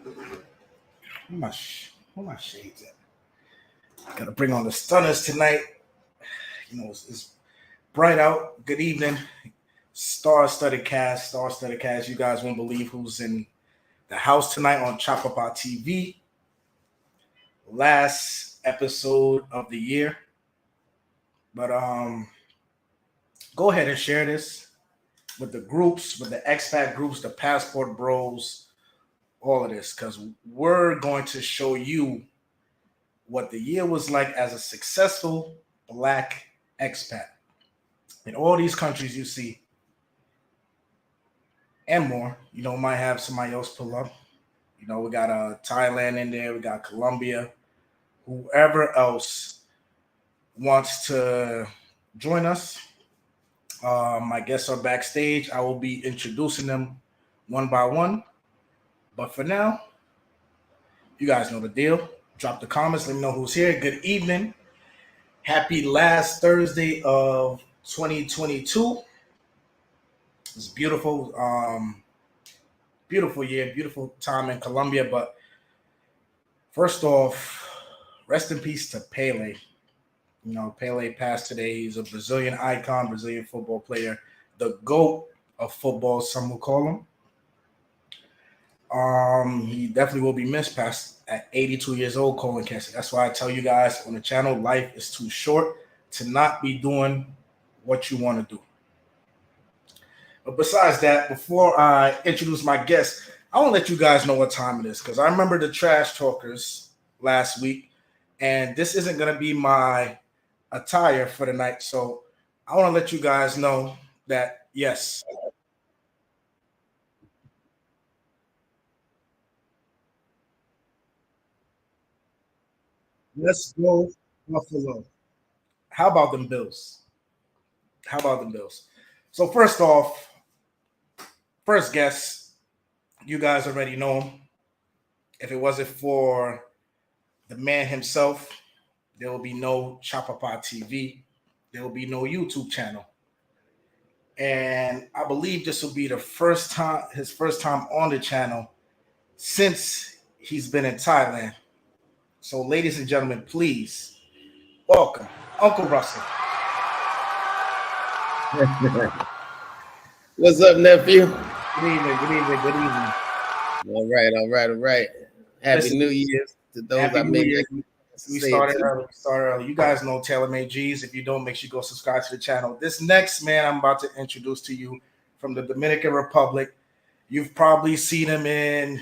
Where my shades at? Gotta bring on the stunners tonight. You know, it's bright out. Good evening. Star-studded cast. You guys won't believe who's in the house tonight on Chapapa TV. Last episode of the year. But go ahead and share this with the groups, with the expat groups, the passport bros, all of this, because we're going to show you what the year was like as a successful Black expat in all these countries you see and more. You know, might have somebody else pull up. You know, we got Thailand in there, we got Colombia, whoever else wants to join us. My guests are backstage. I will be introducing them one by one. But for now, you guys know the deal. Drop the comments. Let me know who's here. Good evening. Happy last Thursday of 2022. It's beautiful. Beautiful year. Beautiful time in Colombia. But first off, rest in peace to Pele. You know, Pele passed today. He's a Brazilian icon, Brazilian football player. The GOAT of football, some will call him. He definitely will be missed past at 82 years old, colon cancer. That's why I tell you guys on the channel, life is too short to not be doing what you want to do. But besides that, before I introduce my guest, I want to let you guys know what time it is, because I remember the trash talkers last week, and this isn't going to be my attire for the night. So I want to let you guys know that, yes, let's go Buffalo. How about them Bills? How about them Bills? So first off, first guess, you guys already know him. If it wasn't for the man himself, there will be no Chapapa TV. There will be no YouTube channel. And I believe this will be the first time, his first time on the channel since he's been in Thailand. So, ladies and gentlemen, please welcome Uncle Russell. What's up, nephew? Good evening, good evening, good evening. All right. Happy Listen, New Year to those Happy I New made. Year. We started early. You guys know Taylor Made G's. If you don't, make sure you go subscribe to the channel. This next man I'm about to introduce to you from the Dominican Republic, you've probably seen him in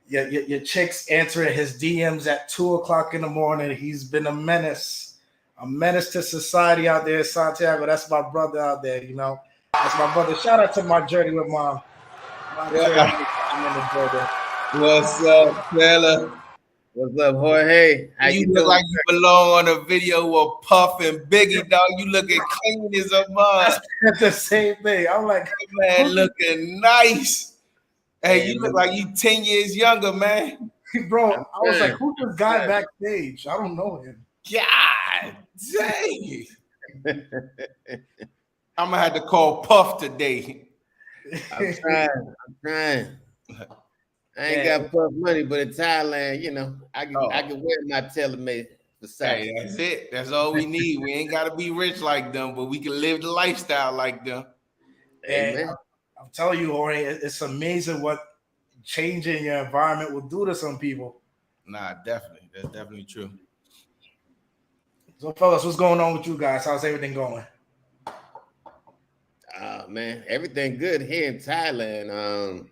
your chicks answering his DMs at 2 o'clock in the morning. He's been a menace to society out there in Santiago. That's my brother out there, you know. That's my brother. Shout out to my journey with mom. I'm in the building. What's up, Taylor? What's up, Jorge? How you look doing? Like you belong on a video with Puff and Biggie, dog. You looking clean as a mug. That's the same thing. I'm like, man, looking nice. Hey, you look like you 10 years younger, man. Bro, I was like, who's this guy backstage? I don't know him. God dang. I'm gonna have to call Puff today. I'm trying. I ain't got Puff money, but in Thailand, you know, I can wear my tailor-made Hey, that's it. That's all we need. We ain't gotta be rich like them, but we can live the lifestyle like them. And I'm telling you, Jorge, it's amazing what changing your environment will do to some people. Nah, definitely. That's definitely true. So, fellas, what's going on with you guys? How's everything going? Man, everything good here in Thailand.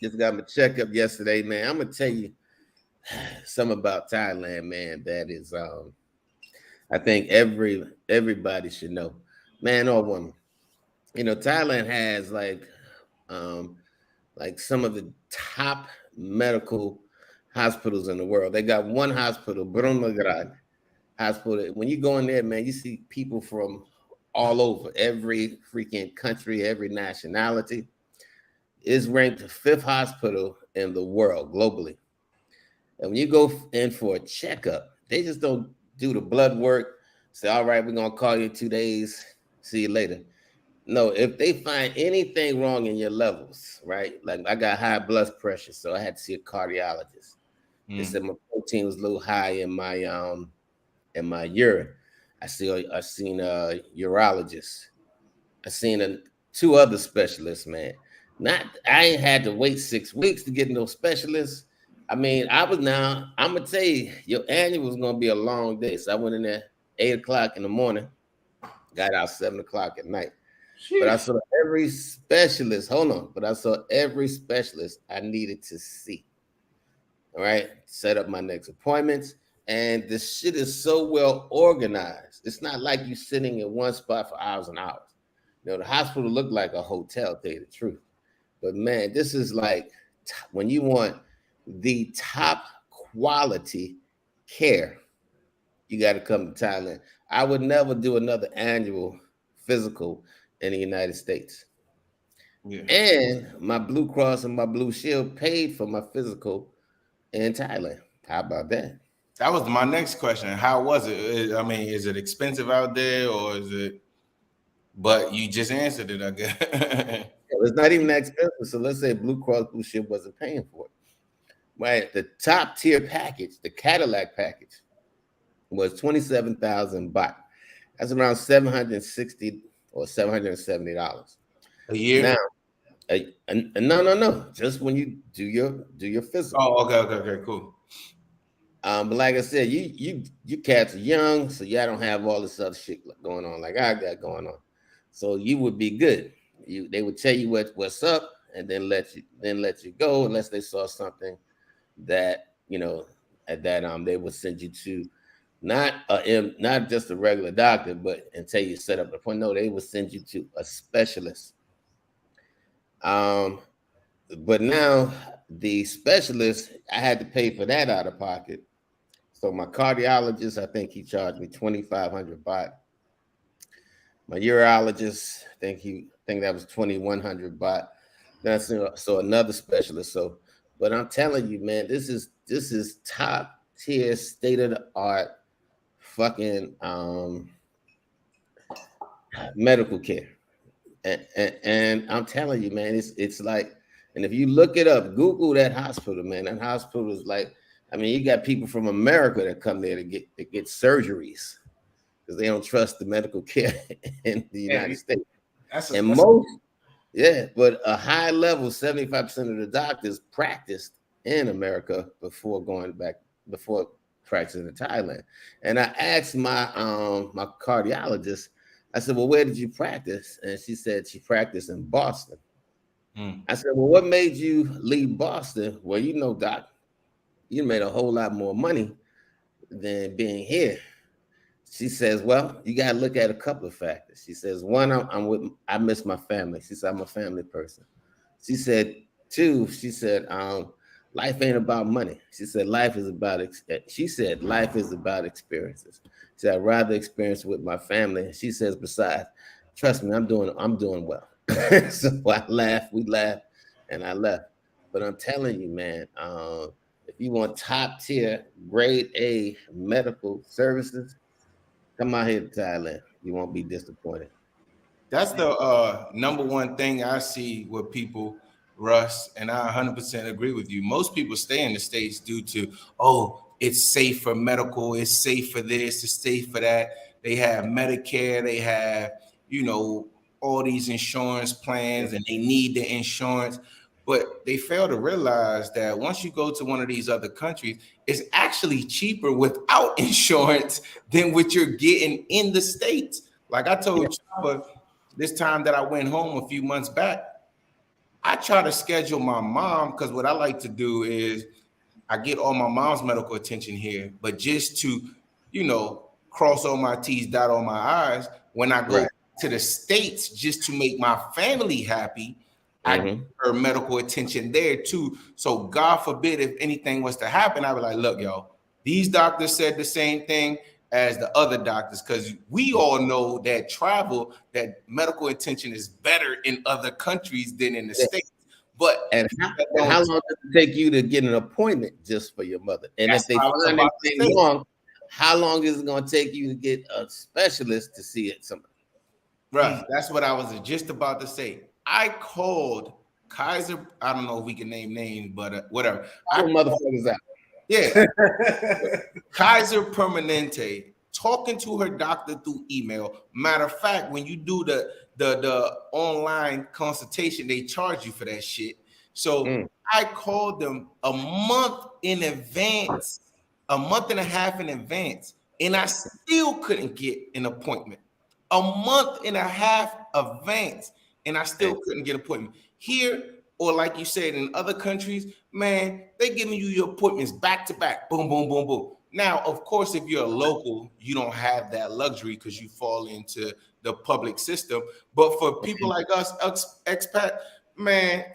Just got my checkup yesterday, man. I'm gonna tell you something about Thailand, man. That is, I think everybody should know, man or woman. You know, Thailand has like some of the top medical hospitals in the world. They got one hospital, Brunmagrad Hospital. When you go in there, man, you see people from all over, every freaking country, every nationality. Is ranked the 5th hospital in the world globally. And when you go in for a checkup, they just don't do the blood work, say, all right, we're going to call you in 2 days, see you later. No, if they find anything wrong in your levels, right? Like I got high blood pressure, so I had to see a cardiologist. They said my protein was a little high in my urine. I seen a urologist. I seen two other specialists, man. I ain't had to wait 6 weeks to get no specialists. I mean, I'm gonna tell you, your annual was gonna be a long day. So I went in there 8 o'clock in the morning, got out 7 o'clock at night. But I saw every specialist. Hold on, but I saw every specialist I needed to see. All right, set up my next appointments, and the shit is so well organized. It's not like you sitting in one spot for hours and hours. You know, the hospital looked like a hotel, to tell you the truth. But man, this is like when you want the top quality care, you got to come to Thailand. I would never do another annual physical in the United States. Yeah. And my Blue Cross and my Blue Shield paid for my physical in Thailand. How about that? That was my next question. How was it? I mean, is it expensive out there or is it? But you just answered it, I guess. It's not even that expensive. So let's say Blue Cross Blue Shield wasn't paying for it. Right. The top tier package, the Cadillac package, was 27,000 baht. That's around $760 or $770 a year. Now, no. Just when you do your physical. Oh, okay, cool. But like I said, you cats are young, so y'all don't have all this other shit going on like I got going on. So you would be good. They would tell you what's up, and then let you go unless they saw something that they would send you to not just a regular doctor, but until you set up an appointment. No, they would send you to a specialist. But now the specialist, I had to pay for that out of pocket. So my cardiologist, I think he charged me 2,500 baht. My urologist, I think that was 2,100 baht. That's so another specialist. So, but I'm telling you, man, this is top tier, state of the art, fucking medical care. And I'm telling you, man, it's like, and if you look it up, Google that hospital, man. That hospital is like, I mean, you got people from America that come there to get surgeries because they don't trust the medical care in the United States. But a high level, 75% of the doctors practiced in America before practicing in Thailand. And I asked my cardiologist, I said, well, where did you practice? And she said she practiced in Boston. I said, well, what made you leave Boston? Well, doc, you made a whole lot more money than being here. She says, well, you got to look at a couple of factors. She says, one, I miss my family. She said, I'm a family person. She said, two, life ain't about money. She said, life is about experiences. She said, I'd rather experience it with my family. She says, besides, trust me, I'm doing well. So we laughed, and I left. But I'm telling you, man, if you want top tier, grade A medical services, come out here to Thailand. You won't be disappointed. That's the number one thing I see with people, Russ, and I 100% agree with you. Most people stay in the States due to, it's safe for medical, it's safe for this, it's safe for that. They have Medicare, they have, all these insurance plans, and they need the insurance. But they fail to realize that once you go to one of these other countries, it's actually cheaper without insurance than what you're getting in the States. Like I told Chapapa, this time that I went home a few months back, I try to schedule my mom, because what I like to do is I get all my mom's medical attention here, but just to, cross all my T's, dot all my I's, when I go to the States just to make my family happy, I get her medical attention there too. So God forbid if anything was to happen, I'd be like, look, yo, these doctors said the same thing as the other doctors, because we all know that that medical attention is better in other countries than in the States. But how long does it take you to get an appointment just for your mother? And if they find anything wrong, how long is it going to take you to get a specialist to see it? Russ, that's what I was just about to say. I called Kaiser. I don't know if we can name names, but whatever. Motherfuckers out. Yeah. Kaiser Permanente talking to her doctor through email. Matter of fact, when you do the online consultation, they charge you for that shit. So I called them a month in advance, a month and a half in advance, and I still couldn't get an appointment. A month and a half advance, and I still couldn't get an appointment. Here, or like you said, in other countries, man, they giving you your appointments back to back. Boom, boom, boom, boom. Now, of course, if you're a local, you don't have that luxury because you fall into the public system. But for people like us, expat, man,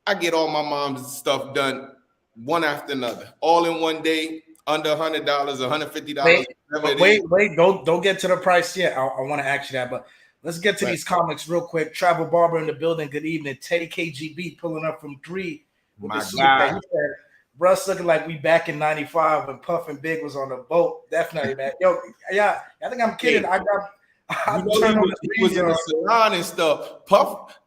I get all my mom's stuff done one after another, all in one day, under $100, $150. Wait, don't get to the price yet. I want to ask you that, but let's get to these comics real quick. Travel Barber in the building. Good evening. Teddy KGB pulling up from 3. My God. Russ looking like we back in 95 when Puff and Big was on the boat. Definitely, man. Yo, yeah, I think I'm kidding. I was in the salon and stuff. Puff,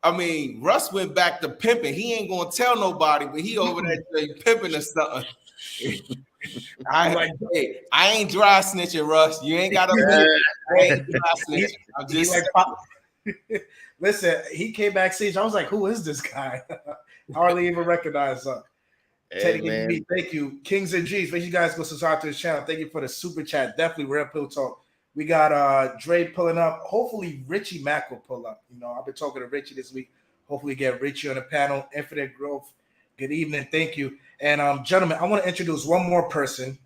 Russ went back to pimping. He ain't gonna tell nobody, but he over there pimping or something. I ain't dry snitching, Russ. You ain't got to. I ain't dry snitching. I'm just listen. He came backstage. I was like, "Who is this guy?" Hardly even recognize him. Teddy, KGB, thank you. Kings and G's. Make sure you guys go subscribe to the channel. Thank you for the super chat. Definitely Real Pill Talk. We got Dre pulling up. Hopefully Richie Mack will pull up. You know, I've been talking to Richie this week. Hopefully get Richie on the panel. Infinite Growth. Good evening. Thank you. And gentlemen, I want to introduce one more person.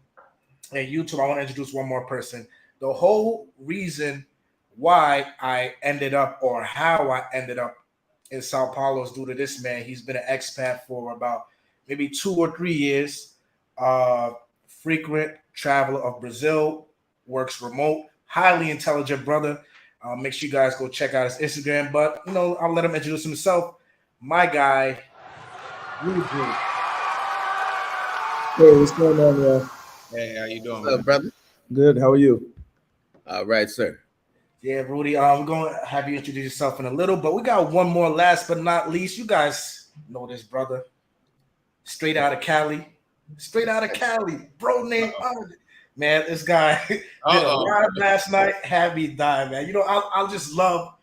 And YouTube, I want to introduce one more person. The whole reason why I ended up or how I ended up in Sao Paulo is due to this man. He's been an expat for about maybe 2 or 3 years. Frequent traveler of Brazil, works remote, highly intelligent brother. Make sure you guys go check out his Instagram. But, you know, I'll let him introduce himself. My guy, Rudy. Hey, what's going on, y'all? Hey, how you doing, What's up, brother? Good. How are you? All right, sir. Yeah, Rudy. We're going to have you introduce yourself in a little, but we got one more last but not least. You guys know this brother. Straight out of Cali. Bro named man, this guy did a lot last night, had me die, man. You know, I'll just love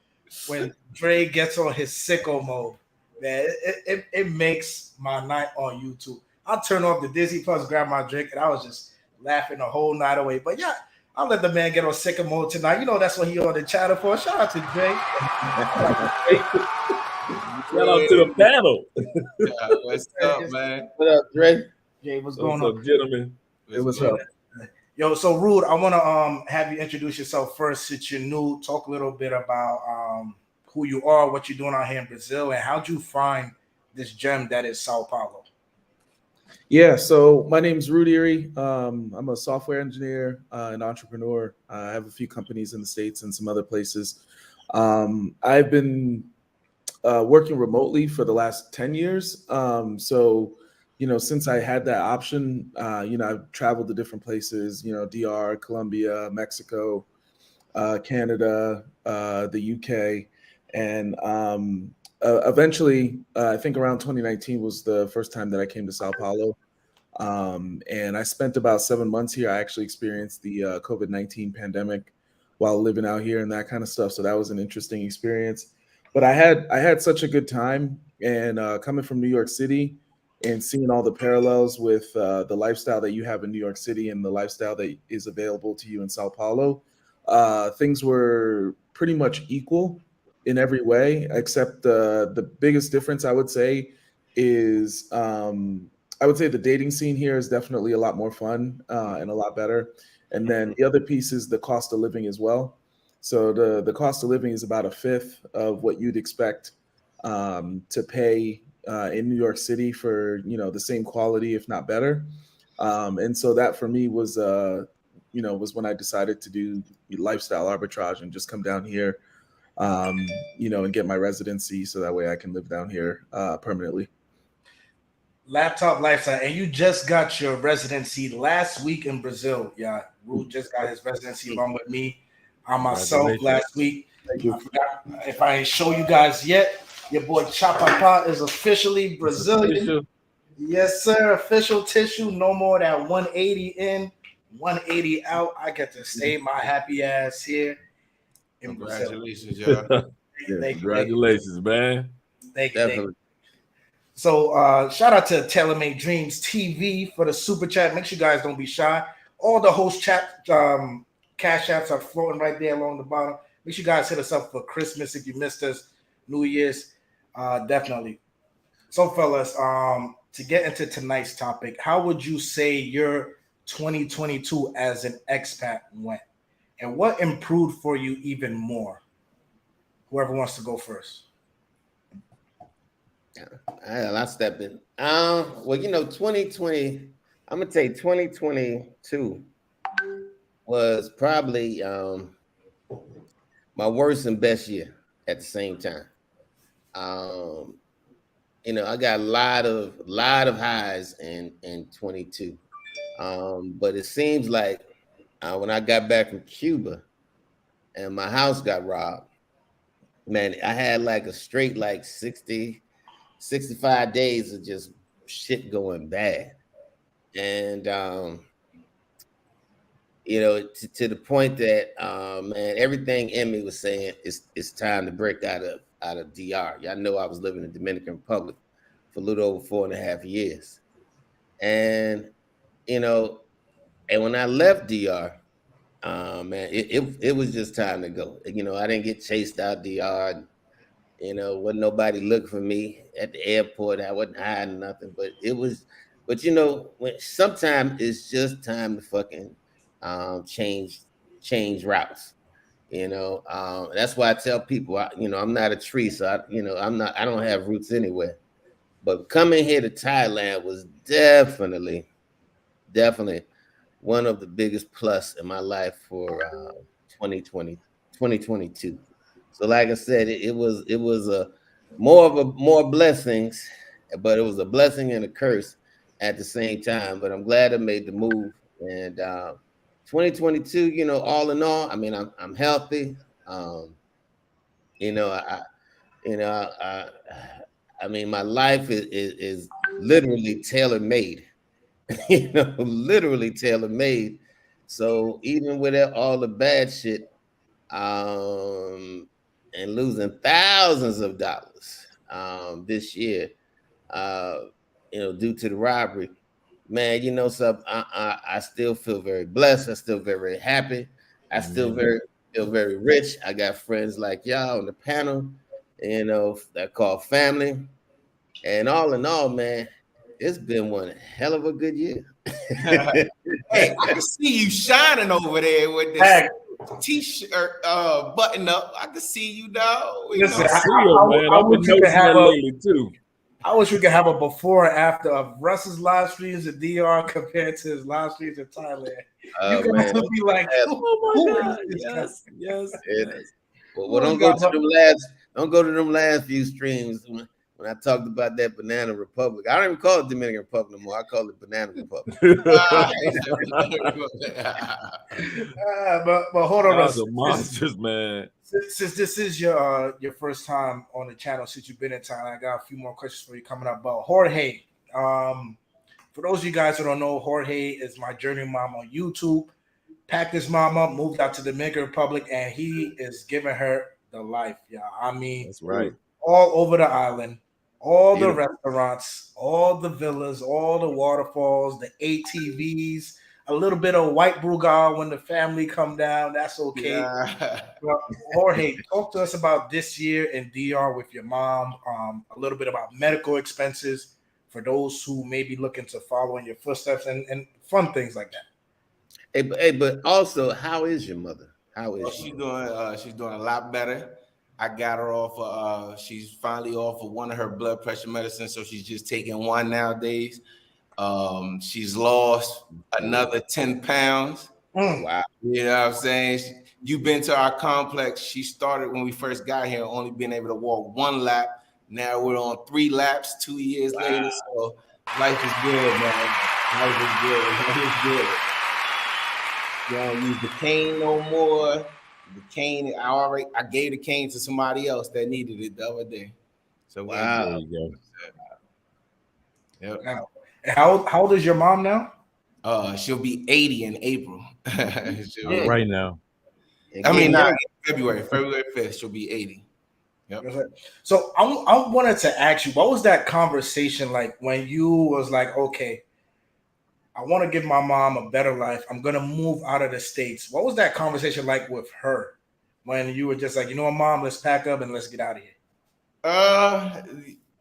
when Dre gets on his sicko mode, man. It makes my night on YouTube. I'll turn off the Disney Plus, grab my drink, and I was just laughing the whole night away. But yeah, I'll let the man get on sicko mode tonight. You know that's what he on the channel for. Shout out to Dre. Shout out to the panel. Yeah, what's up, man? What up, Dre? Jay, what's going on, gentlemen? What's up? Yo, so Rude, I want to have you introduce yourself first since you're new. Talk a little bit about who you are, what you're doing out here in Brazil, and how'd you find this gem that is Sao Paulo? Yeah, so my name's Rudy. I'm a software engineer, an entrepreneur. I have a few companies in the States and some other places. I've been working remotely for the last 10 years. So, you know, since I had that option, you know, I've traveled to different places, you know, DR, Colombia, Mexico, Canada, the UK. And eventually, I think around 2019 was the first time that I came to Sao Paulo. And I spent about 7 months here. I actually experienced the COVID-19 pandemic while living out here and that kind of stuff. So that was an interesting experience. But I had such a good time, and coming from New York City and seeing all the parallels with the lifestyle that you have in New York City and the lifestyle that is available to you in Sao Paulo, things were pretty much equal in every way, except the biggest difference I would say is I would say the dating scene here is definitely a lot more fun and a lot better. And then the other piece is the cost of living as well. So the cost of living is about a fifth of what you'd expect to pay in New York City for, you know, the same quality, if not better. And so that for me was, you know, was when I decided to do lifestyle arbitrage and just come down here, you know, and get my residency so that way I can live down here permanently. Laptop lifestyle, and you just got your residency last week in Brazil. Yeah, Rude just got his residency along with me. Myself last week. Thank you. I forgot if I ain't show you guys yet, your boy Chapapa is officially Brazilian. Official. Yes, sir. Official tissue. No more that 180 in, 180 out. I get to stay my happy ass here in Brazil. Congratulations, y'all. Thank you. Congratulations, man. Thank you. Definitely. So shout out to TaylorMade Dreams TV for the super chat. Make sure you guys don't be shy. All the host chat cash apps are floating right there along the bottom. Make sure you guys hit us up for Christmas if you missed us, New Year's, definitely. So fellas, to get into tonight's topic, how would you say your 2022 as an expat went? And what improved for you even more? Whoever wants to go first. I'll step in. Well, 2020, I'm gonna say 2022 was probably my worst and best year at the same time. I got a lot of highs in 22. But it seems like when I got back from Cuba and my house got robbed, man, I had like a straight 65 days of just shit going bad. And to the point that man, everything in me was saying it's time to break out of DR. Y'all know I was living in the Dominican Republic for a little over 4.5 years. And and when I left DR, man, it was just time to go. I didn't get chased out DR. Wasn't nobody looking for me at the airport. I wasn't hiding nothing, but when sometimes it's just time to fucking change routes. That's why I tell people, I'm not a tree, so I don't have roots anywhere. But coming here to Thailand was definitely one of the biggest plus in my life for 2022. So like I said, it was a more blessings, but it was a blessing and a curse at the same time. But I'm glad I made the move. And 2022, all in all, I mean, I'm healthy. I mean, my life is literally tailor-made. Literally tailor-made. So even with all the bad shit, and losing thousands of dollars this year, due to the robbery, man, something, I still feel very blessed. I still very happy. I still feel very rich. I got friends like y'all on the panel, that call family. And all in all, man, it's been one hell of a good year. Hey, I can see you shining over there with this t-shirt button up. I can see you, dog. Listen, I wish you could have lately too. I wish we could have a before and after of Russ's live streams in DR compared to his live streams in Thailand. You guys would be like, "Oh my god, yes." Well, don't go to them last few streams when I talked about that Banana Republic. I don't even call it Dominican Republic no more. I call it Banana Republic. But hold on, Russ. The monsters, man. Since this is your first time on the channel since you've been in Thailand, I got a few more questions for you coming up. But Jorge, for those of you guys who don't know, Jorge is my journey mom on YouTube. Packed his mom up, moved out to the Dominican Republic, and he is giving her the life. Yeah, I mean, that's right. All over the island, all the restaurants, all the villas, all the waterfalls, the ATVs, a little bit of white brugal when the family come down. That's okay. Yeah. Well, Jorge, talk to us about this year in DR with your mom. A little bit about medical expenses for those who may be looking to follow in your footsteps and fun things like that. Hey, but also, how is your mother? How is she doing? She's doing a lot better. I got her off. She's finally off of one of her blood pressure medicines, so she's just taking one nowadays. She's lost another 10 pounds. Wow. You know what I'm saying? You've been to our complex. She started when we first got here, only being able to walk one lap. Now we're on 3 laps 2 years later. So life is good, man. Life is good. Life is good. You don't use the cane no more. The cane, I gave the cane to somebody else that needed it the other day. So Wow. There you Yep. Wow. How old is your mom now? She'll be 80 in April. go. All right now. I mean, Getting February 5th, she'll be 80. Yep. So I wanted to ask you, what was that conversation like when you was like, okay, I want to give my mom a better life. I'm gonna move out of the States. What was that conversation like with her when you were just like, you know what, mom, let's pack up and let's get out of here?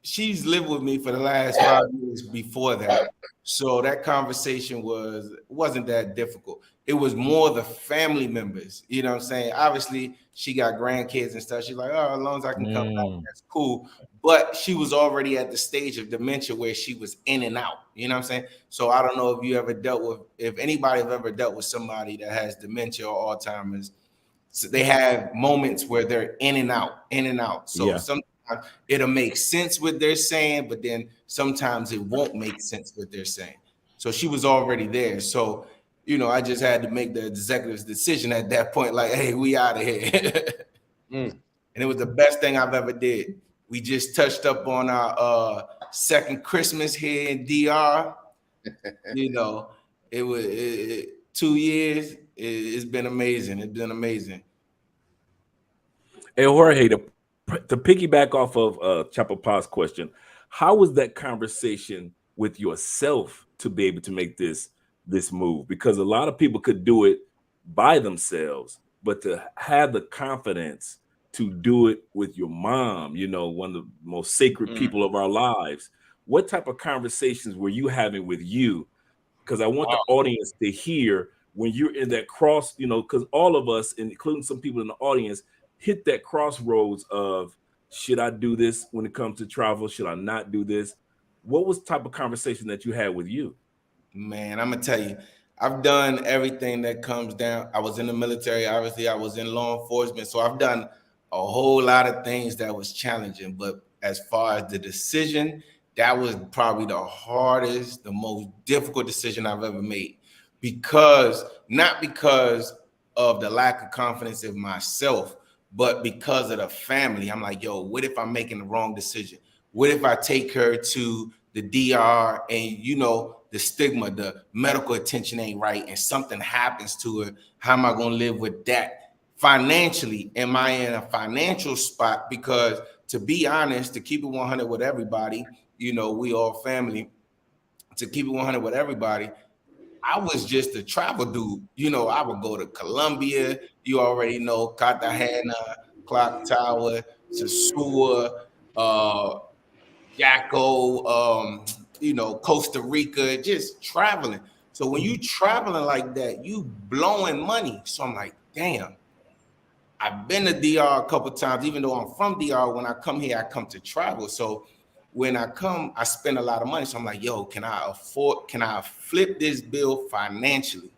She's lived with me for the last 5 years before that. So that conversation wasn't that difficult. It was more the family members. You know what I'm saying? Obviously, she got grandkids and stuff. She's like, oh, as long as I can come back, that's cool. But she was already at the stage of dementia where she was in and out. You know what I'm saying? So I don't know if you ever if anybody have ever dealt with somebody that has dementia or Alzheimer's. So they have moments where they're in and out, in and out. So sometimes it'll make sense what they're saying, but then sometimes it won't make sense what they're saying. So she was already there. So, you know, I just had to make the executive's decision at that point, like, hey, we out of here. And it was the best thing I've ever did. We just touched up on our second Christmas here in DR. You know, it was 2 years. It's been amazing. It's been amazing. Hey, Jorge, to piggyback off of Chapapa's question, how was that conversation with yourself to be able to make this move? Because a lot of people could do it by themselves, but to have the confidence to do it with your mom, you know, one of the most sacred people of our lives, what type of conversations were you having with you? Because I want the audience to hear when you're in that cross, you know, because all of us, including some people in the audience, hit that crossroads of, should I do this when it comes to travel? Should I not do this? What was the type of conversation that you had with you? Man, I'm gonna tell you, I've done everything that comes down. I was in the military, obviously. I was in law enforcement, so I've done a whole lot of things that was challenging. But as far as the decision, that was probably the hardest, the most difficult decision I've ever made. Not because of the lack of confidence in myself, but because of the family. I'm like, yo, what if I'm making the wrong decision? What if I take her to the DR and, you know, the stigma, the medical attention ain't right and something happens to her? How am I going to live with that? Financially, am I in a financial spot? Because to be honest, to keep it 100 with everybody, you know, we all family, to keep it 100 with everybody, I was just a travel dude. You know, I would go to Colombia, you already know, Cartagena, Clock Tower, Sosua, Yaco, you know, Costa Rica, just traveling. So when you traveling like that, you blowing money. So I'm like, damn, I've been to DR a couple times, even though I'm from DR. When I come here, I come to travel. So when I come, I spend a lot of money. So I'm like, yo, can I flip this bill financially?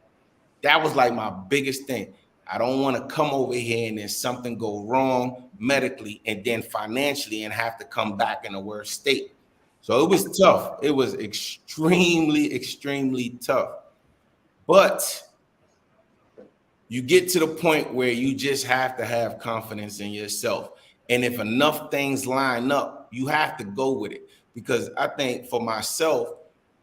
That was like my biggest thing. I don't want to come over here and then something go wrong medically and then financially and have to come back in a worse state. So it was tough. It was extremely, extremely tough. But you get to the point where you just have to have confidence in yourself. And if enough things line up, you have to go with it. Because I think for myself,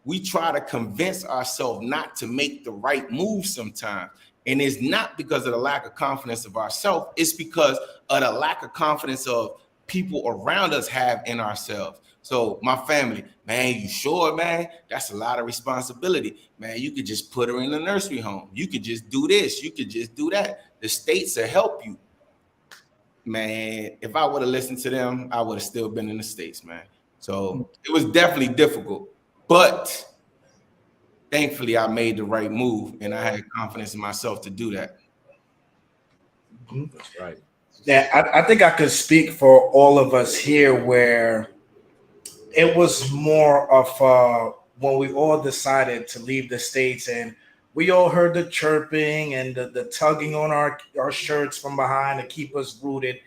we try to convince ourselves not to make the right move sometimes. And it's not because of the lack of confidence of ourselves. It's because of the lack of confidence of people around us have in ourselves. So my family, man, you sure, man? That's a lot of responsibility. Man, you could just put her in a nursery home. You could just do this. You could just do that. The states will help you. Man, if I would have listened to them, I would have still been in the States, man. So it was definitely difficult. But thankfully, I made the right move, and I had confidence in myself to do that. That's right. Yeah, I think I could speak for all of us here where it was more of when we all decided to leave the States and we all heard the chirping and the tugging on our shirts from behind to keep us rooted.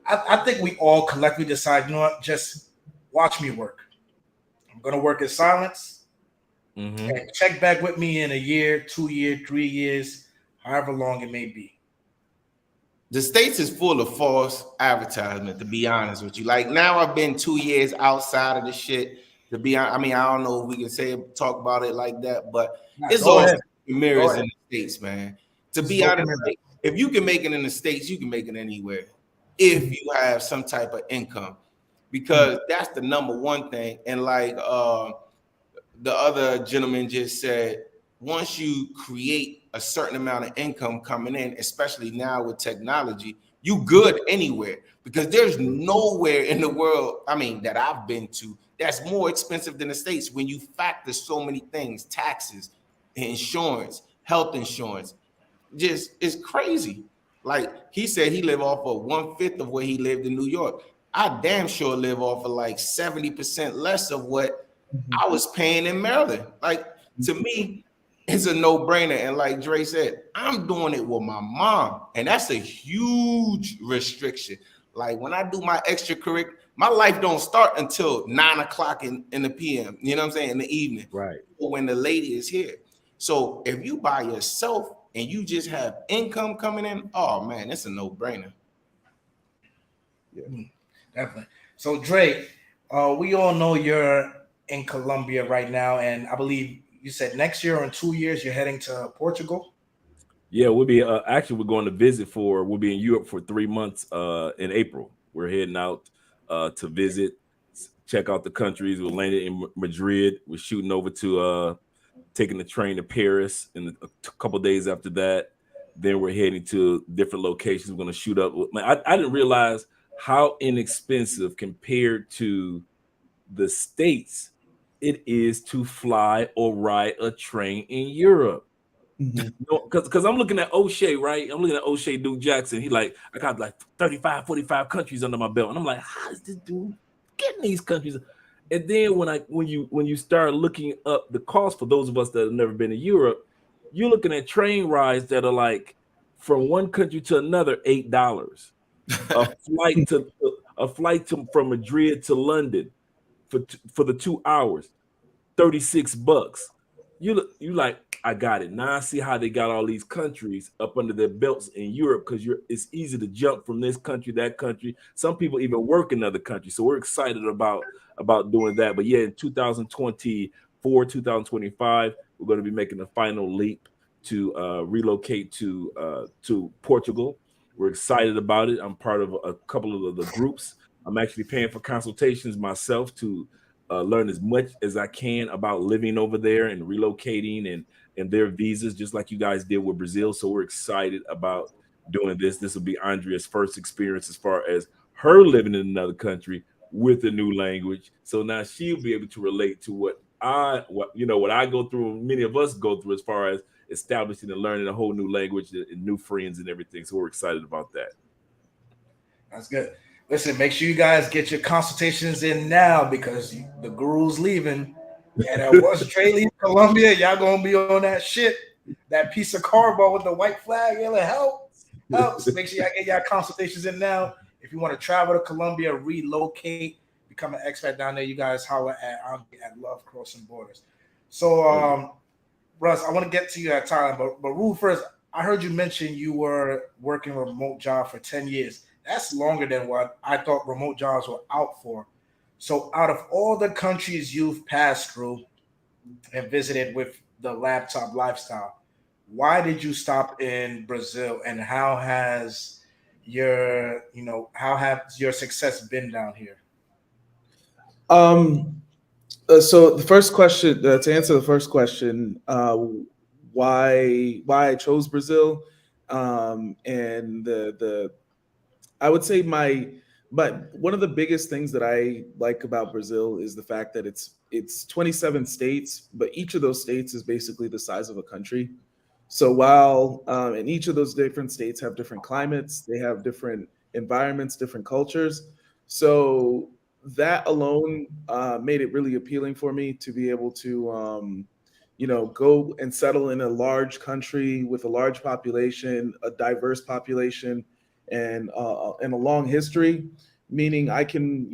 I think we all collectively decided, you know what, just watch me work. I'm going to work in silence and check back with me in a year, 2 years, 3 years, however long it may be. the States is full of false advertisement, to be honest with you. Like now I've been 2 years outside of the shit. To be honest, I mean, I don't know if we can talk about it like that, but it's Go all ahead. mirrors Go in ahead. the States, man. To Just be go honest, from like, if you can make it in the States, you can make it anywhere if you have some type of income, because that's the number one thing. And like the other gentleman just said, once you create a certain amount of income coming in, especially now with technology, you good anywhere, because there's nowhere in the world, I mean, that I've been to that's more expensive than the States when you factor so many things, taxes, insurance, health insurance. Just it's crazy. Like he said, he lived off of 1/5 of where he lived in New York. I damn sure live off of like 70% less of what I was paying in Maryland. Like to me, it's a no-brainer. And like Dre said, I'm doing it with my mom, and that's a huge restriction. Like when I do my extracurricular, my life don't start until 9 o'clock in the PM. You know what I'm saying? In the evening, Right. or when the lady is here. So if you by yourself and you just have income coming in, oh man, it's a no-brainer. Yeah, definitely. So Drake, we all know you're in Colombia right now, and I believe you said next year or in 2 years you're heading to Portugal. Yeah, we'll be actually we're going to visit we'll be in Europe for 3 months in April. We're heading out to visit, check out the countries. We're landed in Madrid. We're shooting over to taking the train to Paris in a couple days after that. Then we're heading to different locations. We're going to shoot up. I didn't realize how inexpensive compared to the States it is to fly or ride a train in Europe. Because I'm looking at O'Shea, right? I'm looking at O'Shea Duke Jackson. He like, I got like 35, 45 countries under my belt. And I'm like, how is this dude getting these countries? And then when you start looking up the cost for those of us that have never been to Europe, you're looking at train rides that are like from one country to another, $8. A flight from Madrid to London for the 2 hours, $36. You like, I got it. Now I see how they got all these countries up under their belts in Europe, because it's easy to jump from this country, that country. Some people even work in other countries. So we're excited about doing that. But yeah, in 2024, 2025, we're going to be making the final leap to relocate to Portugal. We're excited about it. I'm part of a couple of the groups. I'm actually paying for consultations myself to learn as much as I can about living over there and relocating and their visas, just like you guys did with Brazil. So we're excited about doing this. This will be Andrea's first experience as far as her living in another country with a new language. So now she'll be able to relate to what I go through, many of us go through, as far as establishing and learning a whole new language and new friends and everything. So we're excited about that. That's good. Listen, make sure you guys get your consultations in now, because the guru's leaving. And once Dre leaves Colombia, y'all gonna be on that shit. That piece of cardboard with the white flag, it'll helps. Make sure y'all get your consultations in now. If you want to travel to Colombia, relocate, become an expat down there, you guys holler at Love Crossing Borders. So Russ, I want to get to you at Thailand, but Rule first, I heard you mention you were working a remote job for 10 years. That's longer than what I thought remote jobs were out for. So out of all the countries you've passed through and visited with the laptop lifestyle, why did you stop in Brazil, and how has your success been down here? So the first question, to answer the first question, why I chose Brazil, and I would say but one of the biggest things that I like about Brazil is the fact that it's 27 states, but each of those states is basically the size of a country. So while and each of those different states have different climates, they have different environments, different cultures. So that alone made it really appealing for me to be able to go and settle in a large country with a large population, a diverse population, and a long history, meaning I can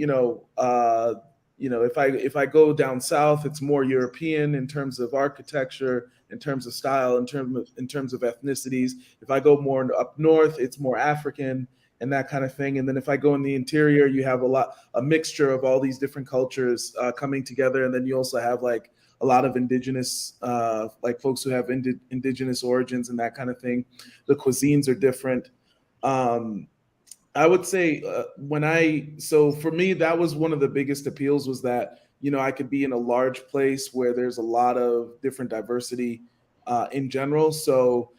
if I go down south, it's more European in terms of architecture, in terms of style, in terms of ethnicities. If I go more up north, it's more African and that kind of thing. And then if I go in the interior, you have a mixture of all these different cultures coming together. And then you also have like a lot of indigenous, like folks who have indigenous origins and that kind of thing. The cuisines are different. I would say so for me, that was one of the biggest appeals, was that, I could be in a large place where there's a lot of different diversity in general. So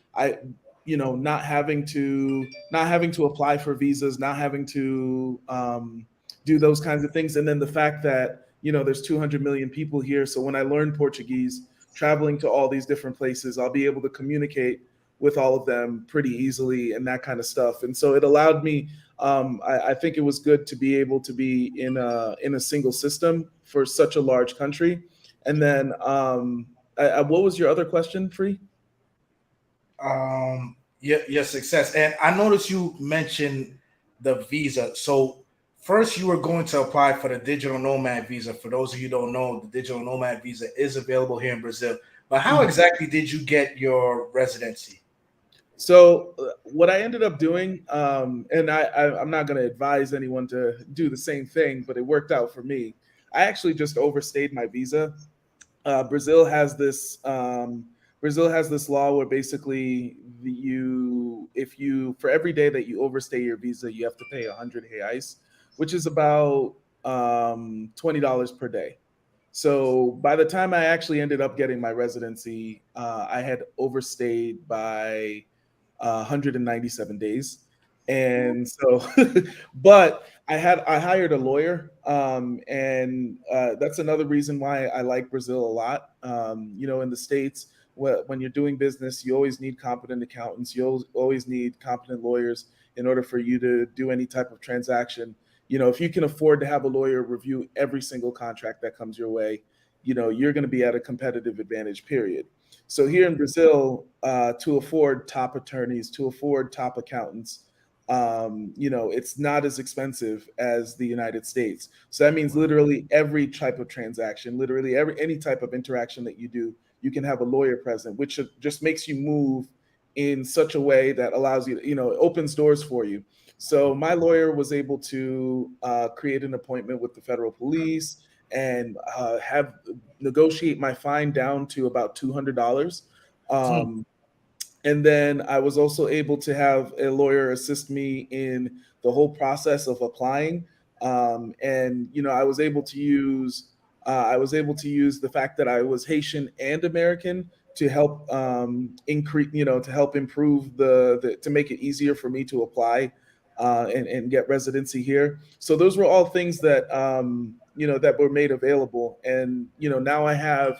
not having to apply for visas, not having to do those kinds of things. And then the fact that, there's 200 million people here. So when I learn Portuguese, traveling to all these different places, I'll be able to communicate with all of them pretty easily and that kind of stuff. And so it allowed me, I think it was good to be able to be in a single system for such a large country. And then what was your other question, Free? Your success. And I noticed you mentioned the visa. So first you were going to apply for the digital nomad visa. For those of you who don't know, the digital nomad visa is available here in Brazil. But how exactly did you get your residency? So what I ended up doing, and I'm not going to advise anyone to do the same thing, but it worked out for me. I actually just overstayed my visa. Brazil has this law where basically for every day that you overstay your visa, you have to pay 100 reais, which is about $20 per day. So by the time I actually ended up getting my residency, I had overstayed by 197 days. And so, but I hired a lawyer, and that's another reason why I like Brazil a lot. In the States, when you're doing business, you always need competent accountants. You always need competent lawyers in order for you to do any type of transaction. If you can afford to have a lawyer review every single contract that comes your way, you're going to be at a competitive advantage, period. So here in Brazil, to afford top attorneys, to afford top accountants, it's not as expensive as the United States. So that means literally every type of transaction, literally any type of interaction that you do, you can have a lawyer present, which just makes you move in such a way that allows you to, it opens doors for you. So my lawyer was able to create an appointment with the federal police and negotiate my fine down to about $200. And then I was also able to have a lawyer assist me in the whole process of applying. And I was able to use the fact that I was Haitian and American to help increase, to help improve to make it easier for me to apply and get residency here. So those were all things that that were made available. And now I have.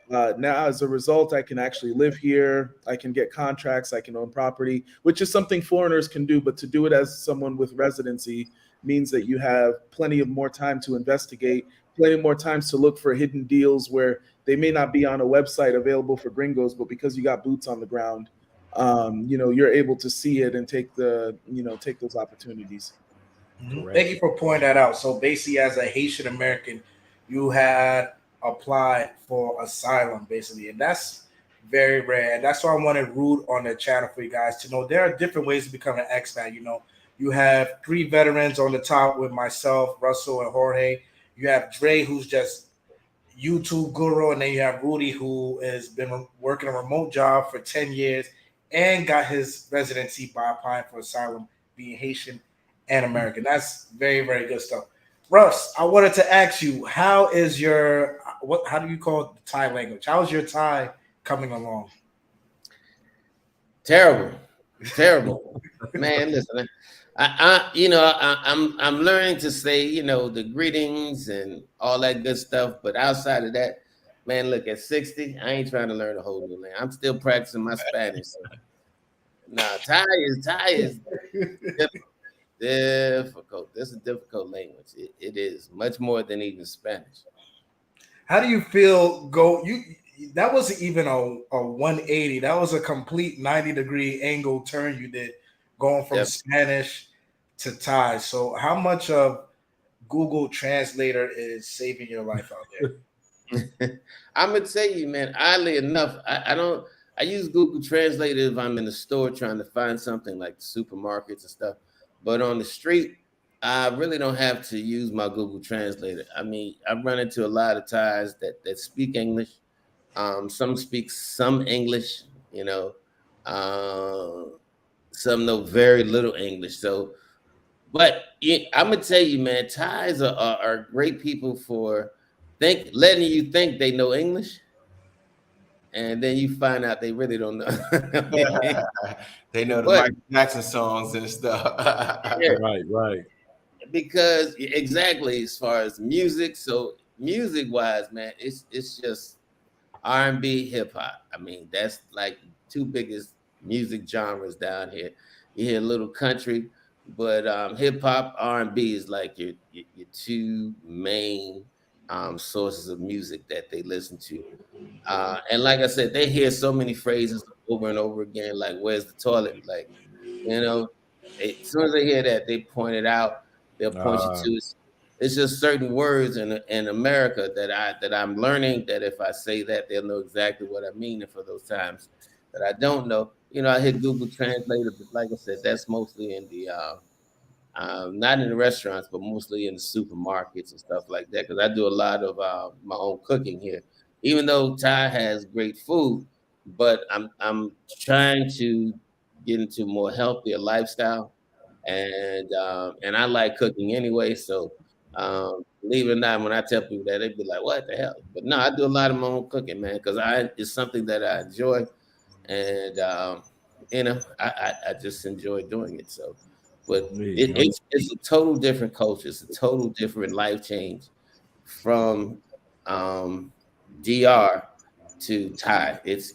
Now, as a result, I can actually live here. I can get contracts. I can own property, which is something foreigners can do. But to do it as someone with residency means that you have plenty of more time to investigate, plenty more times to look for hidden deals where they may not be on a website available for gringos, but because you got boots on the ground, you're able to see it and take those opportunities. Thank you for pointing that out. So basically, as a Haitian American, you had applied for asylum, basically, and that's very rare. And that's why I wanted Rude on the channel for you guys to know there are different ways to become an expat. You have 3 veterans on the top with myself, Russell, and Jorge. You have Dre, who's just YouTube guru, and then you have Rudy, who has been working a remote job for 10 years and got his residency by applying for asylum, being Haitian and American. That's very, very good stuff. Russ, I wanted to ask you, how do you call it, the Thai language? How's your Thai coming along? Terrible. Man, listen, I'm learning to say, the greetings and all that good stuff. But outside of that, man, look, at 60, I ain't trying to learn a whole new language. I'm still practicing my Spanish. So. Nah, Thai is difficult. This is a difficult language. It is much more than even Spanish. How do you feel? That wasn't even a 180. That was a complete 90-degree angle turn you did, going from Spanish to Thai. So how much of Google Translator is saving your life out there? I'm gonna tell you, man. Oddly enough, I don't. I use Google Translator if I'm in the store trying to find something like supermarkets and stuff. But on the street, I really don't have to use my Google Translator. I mean, I run into a lot of Thais that speak English. Some speak some English, you know. Some know very little English. So, but I'm gonna tell you, man, Thais are great people for letting you think they know English, and then you find out they really don't know. They know the But Michael Jackson songs and stuff. yeah, Right. because exactly as far as music, so music wise, man, it's just R&B, hip hop. I mean, that's like two biggest music genres down here. You hear a little country, but hip hop, R&B is like your two main sources of music that they listen to. And like I said, they hear so many phrases over and over again, like "Where's the toilet?" Like, you know, as soon as they hear that, they point it out. They'll point you to it. It's just certain words in America that I'm learning that if I say that, they'll know exactly what I mean. And for those times that I don't know, you know, I hit Google Translator, but like I said, that's mostly in the not in the restaurants, but mostly in the supermarkets and stuff like that. Because I do a lot of my own cooking here. Even though Thai has great food, but I'm trying to get into a more healthier lifestyle, and I like cooking anyway. So believe it or not, when I tell people that, they'd be like, "What the hell?" But no, I do a lot of my own cooking, man, because it's something that I enjoy, and you know, I just enjoy doing it. So, but it's a total different culture. It's a total different life change from DR to Thai. It's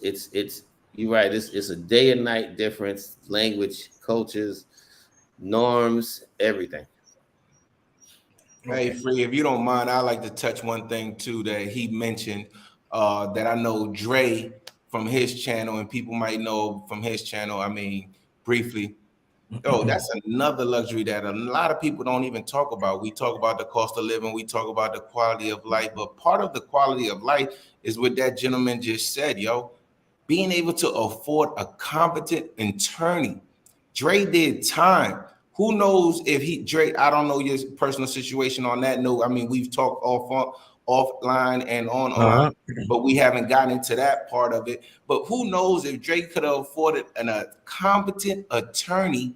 you're right. It's a day and night difference, language, cultures, norms, everything. Hey, Free, if you don't mind, I'd like to touch one thing too that he mentioned that I know Dre from his channel, and people might know from his channel. I mean, briefly. Oh, that's another luxury that a lot of people don't even talk about. We talk about the cost of living, we talk about the quality of life, but part of the quality of life is what that gentleman just said, yo. Being able to afford a competent attorney. Dre did time. Who knows if Dre, I don't know your personal situation on that note. I mean, we've talked offline and online, but we haven't gotten into that part of it. But who knows if Dre could have afforded a competent attorney,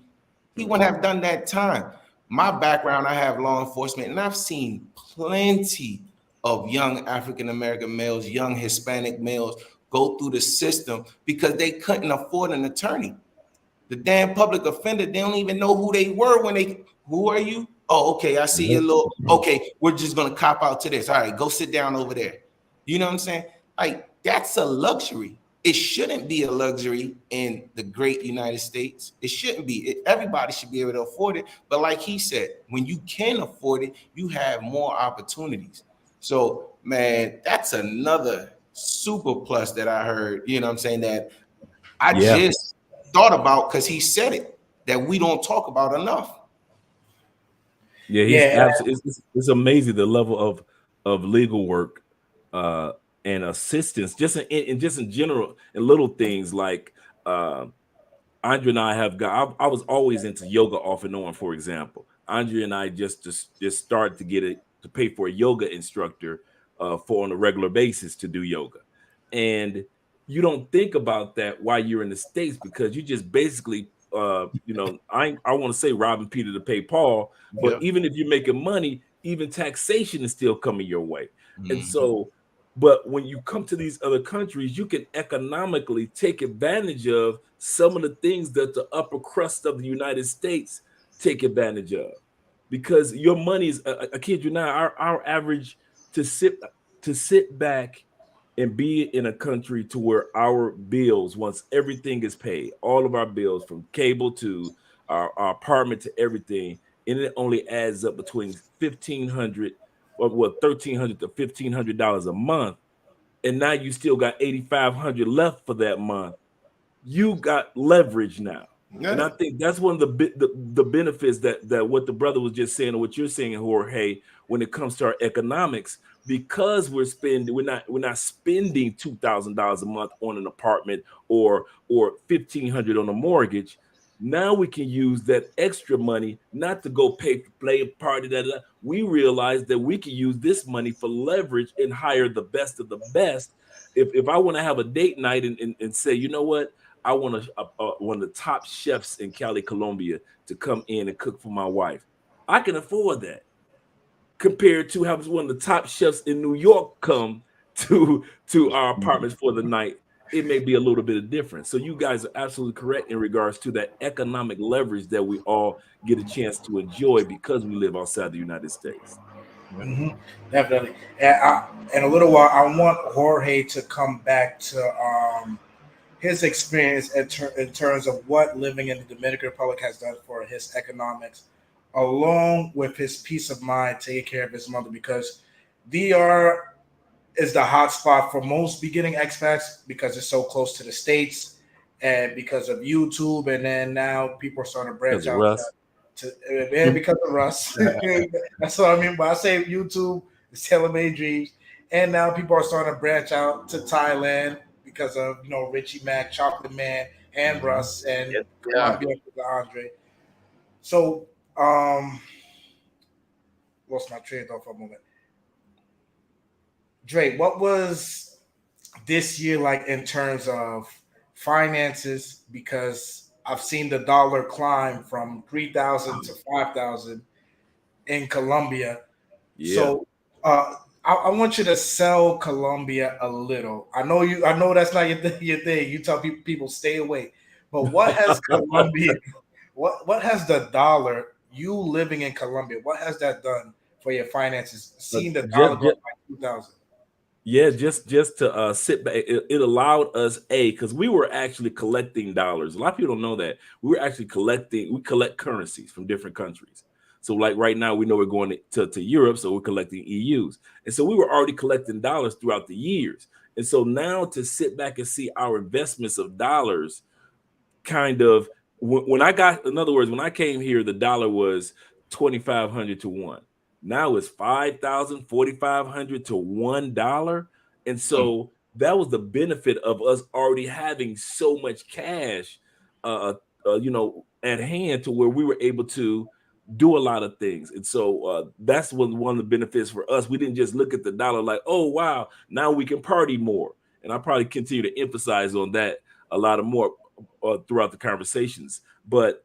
he wouldn't have done that time. My background, I have law enforcement, and I've seen plenty of young African-American males, young Hispanic males go through the system because they couldn't afford an attorney. The damn public offender, they don't even know who they were who are you? Oh, okay, I see your little, okay, we're just gonna cop out to this. All right, go sit down over there. You know what I'm saying? Like, that's a luxury. It shouldn't be a luxury in the great United States. It shouldn't be. Everybody should be able to afford it. But like he said, when you can afford it, you have more opportunities. So, man, that's another super plus that I heard, you know what I'm saying, that I just thought about because he said it, that we don't talk about enough. Yeah, it's amazing the level of legal work and assistance, just in general, and little things like Andre and I have got. I was always into yoga off and on. For example, Andre and I just started to get it to pay for a yoga instructor for on a regular basis to do yoga, and you don't think about that while you're in the States because you just basically. You know, I want to say robbing Peter to pay Paul, but even if you're making money, even taxation is still coming your way. And so, but when you come to these other countries, you can economically take advantage of some of the things that the upper crust of the United States take advantage of, because your money is. I kid you not, our average to sit back and be in a country to where our bills, once everything is paid, all of our bills from cable to our apartment to everything, and it only adds up between $1,500 or $1,300 to $1,500 a month, and now you still got $8,500 left for that month. You got leverage now. And I think that's one of the benefits that what the brother was just saying, or what you're saying, Jorge, when it comes to our economics, because we're not spending $2,000 a month on an apartment or $1,500 on a mortgage. Now we can use that extra money not to go play a party. We realize that we can use this money for leverage and hire the best of the best. If I want to have a date night and say, you know what, I want one of the top chefs in Cali, Colombia to come in and cook for my wife, I can afford that, compared to having one of the top chefs in New York come to our apartments for the night. It may be a little bit of difference. So you guys are absolutely correct in regards to that economic leverage that we all get a chance to enjoy because we live outside the United States. Definitely. And in a little while, I want Jorge to come back to his experience in terms of what living in the Dominican Republic has done for his economics, along with his peace of mind, taking care of his mother, because DR is the hot spot for most beginning expats because it's so close to the States and because of YouTube. And then now people are starting to branch out because of Russ. That's what I mean. But I say YouTube is tailor-made dreams. And now people are starting to branch out to Thailand because of, Richie Mac, Chocolate Man, and Russ, and Colombia with Andre. So, lost my train of thought for a moment. Dre, what was this year like in terms of finances? Because I've seen the dollar climb from 3,000 to 5,000 in Colombia. Yeah. So I want you to sell Colombia a little. I know that's not your thing. You tell people stay away. But what has Colombia? What has the dollar? You living in Colombia, what has that done for your finances? Seeing the dollar go by 2,000. Yeah, just to sit back, it allowed us because we were actually collecting dollars. A lot of people don't know that we collect currencies from different countries. So like right now, we know we're going to Europe, so we're collecting EUs, and so we were already collecting dollars throughout the years. And so now to sit back and see our investments of dollars, kind of when I came here, the dollar was 2,500 to 1. Now it's 5,000, 4,500 to $1. And so that was the benefit of us already having so much cash, at hand, to where we were able to do a lot of things. And so that's one of the benefits for us. We didn't just look at the dollar like, oh, wow, now we can party more. And I probably continue to emphasize on that a lot of more throughout the conversations. But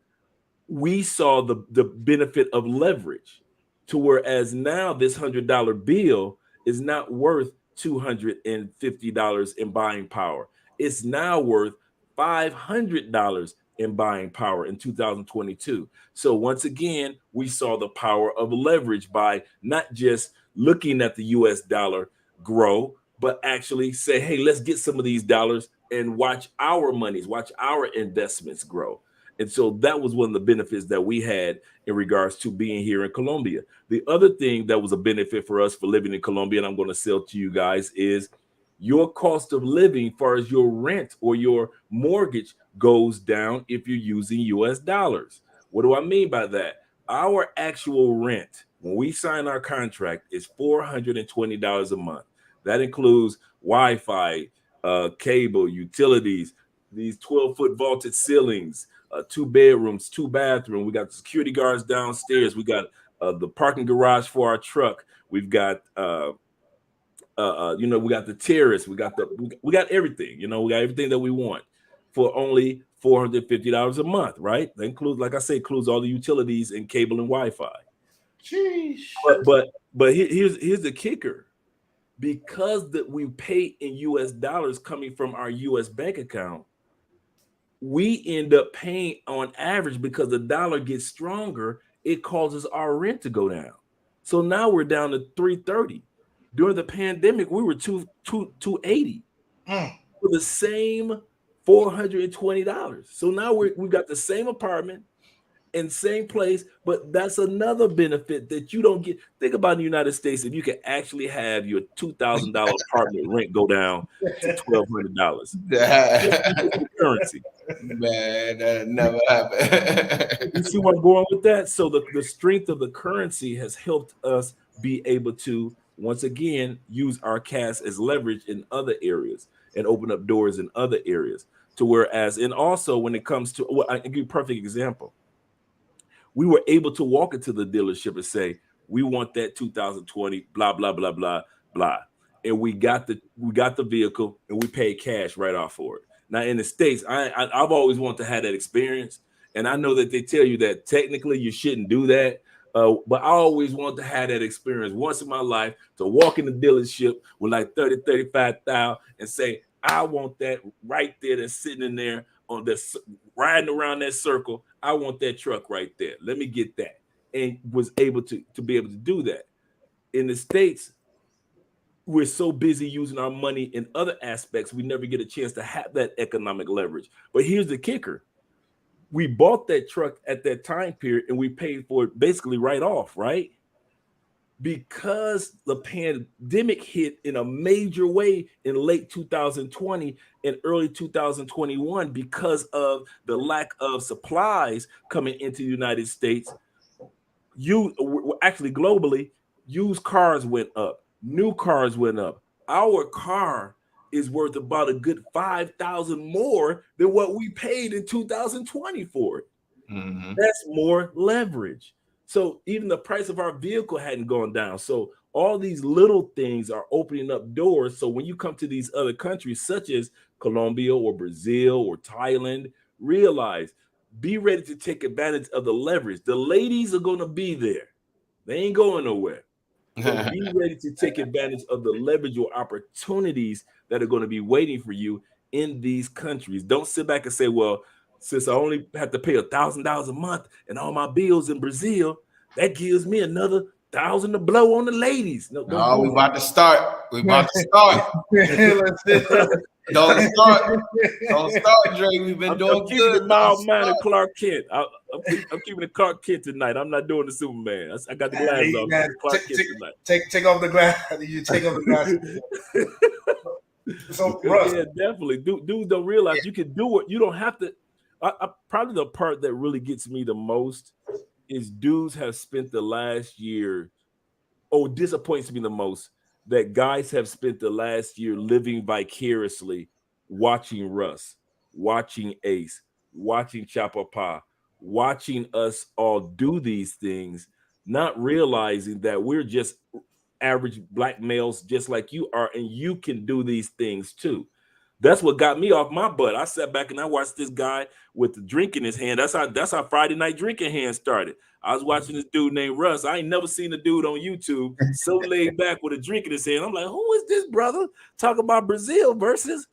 we saw the benefit of leverage, to whereas now this $100 bill is not worth $250 in buying power. It's now worth $500 in buying power in 2022. So once again, we saw the power of leverage by not just looking at the US dollar grow, but actually say, hey, let's get some of these dollars and watch our monies, watch our investments grow. And so that was one of the benefits that we had in regards to being here in Colombia. The other thing that was a benefit for us for living in Colombia, and I'm going to sell to you guys, is your cost of living, as far as your rent or your mortgage, goes down if you're using US dollars. What do I mean by that? Our actual rent, when we sign our contract, is $420 a month. That includes Wi-Fi, cable, utilities, these 12-foot vaulted ceilings, 2 bedrooms, 2 bathrooms. We got security guards downstairs. We got the parking garage for our truck. We've got we got the terrace. We got everything. We got everything that we want for only $450 a month, right? That includes, like I say, includes all the utilities and cable and Wi-Fi. Jeez. But here's the kicker. Because that we pay in US dollars coming from our US bank account, we end up paying on average, because the dollar gets stronger, it causes our rent to go down. So now we're down to $330. During the pandemic, we were $280 for the same $420. So now we've got the same apartment, in same place, but that's another benefit that you don't get. Think about in the United States, if you can actually have your $2,000 apartment rent go down to $1,200. Currency. Man, that never happened. You see where I'm going with that? So the strength of the currency has helped us be able to once again use our cash as leverage in other areas and open up doors in other areas. To whereas, and also when it comes to, well, I give you a perfect example. We were able to walk into the dealership and say, we want that 2020, blah, blah, blah, blah, blah. And we got the vehicle and we paid cash right off for it. Now in the States, I've always wanted to have that experience. And I know that they tell you that technically you shouldn't do that. But I always want to have that experience once in my life to walk in the dealership with like 30, 35,000 and say, I want that right there that's sitting in there on this riding around that circle. I want that truck right there. Let me get that. And was able to be able to do that. In the States, we're so busy using our money in other aspects, we never get a chance to have that economic leverage. But here's the kicker. We bought that truck at that time period and we paid for it basically right off, right? Because the pandemic hit in a major way in late 2020 and early 2021 because of the lack of supplies coming into the United States, actually globally, used cars went up, new cars went up. Our car is worth about a good 5,000 more than what we paid in 2020 for it. Mm-hmm. That's more leverage. So even the price of our vehicle hadn't gone down. So all these little things are opening up doors. So when you come to these other countries, such as Colombia or Brazil or Thailand, realize, be ready to take advantage of the leverage. The ladies are going to be there. They ain't going nowhere. So be ready to take advantage of the leverage or opportunities that are going to be waiting for you in these countries. Don't sit back and say, well, since I only have to pay $1,000 a month and all my bills in Brazil, that gives me another $1,000 to blow on the ladies. No, we about to start. We about to start. Don't start. Don't start, Dre. We've been doing good. Mild-mannered Clark Kent. I'm keeping it Clark Kent tonight. I'm not doing the Superman. I got the glasses on. Clark Kent tonight. Take off the glass. You take off the glasses. So, Russ, yeah, definitely. Dudes don't realize you can do it. You don't have to. Probably the part that really gets me the most is dudes have spent the last year, disappoints me the most, that guys have spent the last year living vicariously, watching Russ, watching Ace, watching Chapapa, watching us all do these things, not realizing that we're just average black males just like you are, and you can do these things too. That's what got me off my butt. I sat back and I watched this guy with the drink in his hand. That's how Friday night drinking hand started. I was watching this dude named Russ. I ain't never seen a dude on YouTube so laid back with a drink in his hand. I'm like, who is this brother talking about Brazil versus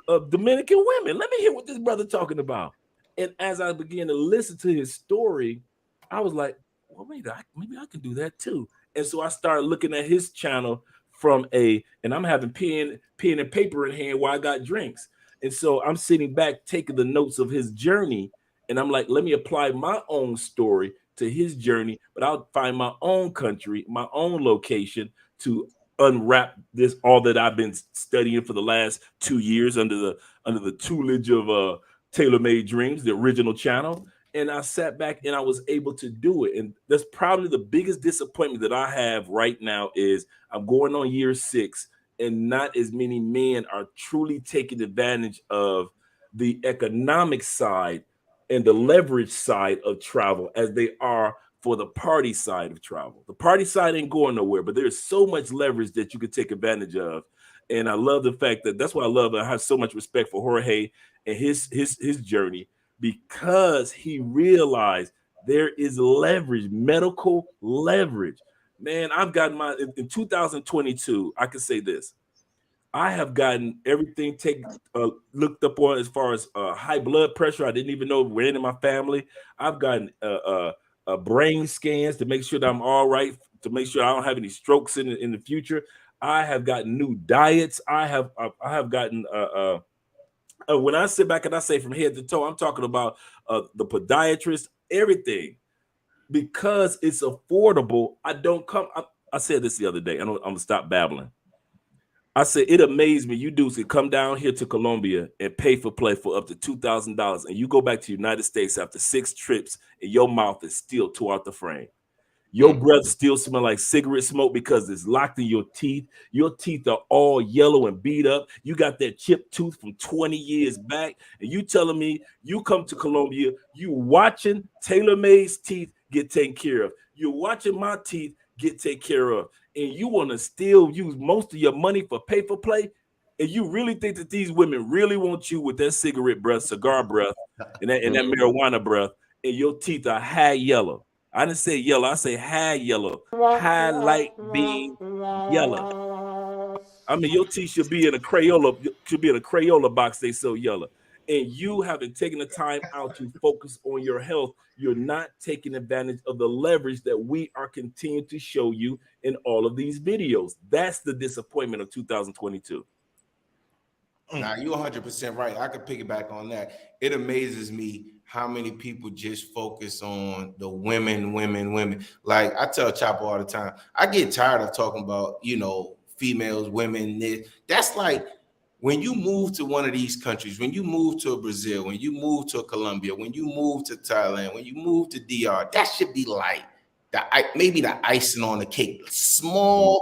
Dominican women? Let me hear what this brother talking about. And as I began to listen to his story, I was like, well, maybe I can do that too. And so I started looking at his channel and I'm having pen and paper in hand while I got drinks. And so I'm sitting back taking the notes of his journey. And I'm like, let me apply my own story to his journey, but I'll find my own country, my own location to unwrap all that I've been studying for the last 2 years under the tutelage of Tailor-Made Dreams, the original channel. And I sat back and I was able to do it. And that's probably the biggest disappointment that I have right now is I'm going on year 6 and not as many men are truly taking advantage of the economic side and the leverage side of travel as they are for the party side of travel. The party side ain't going nowhere, but there's so much leverage that you could take advantage of. And I love the fact that's why I have so much respect for Jorge and his journey, because he realized there is leverage, medical leverage. Man, I've gotten in 2022, I can say this. I have gotten everything looked up on as far as high blood pressure. I didn't even know it ran in my family. I've gotten brain scans to make sure that I'm all right, to make sure I don't have any strokes in the future. I have gotten new diets. I have gotten When I sit back and I say from head to toe, I'm talking about the podiatrist, everything, because it's affordable. I said this the other day. I'm gonna stop babbling. I said it amazed me. You dudes could come down here to Colombia and pay for play for up to $2,000, and you go back to the United States after 6 trips, and your mouth is still tore out the frame. Your breath still smell like cigarette smoke because it's locked in your teeth. Your teeth are all yellow and beat up. You got that chipped tooth from 20 years back. And you telling me you come to Colombia, you watching TaylorMade's teeth get taken care of. You're watching my teeth get taken care of. And you want to still use most of your money for pay for play. And you really think that these women really want you with that cigarette breath, cigar breath, and that marijuana breath, and your teeth are high yellow. I didn't say yellow. I say high yellow, high light beam yellow. I mean, your teeth should be in a Crayola box. They so yellow, and you haven't taken the time out to focus on your health. You're not taking advantage of the leverage that we are continuing to show you in all of these videos. That's the disappointment of 2022. Nah, you're 100% right. I could piggyback on that. It amazes me how many people just focus on the women. Like I tell Chappa all the time, I get tired of talking about, females, women. That's like when you move to one of these countries, when you move to Brazil, when you move to Colombia, when you move to Thailand, when you move to DR, that should be like maybe the icing on the cake, small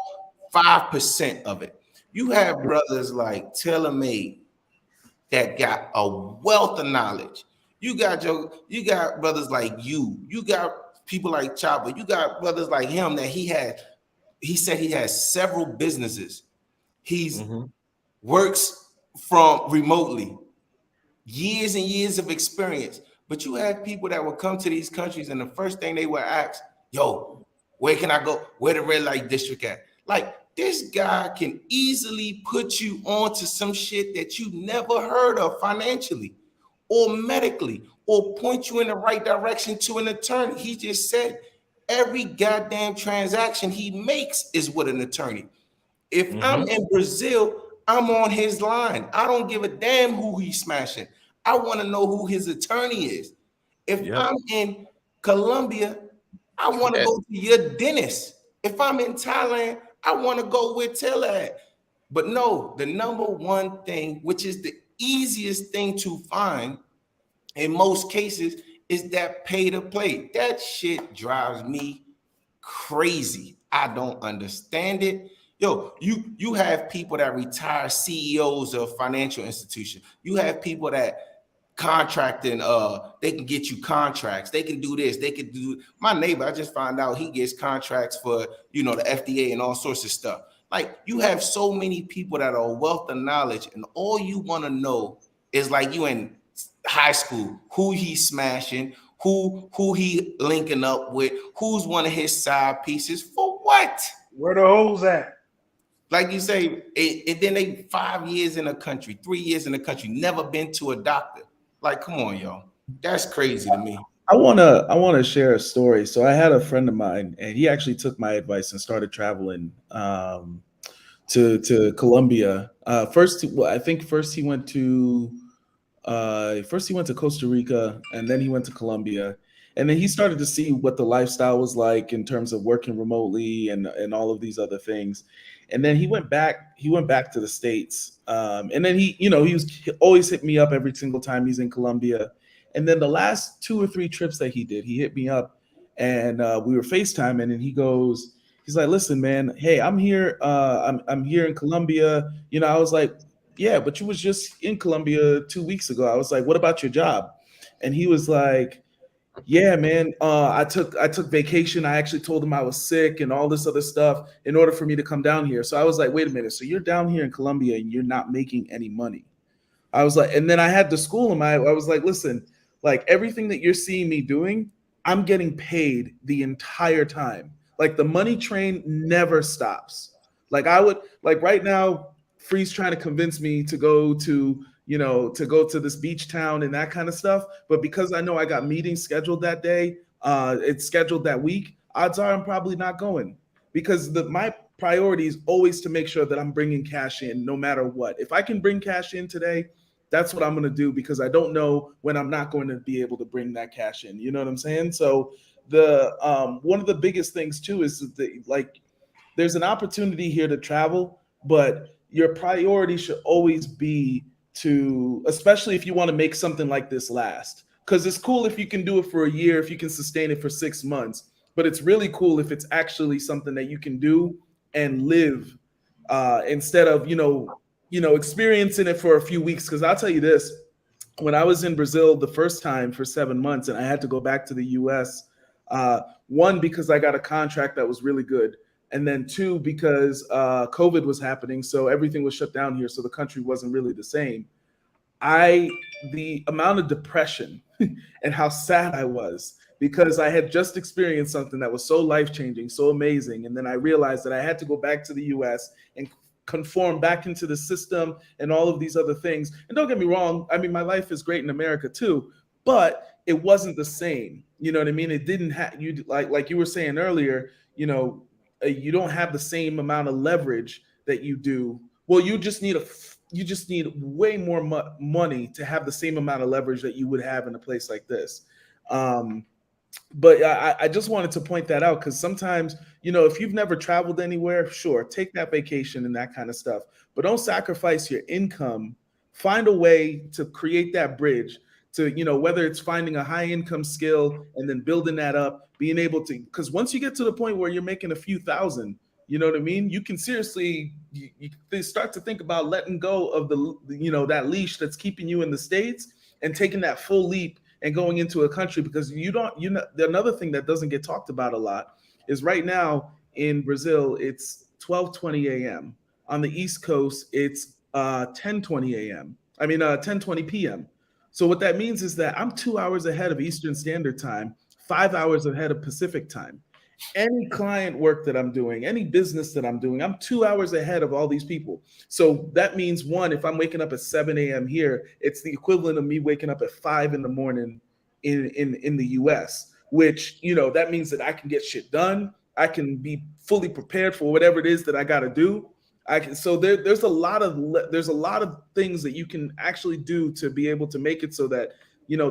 5% of it. You have brothers like TaylorMade that got a wealth of knowledge. You got brothers like you got people like Chappa. You got brothers like him that he said he has several businesses. He's works from remotely, years and years of experience. But you have people that will come to these countries and the first thing they will ask, yo, where can I go? Where the red light district at? Like, this guy can easily put you onto some shit that you never heard of financially or medically, or point you in the right direction to an attorney. He just said every goddamn transaction he makes is with an attorney. If I'm in Brazil, I'm on his line. I don't give a damn who he's smashing. I want to know who his attorney is. If I'm in Colombia, I want to go to your dentist. If I'm in Thailand, I want to go with Taylor at. But no, the number one thing, which is the easiest thing to find in most cases, is that pay to play. That shit drives me crazy. I don't understand it. Yo, you have people that retire CEOs of financial institutions. You have people that contracting, they can get you contracts. They can do this. They can do. My neighbor, I just found out he gets contracts for, the FDA and all sorts of stuff. Like, you have so many people that are a wealth of knowledge, and all you want to know is, like, you in high school, who he's smashing, who he linking up with, who's one of his side pieces, for what? Where the hoes at? Like you say, and then they 5 years in a country, 3 years in a country, never been to a doctor. Like, come on, y'all. That's crazy to me. I wanna share a story. So I had a friend of mine, and he actually took my advice and started traveling to Colombia. First he went to Costa Rica, and then he went to Colombia. And then he started to see what the lifestyle was like in terms of working remotely and all of these other things. And then he went back to the States. And then he always hit me up every single time he's in Colombia. And then the last 2 or 3 trips that he did, he hit me up and we were FaceTiming, and he's like, listen, man, hey, I'm here. I'm here in Colombia. I was like, yeah, but you was just in Colombia 2 weeks ago. I was like, what about your job? And he was like, yeah, man, I took vacation. I actually told him I was sick and all this other stuff in order for me to come down here. So I was like, wait a minute. So you're down here in Colombia and you're not making any money. I was like, and then I had to school him. I was like, listen, like, everything that you're seeing me doing, I'm getting paid the entire time. Like, the money train never stops. Like, right now, Free's trying to convince me to go to this beach town and that kind of stuff. But because I know I got meetings scheduled that day, it's scheduled that week, odds are I'm probably not going, because my priority is always to make sure that I'm bringing cash in no matter what. If I can bring cash in today, that's what I'm going to do, because I don't know when I'm not going to be able to bring that cash in. You know what I'm saying? So the one of the biggest things too is that, like, there's an opportunity here to travel, but your priority should always be to, especially if you want to make something like this last, because it's cool if you can do it for a year, if you can sustain it for 6 months, but it's really cool if it's actually something that you can do and live, instead of experiencing it for a few weeks. Because I'll tell you this, when I was in Brazil the first time for 7 months and I had to go back to the US, one, because I got a contract that was really good, and then two, because COVID was happening, so everything was shut down here, so the country wasn't really the same. The amount of depression and how sad I was, because I had just experienced something that was so life-changing, so amazing, and then I realized that I had to go back to the US and conform back into the system and all of these other things. And don't get me wrong, I mean, my life is great in America too, but it wasn't the same. You know what I mean? It didn't have, you like you were saying earlier, you don't have the same amount of leverage that you do. Well, you just need way more money to have the same amount of leverage that you would have in a place like this. But I just wanted to point that out, because sometimes, if you've never traveled anywhere, sure, take that vacation and that kind of stuff, but don't sacrifice your income. Find a way to create that bridge to, whether it's finding a high income skill and then building that up, being able to, because once you get to the point where you're making a few thousand, you know what I mean? You can seriously, you start to think about letting go of that leash that's keeping you in the States and taking that full leap and going into a country, because another thing that doesn't get talked about a lot is right now in Brazil, it's 12:20 a.m. On the East Coast, it's 10:20 a.m. 10:20 p.m. So what that means is that I'm 2 hours ahead of Eastern Standard Time, 5 hours ahead of Pacific Time. Any client work that I'm doing, any business that I'm doing, I'm 2 hours ahead of all these people. So that means, one, if I'm waking up at 7 a.m. here, it's the equivalent of me waking up at 5 in the morning in the US, which, that means that I can get shit done. I can be fully prepared for whatever it is that I got to do. So there's a lot of things that you can actually do to be able to make it so that,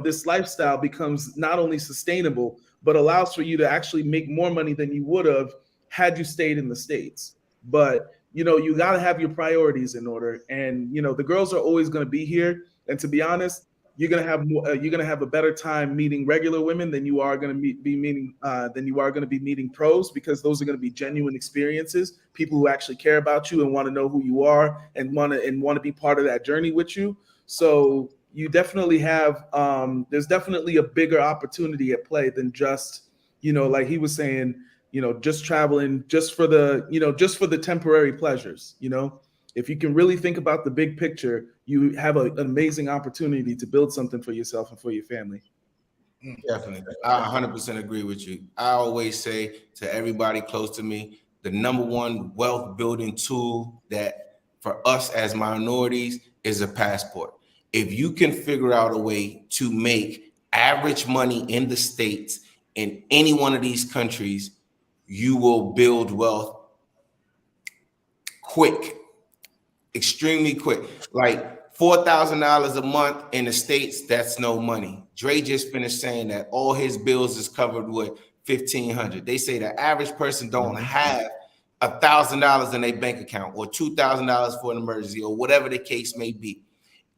this lifestyle becomes not only sustainable, but allows for you to actually make more money than you would have had you stayed in the States. But, you got to have your priorities in order. And, the girls are always going to be here. And to be honest, you're going to have a better time meeting regular women than you are going to be meeting pros, because those are going to be genuine experiences, people who actually care about you and want to know who you are and want to be part of that journey with you. So you definitely have, there's definitely a bigger opportunity at play than just, like he was saying, just traveling just for the temporary pleasures. If you can really think about the big picture, you have an amazing opportunity to build something for yourself and for your family. Definitely. I 100% agree with you. I always say to everybody close to me, the number one wealth building tool that for us as minorities is a passport. If you can figure out a way to make average money in the States in any one of these countries, you will build wealth quick, extremely quick. Like $4,000 a month in the States, that's no money. Dre just finished saying that all his bills is covered with $1,500. They say the average person don't have $1,000 in their bank account or $2,000 for an emergency or whatever the case may be.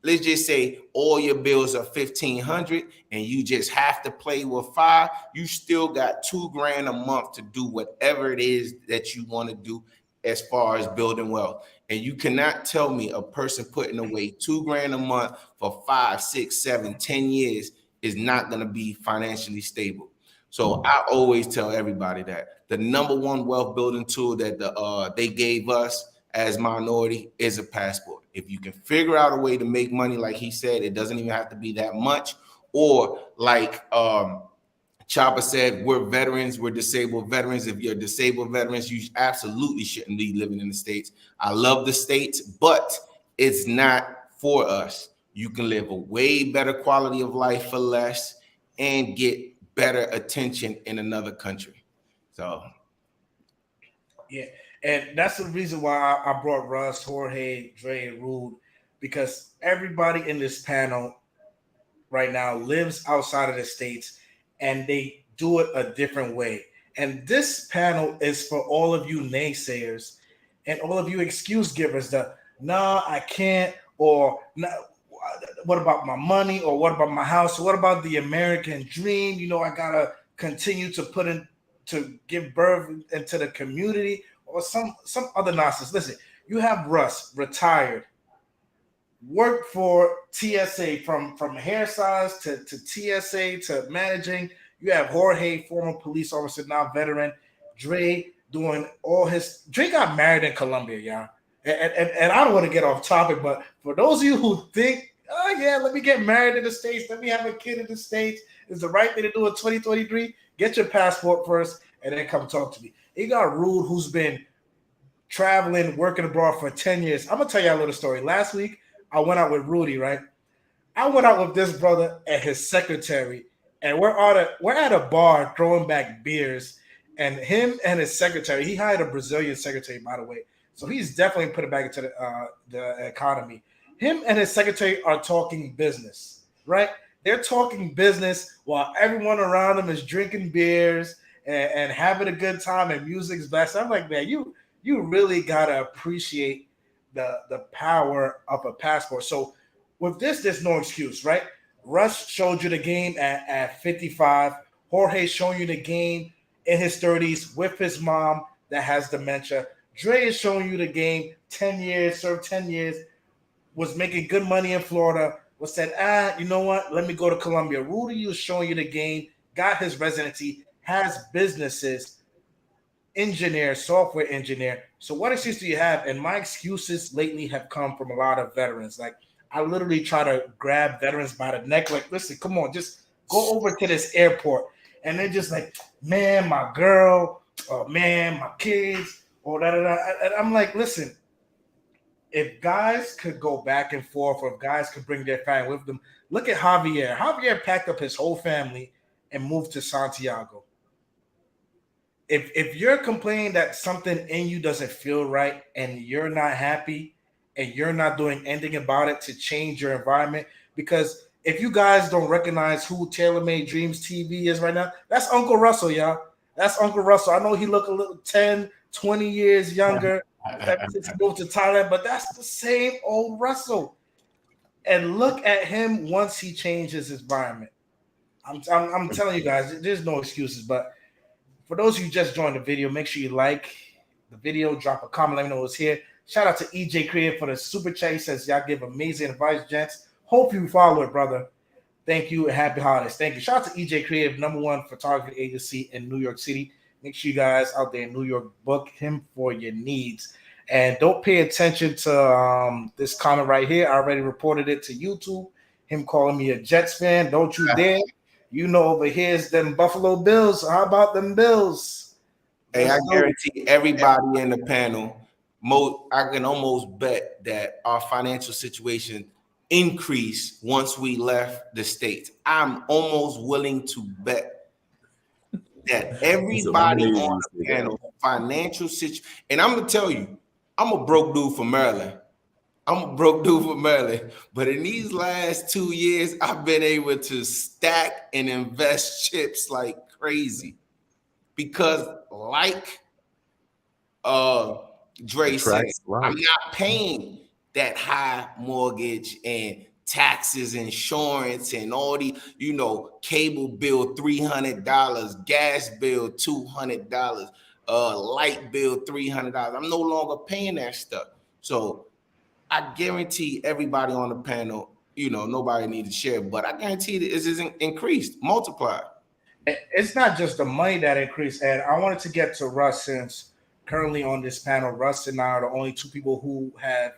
Let's just say all your bills are $1,500 and you just have to play with $5,000. You still got $2,000 a month to do whatever it is that you want to do as far as building wealth. And you cannot tell me a person putting away $2,000 a month for 5, 6, 7, 10 years is not going to be financially stable. So I always tell everybody that the number one wealth building tool that they gave us as minority is a passport. If you can figure out a way to make money, like he said, it doesn't even have to be that much. Or like Chappa said, we're veterans, we're disabled veterans. If you're disabled veterans, you absolutely shouldn't be living in the States. I love the States, but it's not for us. You can live a way better quality of life for less and get better attention in another country. So, yeah. And that's the reason why I brought Russ, Jorge, Dre, and Rude, because everybody in this panel right now lives outside of the States and they do it a different way. And this panel is for all of you naysayers and all of you excuse givers that, nah, I can't, or nah, what about my money, or what about my house, or what about the American dream? You know, I gotta continue to put in to give birth into the community, or some other nonsense. Listen, you have Russ, retired, worked for TSA from hairstyles to TSA to managing. You have Jorge, former police officer, now veteran. Dre doing all his. Dre got married in Colombia, y'all. And I don't want to get off topic, but for those of you who think, oh yeah, let me get married in the States, let me have a kid in the States, is the right thing to do in 2023, get your passport first and then come talk to me. You got Rude, who's been traveling, working abroad for 10 years. I'm gonna tell you a little story. Last week, I went out with Rudy, right? I went out with this brother and his secretary, and we're at a bar throwing back beers. And him and his secretary, he hired a Brazilian secretary, by the way. So he's definitely put it back into the economy. Him and his secretary are talking business, right? They're talking business while everyone around them is drinking beers and having a good time, and music's best. I'm like, man, you really gotta appreciate the power of a passport. So with this, there's no excuse, right? Russ showed you the game at 55. Jorge showing you the game in his 30s with his mom that has dementia. Dre is showing you the game, 10 years, served 10 years, was making good money in Florida, was said, you know what? Let me go to Colombia. Rudy is showing you the game, got his residency, has businesses, engineer, software engineer. So what excuse do you have? And my excuses lately have come from a lot of veterans. Like, I literally try to grab veterans by the neck, like, listen, come on, just go over to this airport. And they're just like, man, my girl, or man, my kids, or da-da-da. And I'm like, listen, if guys could go back and forth, or if guys could bring their family with them, look at Javier. Javier packed up his whole family and moved to Santiago. If you're complaining that something in you doesn't feel right and you're not happy and you're not doing anything about it to change your environment, because if you guys don't recognize who Taylor Made Dreams TV is right now, that's Uncle Russell, y'all. That's Uncle Russell. I know he look a little 10, 20 years younger since he moved to Thailand, but that's the same old Russell. And look at him once he changes his environment. I'm telling you guys, there's no excuses. But for those of you who just joined the video, make sure you like the video, drop a comment, let me know what's here. Shout out to EJ Creative for the super chat. He says, y'all give amazing advice, gents. Hope you follow it, brother. Thank you and happy holidays. Thank you. Shout out to EJ Creative, #1 photography agency in New York City. Make sure you guys out there in New York book him for your needs. And don't pay attention to this comment right here. I already reported it to YouTube. Him calling me a Jets fan. Don't you dare. You know over here's them Buffalo Bills. How about them Bills? Hey, I guarantee everybody in the panel, I can almost bet that our financial situation increased once we left the States. I'm almost willing to bet that everybody on the panel, financial situation, and I'm gonna tell you, I'm a broke dude from Maryland. But in these last 2 years, I've been able to stack and invest chips like crazy. Because like Dre said, I'm not paying that high mortgage and taxes, insurance, and all the, cable bill $300, gas bill $200, light bill $300. I'm no longer paying that stuff. So I guarantee everybody on the panel, nobody needs to share, but I guarantee that this is increased, multiplied. It's not just the money that increased, and I wanted to get to Russ, since currently on this panel, Russ and I are the only two people who have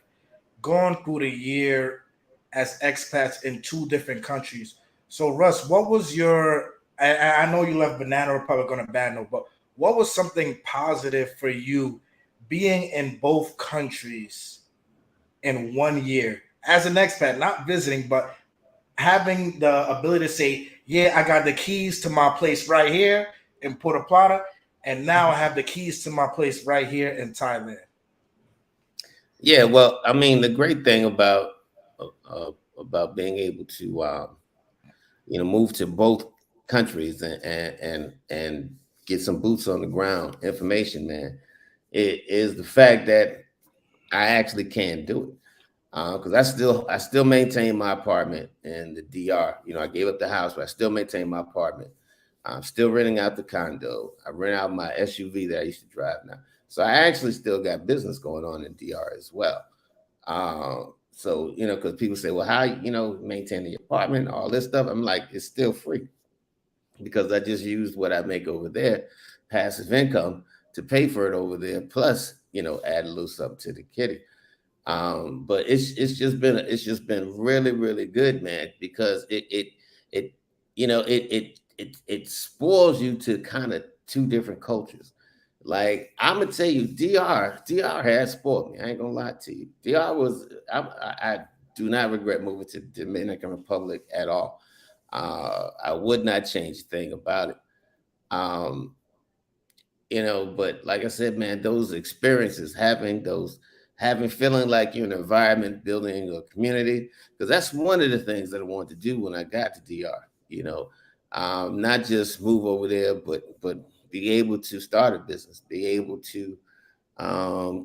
gone through the year as expats in 2 different countries. So Russ, what was I know you left Banana Republic on a bad note, but what was something positive for you being in both countries in 1 year as an expat, not visiting, but having the ability to say, yeah, I got the keys to my place right here in Puerto Plata, and now I have the keys to my place right here in Thailand? Yeah, well, I mean, the great thing about about being able to move to both countries and get some boots on the ground information, man. It is the fact that I actually can do it. Because I still maintain my apartment in the DR. I gave up the house, but I still maintain my apartment. I'm still renting out the condo. I rent out my SUV that I used to drive now. So I actually still got business going on in DR as well. So, because people say, well, how, maintain the apartment, all this stuff. I'm like, it's still free because I just used what I make over there, passive income, to pay for it over there. Plus, add a little something to the kitty. But it's just been really, really good, man, because it spoils you to kind of two different cultures. Like, I'm gonna tell you, DR has spoiled me. I ain't gonna lie to you. I do not regret moving to the Dominican Republic at all. I would not change a thing about it. But like I said, man, those experiences, feeling like you're in an environment, building a community, because that's one of the things that I wanted to do when I got to DR. Not just move over there, but be able to start a business, be able to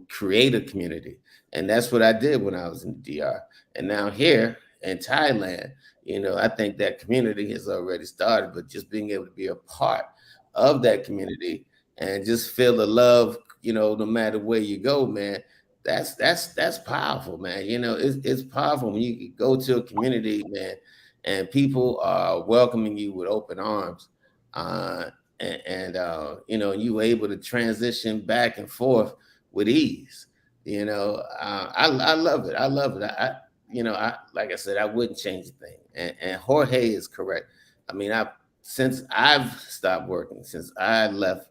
create a community. And that's what I did when I was in DR. And now here in Thailand, I think that community has already started, but just being able to be a part of that community and just feel the love, no matter where you go, man, that's powerful, man. It's powerful when you go to a community, man, and people are welcoming you with open arms. And you able to transition back and forth with ease. I love it. I love it. I like I said, I wouldn't change a thing. And Jorge is correct. I mean, since I've stopped working, since I left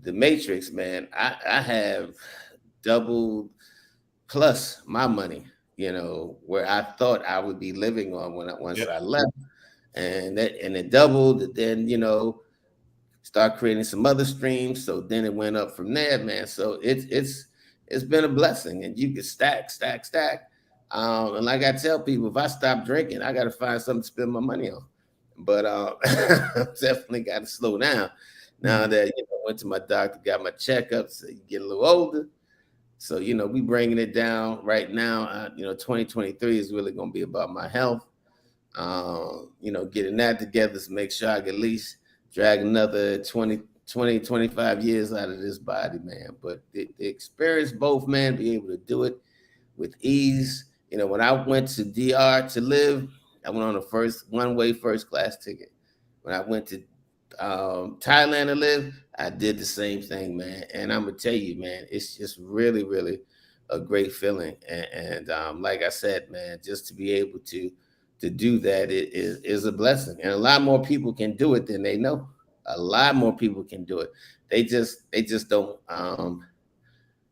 the Matrix, man, I have doubled plus my money. Where I thought I would be living on once I left, and it doubled. Then start creating some other streams. So then it went up from there, man. So it's been a blessing, and you can stack. And like I tell people, if I stop drinking, I got to find something to spend my money on. But definitely got to slow down now that I went to my doctor, got my checkups. So you get a little older, so we bringing it down right now. 2023 is really going to be about my health. Getting that together to make sure I can at least drag another 20, 25 years out of this body, man. But the experience, both, man, be able to do it with ease. When I went to DR to live, I went on a one-way first class ticket. When I went to Thailand to live, I did the same thing, man. And I'm gonna tell you, man, it's just really, really a great feeling. And like I said, man, just to be able to do that is a blessing. And a lot more people can do it than they know. A lot more people can do it. They just don't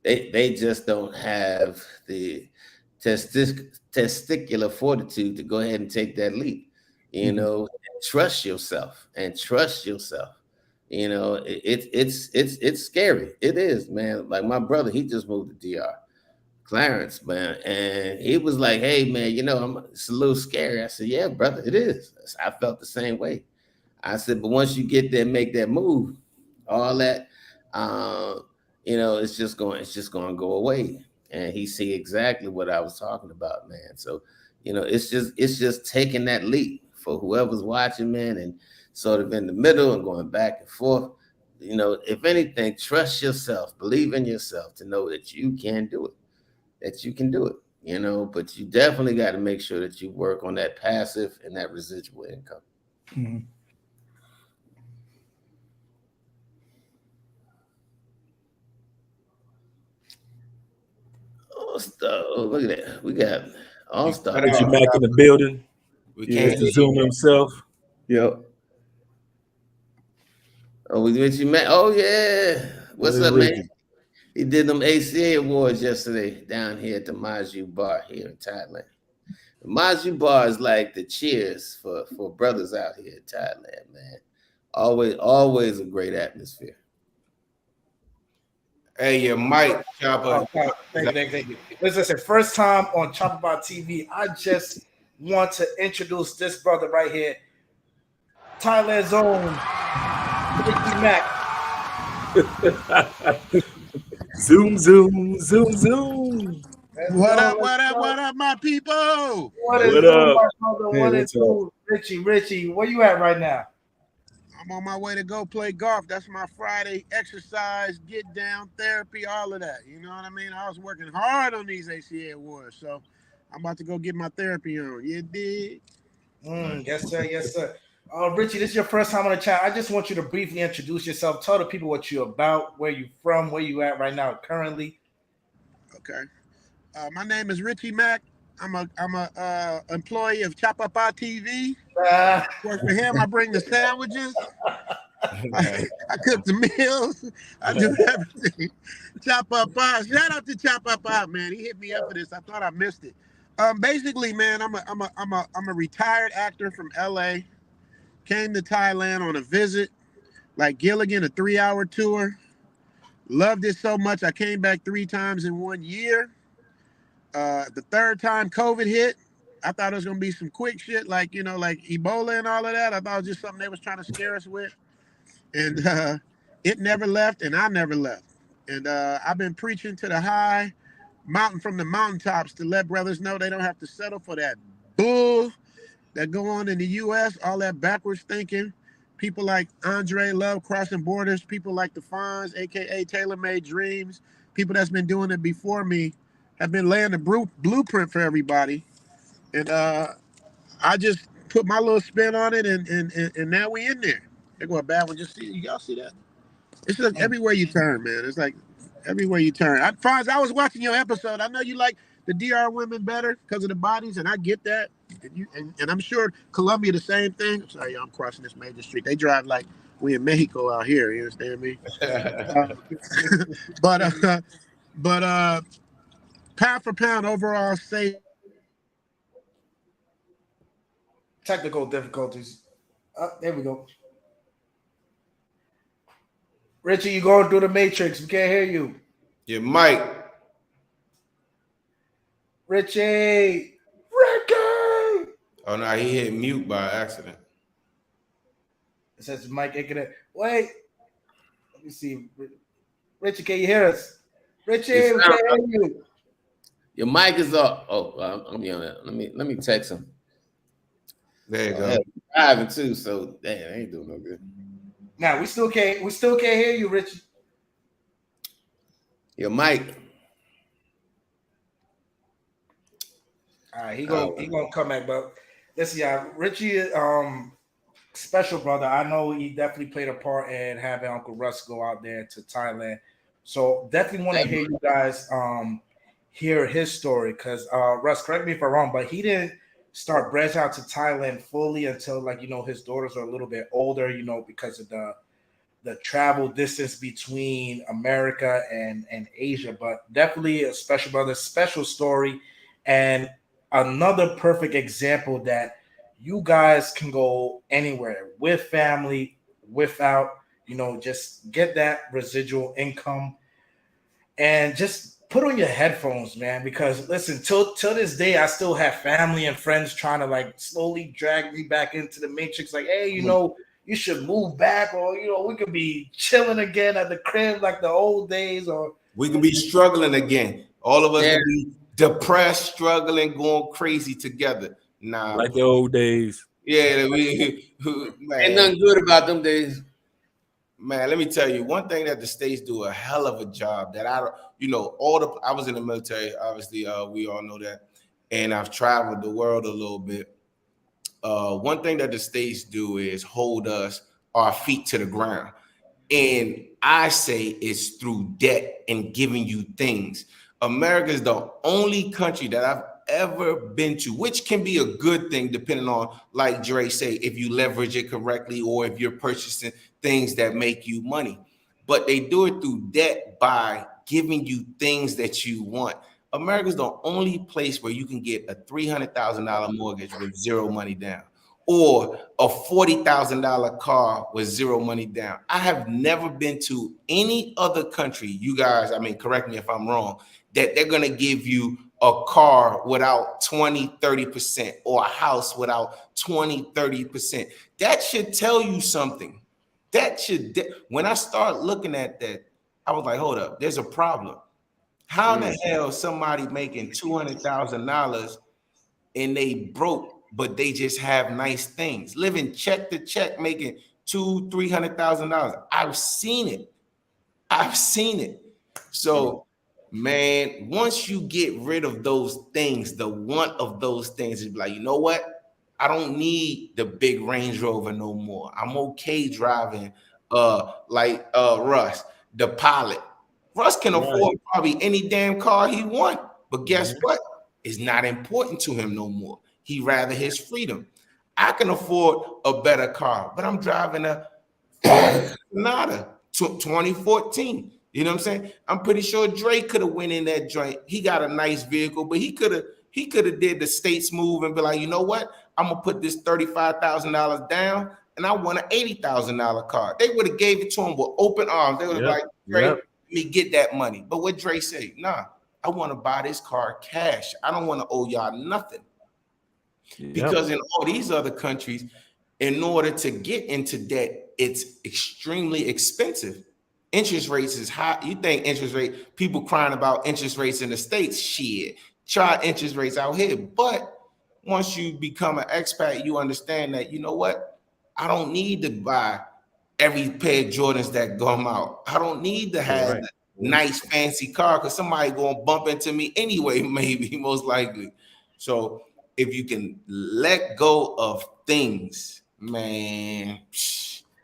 they just don't have the testicular fortitude to go ahead and take that leap. Trust yourself. It's scary. It is, man. Like my brother, he just moved to DR. Clarence, man, and he was like, "Hey, man, it's a little scary." I said, "Yeah, brother, it is." I felt the same way. I said, "But once you get there, and make that move, all that, it's just going to go away." And he see exactly what I was talking about, man. So, it's just taking that leap for whoever's watching, man, and sort of in the middle and going back and forth. If anything, trust yourself, believe in yourself to know that you can do it. That you can do it, but you definitely got to make sure that you work on that passive and that residual income. Mm-hmm. Oh, look at that. We got all-star. Is you back in the building? We can't Mr. Zoom himself. Yep. Oh, you met? Oh, yeah. What's up, Rudy. man? He did them ACA awards yesterday down here at the Maju Bar here in Thailand. The Maju Bar is like the cheers for brothers out here in Thailand, man. Always a great atmosphere. Hey, your mic, Chopper. Oh, God. Thank you. Listen, first time on Chapapa TV. I just want to introduce this brother right here, Thailand's own Ricky Mac. Zoom, zoom, zoom, zoom. What up, my people? What is What good, up? my brother? Hey, What is what's up? good? Richie, where you at right now? I'm on my way to go play golf. That's my Friday exercise, get down, therapy, all of that. You know what I mean? I was working hard on these ACA awards, so I'm about to go get my therapy on. You dig? Yes, sir. Yes, sir. Richie, this is your first time on the chat. I just want you to briefly introduce yourself. Tell the people what you're about, where you from, where you at right now currently. Okay. My name is Richie Mack. I'm a employee of Chapapa TV. Work for him. I bring the sandwiches. I cook the meals. I do everything. Chapapa. Shout out to Chapapa, man. He hit me up for this. I thought I missed it. Basically, man, I'm a retired actor from LA. Came to Thailand on a visit, like Gilligan, a 3-hour tour. Loved it so much. I came back 3 times in 1 year. The third time COVID hit, I thought it was gonna be some quick shit, like like Ebola and all of that. I thought it was just something they was trying to scare us with, and it never left, and I never left. And I've been preaching to the high mountain from the mountaintops to let brothers know they don't have to settle for that bull that go on in the U.S. All that backwards thinking. People like Andre love crossing borders. People like the Fonz, aka Tailor Made Dreams. People that's been doing it before me have been laying the blueprint for everybody, and I just put my little spin on it, and now we in there. They're going bad one. Just see, y'all see that? It's like everywhere you turn, man. It's like everywhere you turn. Fonz, I was watching your episode. I know you like the DR women better because of the bodies, and I get that. And I'm sure Colombia the same thing. I'm sorry, I'm crossing this major street. They drive like we in Mexico out here. You understand me? But pound for pound, overall safe. Technical difficulties. There we go. Richie, you going through the matrix. We can't hear you. Your mic. Richie! Oh no, he hit mute by accident. It says Mike Internet. Wait. Let me see. Richie, can you hear us? Richie, we can't hear you. Your mic is up. Oh, I'm yelling at. Let me text him. There you go. Driving too, so damn, I ain't doing no good. Now we still can't hear you, Richie. Your mic. All right, he gonna come back, but listen, yeah, Richie, special brother. I know he definitely played a part in having Uncle Russ go out there to Thailand. So definitely want to hear you guys hear his story, because Russ, correct me if I'm wrong, but he didn't start branching out to Thailand fully until his daughters are a little bit older, because of the travel distance between America and Asia. But definitely a special brother, special story, and another perfect example that you guys can go anywhere with family, without, just get that residual income and just put on your headphones, man. Because listen, till this day, I still have family and friends trying to slowly drag me back into the matrix. Like, hey, you should move back, or we could be chilling again at the crib like the old days, or we could be struggling again. All of us could be depressed, struggling, going crazy together. Nah, Like the old days. Yeah, man. Ain't nothing good about them days. Man, let me tell you, one thing that the states do a hell of a job that I was in the military, obviously, we all know that, and I've traveled the world a little bit. One thing that the states do is hold our feet to the ground. And I say it's through debt and giving you things. America is the only country that I've ever been to, which can be a good thing depending on, like Dre say, if you leverage it correctly or if you're purchasing things that make you money. But they do it through debt by giving you things that you want. America's the only place where you can get a $300,000 mortgage with zero money down, or a $40,000 car with zero money down. I have never been to any other country, you guys, I mean, correct me if I'm wrong, that they're going to give you a car without 20-30% or a house without 20-30%. That should tell you something. That should, when I start looking at that, I was like, hold up, there's a problem. How in the hell somebody making $200,000 and they broke, but they just have nice things, living check to check, making $200,000-$300,000? I've seen it. I've seen it. So, man, once you get rid of those things, the one of those things is like, you know what? I don't need the big Range Rover no more. I'm okay driving like Russ, the Pilot. Russ can afford probably any damn car he want, but guess what? It's not important to him no more. He rather his freedom. I can afford a better car, but I'm driving a Sonata 2014. You know what I'm saying? I'm pretty sure Drake could have went in that joint. He got a nice vehicle, but he could have did the States move and be like, you know what? I'm gonna put this $35,000 down, and I want an $80,000 car. They would have gave it to him with open arms. They would have like, Drake, let me get that money. But what Drake say? Nah, I want to buy this car cash. I don't want to owe y'all nothing. Because in all these other countries, in order to get into debt, it's extremely expensive. Interest rates is high. You think interest rate, people crying about interest rates in the States, shit, try interest rates out here. But once you become an expat, you understand that, you know what? I don't need to buy every pair of Jordans that come out. I don't need to have a nice fancy car because somebody gonna bump into me anyway, maybe, most likely. So if you can let go of things, man,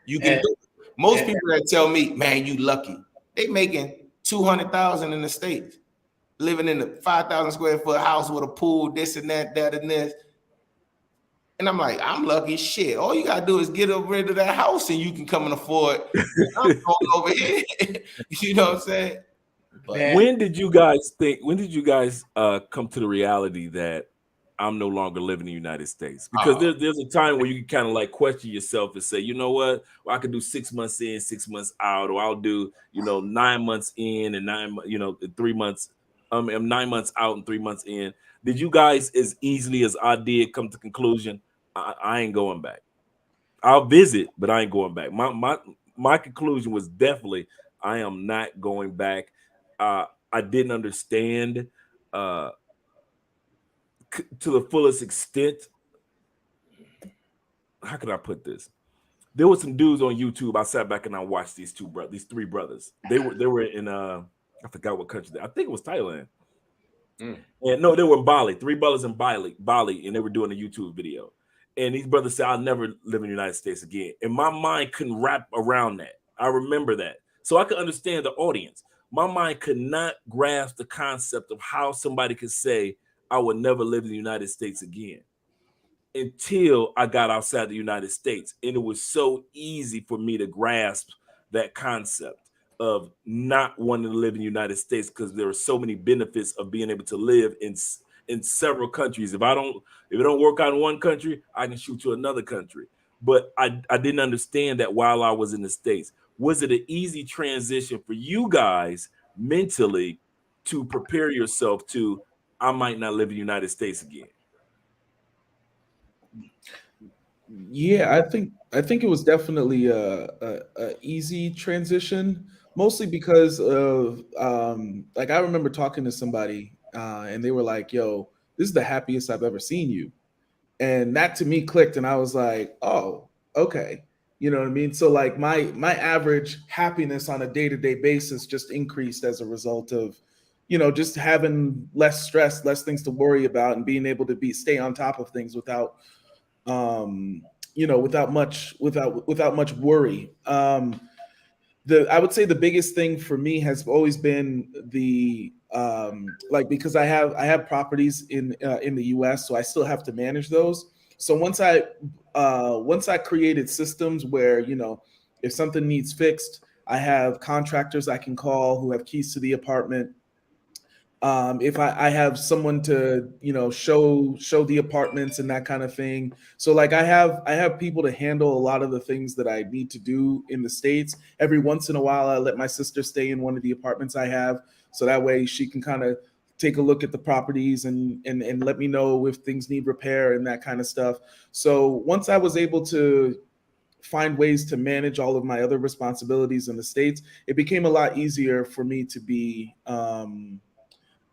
you can do it. Most people that tell me, man, you lucky, they making $200,000 in the States, living in a 5,000 square foot house with a pool, this and that, that and this. And I'm like, I'm lucky as shit. All you gotta do is get rid of that house and you can come and afford. I'm going over here. You know what I'm saying? But when did you guys come to the reality that I'm no longer living in the United States? Because there's a time where you can kind of like question yourself and say, you know what? Well, I could do 6 months in, 6 months out, or I'll do, 9 months in and 3 months. I'm 9 months out and 3 months in. Did you guys, as easily as I did, come to the conclusion, I ain't going back? I'll visit, but I ain't going back. My conclusion was definitely, I am not going back. I didn't understand to the fullest extent. How can I put this? There were some dudes on YouTube. I sat back and I watched these three brothers. They were in I forgot what country. I think it was Thailand. And no, they were in Bali. 3 brothers in Bali, and they were doing a YouTube video. And these brothers said, I'll never live in the United States again. And my mind couldn't wrap around that. I remember that. So I could understand the audience. My mind could not grasp the concept of how somebody could say, I would never live in the United States again, until I got outside the United States. And it was so easy for me to grasp that concept of not wanting to live in the United States, because there are so many benefits of being able to live in several countries. If it don't work out in one country, I can shoot to another country. But I didn't understand that while I was in the States. Was it an easy transition for you guys mentally to prepare yourself to, I might not live in the United States again? Yeah, I think it was definitely a easy transition, mostly because of like I remember talking to somebody and they were like, "Yo, this is the happiest I've ever seen you," and that to me clicked, and I was like, "Oh, okay." You know what I mean? So like my average happiness on a day-to-day basis just increased as a result of, just having less stress, less things to worry about, and being able to stay on top of things without without much worry. I would say the biggest thing for me has always been the because I have properties in the US, so I still have to manage those. So once I created systems where, if something needs fixed, I have contractors I can call who have keys to the apartment. If I have someone to, you know, show the apartments and that kind of thing. So like I have people to handle a lot of the things that I need to do in the States. Every once in a while, I let my sister stay in one of the apartments I have, so that way she can kind of take a look at the properties and let me know if things need repair and that kind of stuff. So once I was able to find ways to manage all of my other responsibilities in the States, it became a lot easier for me to be out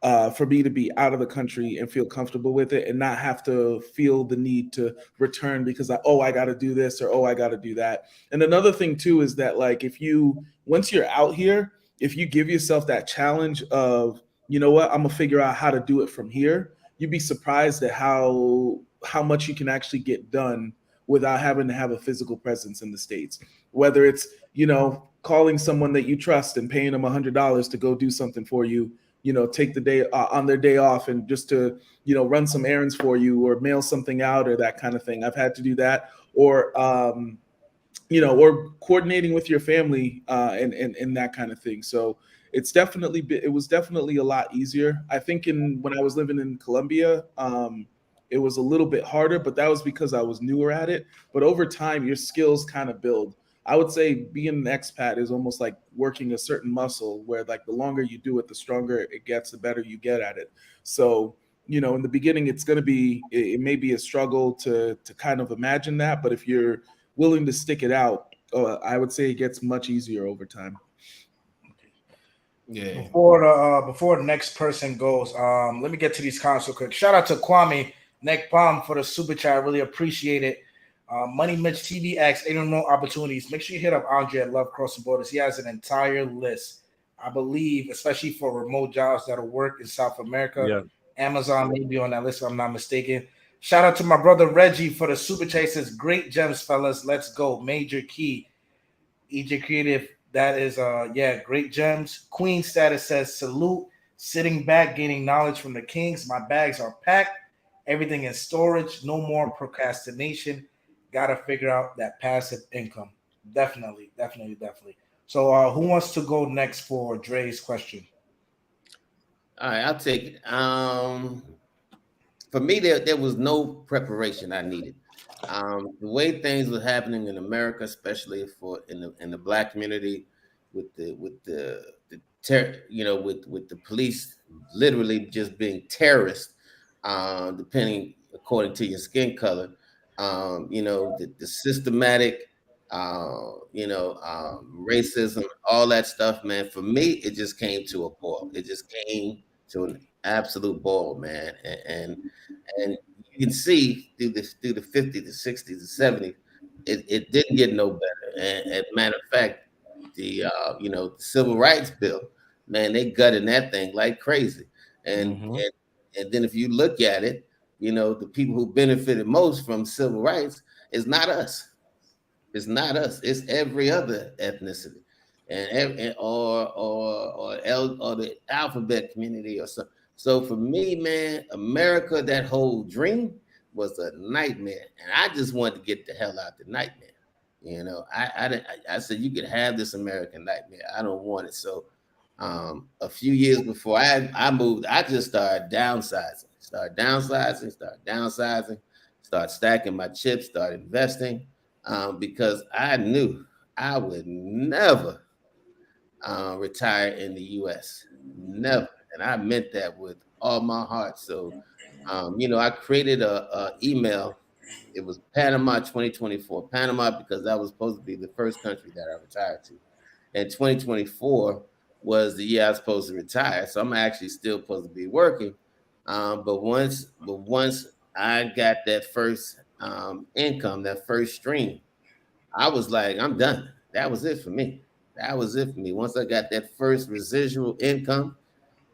of the country and feel comfortable with it and not have to feel the need to return because I got to do this or oh I got to do that. And another thing too is that like once you're out here, if you give yourself that challenge of, you know what, I'm gonna figure out how to do it from here, you'd be surprised at how much you can actually get done without having to have a physical presence in the States. Whether it's, you know, calling someone that you trust and paying them $100 to go do something for you, you know, take the day on their day off and just to, you know, run some errands for you or mail something out or that kind of thing. I've had to do that, or you know, or coordinating with your family and that kind of thing. So it was definitely a lot easier. I think when I was living in Colombia, it was a little bit harder, but that was because I was newer at it. But over time, your skills kind of build. I would say being an expat is almost like working a certain muscle where like the longer you do it, the stronger it gets, the better you get at it. So, you know, in the beginning, it may be a struggle to kind of imagine that, but if you're willing to stick it out, I would say it gets much easier over time. Yeah. Before the next person goes, let me get to these comments real quick. Shout out to Kwame Nekpam for the super chat. I really appreciate it. Money Mitch TV asks, ain't no opportunities. Make sure you hit up Andre at Love Crossing Borders. He has an entire list, I believe, especially for remote jobs that'll work in South America. Yeah. Amazon may be on that list if I'm not mistaken. Shout out to my brother Reggie for the super chat. He says, great gems, fellas. Let's go. Major Key. EJ Creative. That is great gems. Queen status says, salute. Sitting back, gaining knowledge from the kings. My bags are packed. Everything in storage. No more procrastination. Got to figure out that passive income. Definitely. So who wants to go next for Dre's question? All right, I'll take it. For me, there was no preparation I needed. The way things were happening in America, especially in the Black community, with the police literally just being terrorists, depending according to your skin color. The systematic, racism, all that stuff, man. For me, it just came to a boil. It just came to an absolute boil, man. And you can see through the 50s, the 60s, the 70s, it didn't get no better. And matter of fact, the civil rights bill, man, they gutted that thing like crazy. And then if you look at it, the people who benefited most from civil rights is not us. It's not us. It's every other ethnicity, or the alphabet community or something. So for me, man, America, that whole dream was a nightmare, and I just wanted to get the hell out the nightmare. I said you could have this American nightmare. I don't want it. So a few years before I moved, I just started downsizing. Start stacking my chips, start investing, because I knew I would never retire in the U.S. Never. And I meant that with all my heart. So, I created a email. It was Panama 2024. Panama, because that was supposed to be the first country that I retired to. And 2024 was the year I was supposed to retire. So I'm actually still supposed to be working. But once I got that first income, that first stream, I was like, I'm done. That was it for me. Once I got that first residual income,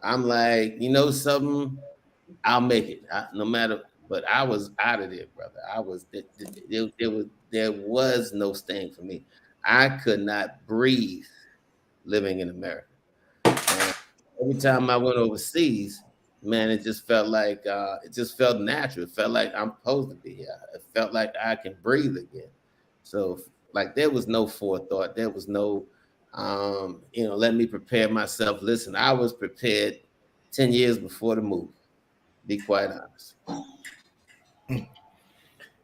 I'm like, something, I'll make it. No matter. But I was out of there, brother. There was no staying for me. I could not breathe living in America. And every time I went overseas, man, it just felt like natural. It felt like I'm supposed to be here. It felt like I can breathe again. So like there was no forethought. There was no let me prepare myself. Listen, I was prepared 10 years before the move. Be quite honest.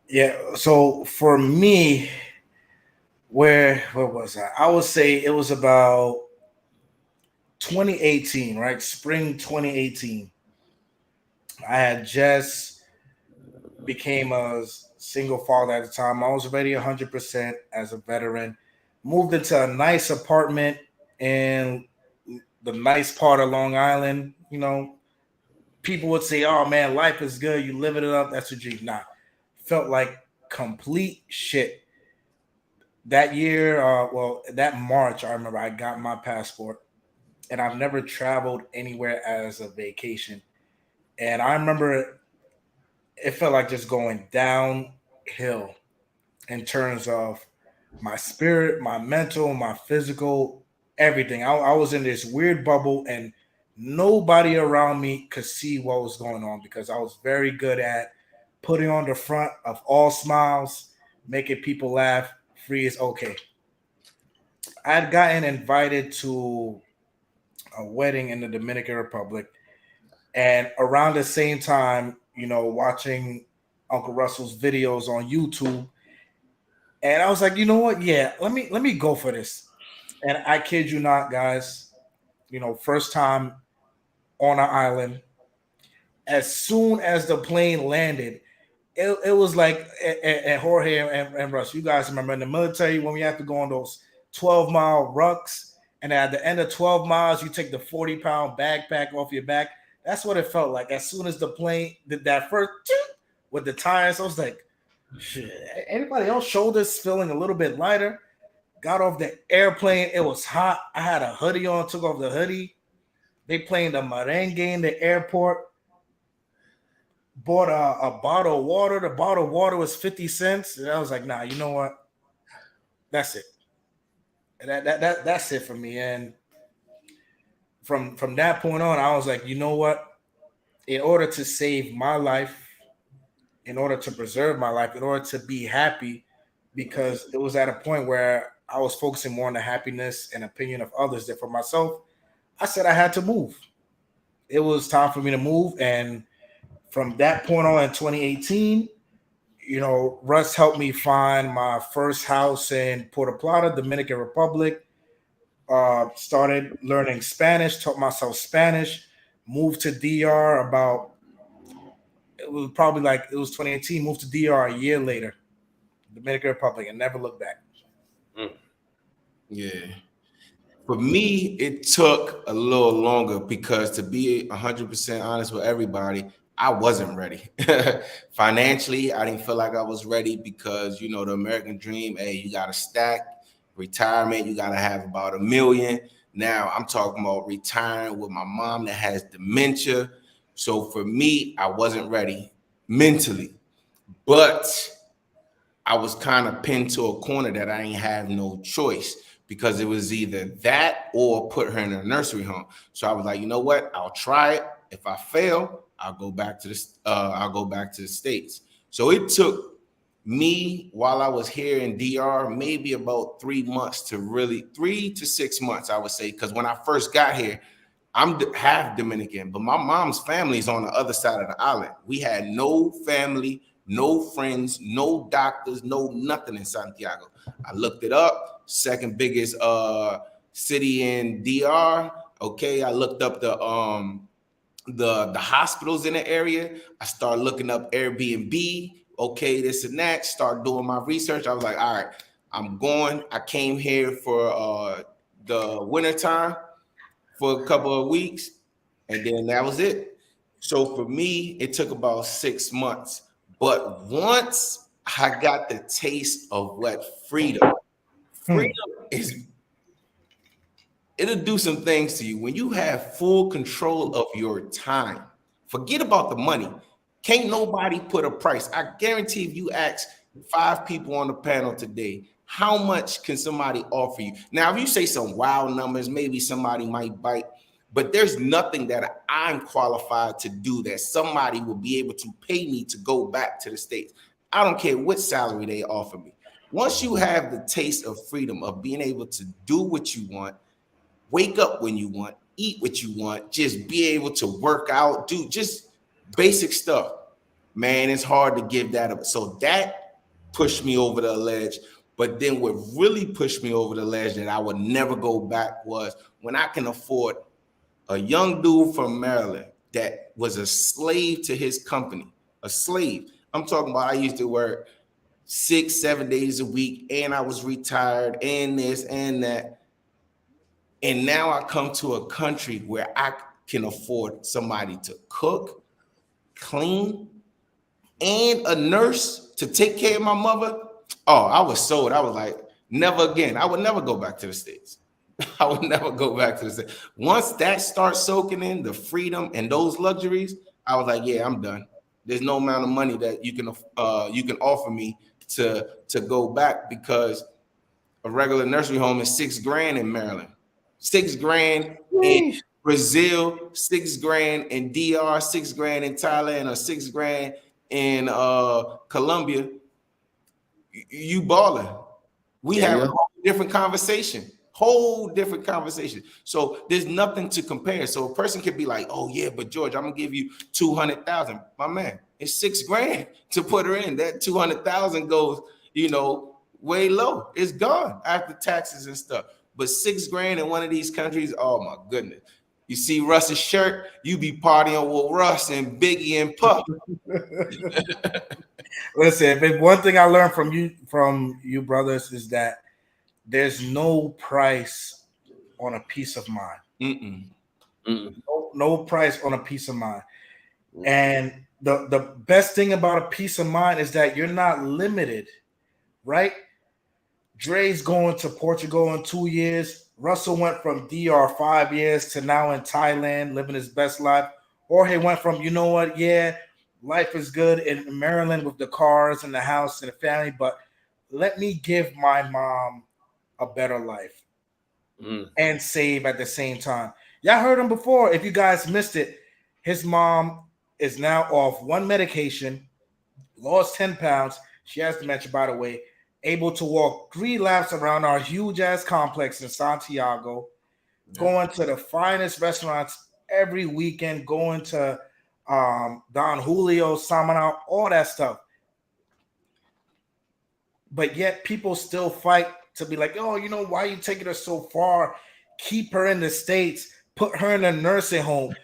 Yeah. So for me, where was I? I would say it was about 2018, right? Spring 2018. I had just became a single father at the time. I was already 100% as a veteran. Moved into a nice apartment in the nice part of Long Island. You know, people would say, "Oh man, life is good. You living it up. That's a dream." Nah, felt like complete shit. That year, that March, I remember I got my passport, and I've never traveled anywhere as a vacation. And I remember it felt like just going downhill in terms of my spirit, my mental, my physical, everything. I was in this weird bubble, and nobody around me could see what was going on because I was very good at putting on the front of all smiles, making people laugh. Free is okay. I had gotten invited to a wedding in the Dominican Republic, and around the same time, you know, watching Uncle Russell's videos on YouTube, and I was like, you know what? Yeah, let me go for this. And I kid you not, guys, you know, first time on an island. As soon as the plane landed, it was like, and Jorge and Russ, you guys remember in the military when we have to go on those 12-mile rucks, and at the end of 12 miles, you take the 40-pound backpack off your back. That's what it felt like. As soon as the plane did that first with the tires, I was like, shit. Anybody else shoulders feeling a little bit lighter? Got off the airplane. It was hot. I had a hoodie on, took off the hoodie. They playing the merengue in the airport. Bought a bottle of water. The bottle of water was 50 cents. And I was like, nah, you know what? That's it. That's it for me. And from that point on, I was like, you know what? In order to save my life, in order to preserve my life, in order to be happy, because it was at a point where I was focusing more on the happiness and opinion of others than for myself, I said I had to move. It was time for me to move. And from that point on in 2018, you know, Russ helped me find my first house in Puerto Plata, Dominican Republic. Started learning Spanish, taught myself Spanish, moved to DR it was 2018, moved to DR a year later, Dominican Republic, and never looked back. Yeah. For me, it took a little longer because, to be 100% honest with everybody, I wasn't ready. Financially, I didn't feel like I was ready because, you know, the American dream, hey, you got to stack retirement. You got to have about $1 million. Now I'm talking about retiring with my mom that has dementia. So for me, I wasn't ready mentally, but I was kind of pinned to a corner that I ain't have no choice, because it was either that or put her in a nursery home. So I was like, you know what? I'll try it. If I fail, I'll go back to the States. So it took me, while I was here in DR, maybe about 3 to 6 months, I would say, because when I first got here, I'm half Dominican, but my mom's family is on the other side of the island. We had no family, no friends, no doctors, no nothing in Santiago. I looked it up. Second biggest city in DR. Okay, I looked up the hospitals in the area. I started looking up Airbnb. Okay, this and that. Start doing my research. I was like, all right, I'm going. I came here for the wintertime for a couple of weeks, and then that was it. So for me, it took about 6 months. But once I got the taste of what freedom is, it'll do some things to you. When you have full control of your time, forget about the money. Can't nobody put a price. I guarantee if you ask 5 people on the panel today, how much can somebody offer you? Now, if you say some wild numbers, maybe somebody might bite, but there's nothing that I'm qualified to do that somebody will be able to pay me to go back to the States. I don't care what salary they offer me. Once you have the taste of freedom, of being able to do what you want, wake up when you want, eat what you want, just be able to work out, do just basic stuff. Man, it's hard to give that up. So that pushed me over the ledge. But then what really pushed me over the ledge that I would never go back was when I can afford a young dude from Maryland that was a slave to his company, a slave. I'm talking about I used to work 6-7 days a week, and I was retired, and this and that. And now I come to a country where I can afford somebody to cook, clean, and a nurse to take care of my mother. Oh, I was sold. I was like, never again. I would never go back to the States. I would never go back to the States. Once that starts soaking in the freedom and those luxuries, I was like, yeah, I'm done. There's no amount of money that you can offer me to go back, because a regular nursery home is $6,000 in Maryland, $6,000 in Brazil, $6,000 in DR, $6,000 in Thailand, or $6,000 in Colombia. You balling. We have a whole different conversation. So there's nothing to compare. So a person could be like, oh yeah, but George, I'm gonna give you 200,000. My man, it's $6,000 to put her in. That 200,000 goes, way low. It's gone after taxes and stuff. But $6,000 in one of these countries, oh my goodness. You see Russ's shirt, you be partying with Russ and Biggie and Puff. Listen, if one thing I learned from you brothers is that there's no price on a peace of mind. No price on a peace of mind. And the best thing about a peace of mind is that you're not limited, right? Dre's going to Portugal in 2 years. Russell went from DR 5 years to now in Thailand, living his best life. Jorge went from, life is good in Maryland with the cars and the house and the family, but let me give my mom a better life and save at the same time. Y'all heard him before. If you guys missed it, his mom is now off one medication, lost 10 pounds. She has dementia, by the way, able to walk 3 laps around our huge ass complex in Santiago, going to the finest restaurants every weekend, going to Don Julio, Samana, all that stuff. But yet people still fight to be like, oh, why are you taking her so far? Keep her in the States, put her in a nursing home.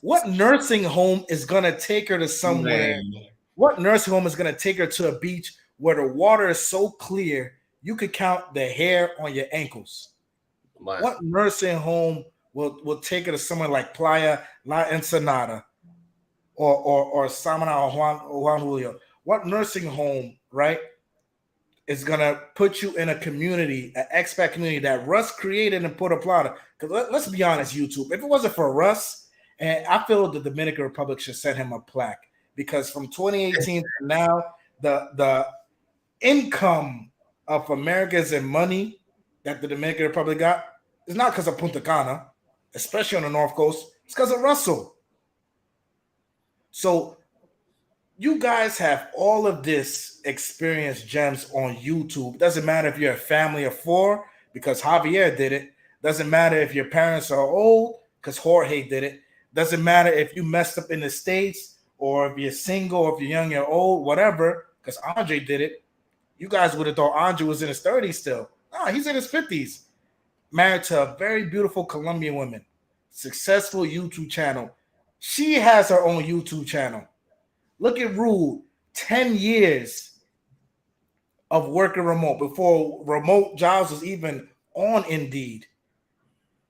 What nursing home is gonna take her to somewhere? Man. What nursing home is gonna take her to a beach where the water is so clear you could count the hair on your ankles? Man. What nursing home will take her to somewhere like Playa La Ensenada or Samana or Juan Julio? What nursing home, right, is gonna put you in a community, an expat community that Russ created and put a plot? Because let's be honest, YouTube, if it wasn't for Russ, and I feel the Dominican Republic should send him a plaque, because from 2018 to now, the income of Americans and money that the Dominican Republic got is not because of Punta Cana, especially on the North Coast. It's because of Russell. So you guys have all of this experience gems on YouTube. Doesn't matter if you're a family of 4, because Javier did it. Doesn't matter if your parents are old, because Jorge did it. Doesn't matter if you messed up in the States, or if you're single, or if you're young or old, whatever, because Andre did it. You guys would have thought Andre was in his 30s still. No, he's in his 50s. Married to a very beautiful Colombian woman. Successful YouTube channel. She has her own YouTube channel. Look at Rude, 10 years of working remote before remote jobs was even on Indeed.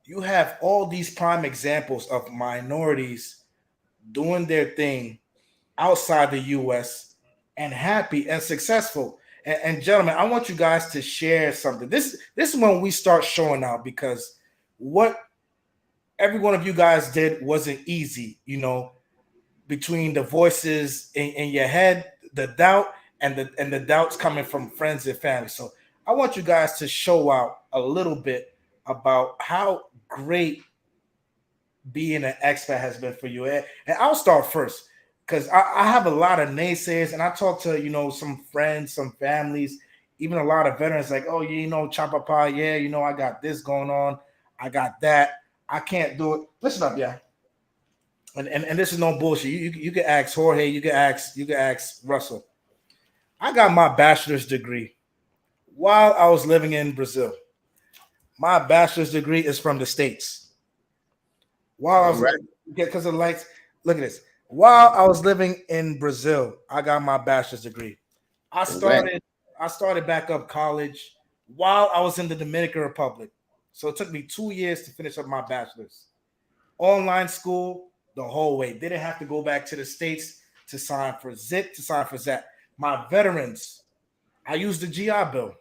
You have all these prime examples of minorities doing their thing outside the U.S. and happy and successful. And gentlemen, I want you guys to share something. This is when we start showing out, because what every one of you guys did wasn't easy, between the voices in your head, the doubt, and the doubts coming from friends and family. So I want you guys to show out a little bit about how great being an expat has been for you. And I'll start first, because I have a lot of naysayers, and I talk to, some friends, some families, even a lot of veterans, like, oh, Chapapa, I got this going on. I got that. I can't do it. Listen up, yeah. And this is no bullshit. You can ask Jorge, you can ask Russell. I got my bachelor's degree while I was living in Brazil. My bachelor's degree is from the States. While I was because of lights, look at this. While I was living in Brazil, I got my bachelor's degree. I started back up college while I was in the Dominican Republic. So it took me 2 years to finish up my bachelor's. Online school the whole way. They didn't have to go back to the States to sign for ZIP, to sign for ZAP. My veterans, I used the GI Bill.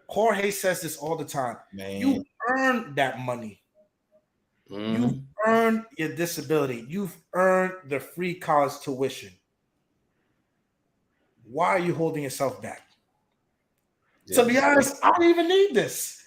Jorge says this all the time. Man. You earned that money. You've earned your disability. You've earned the free college tuition. Why are you holding yourself back? Yeah. To be honest, I don't even need this.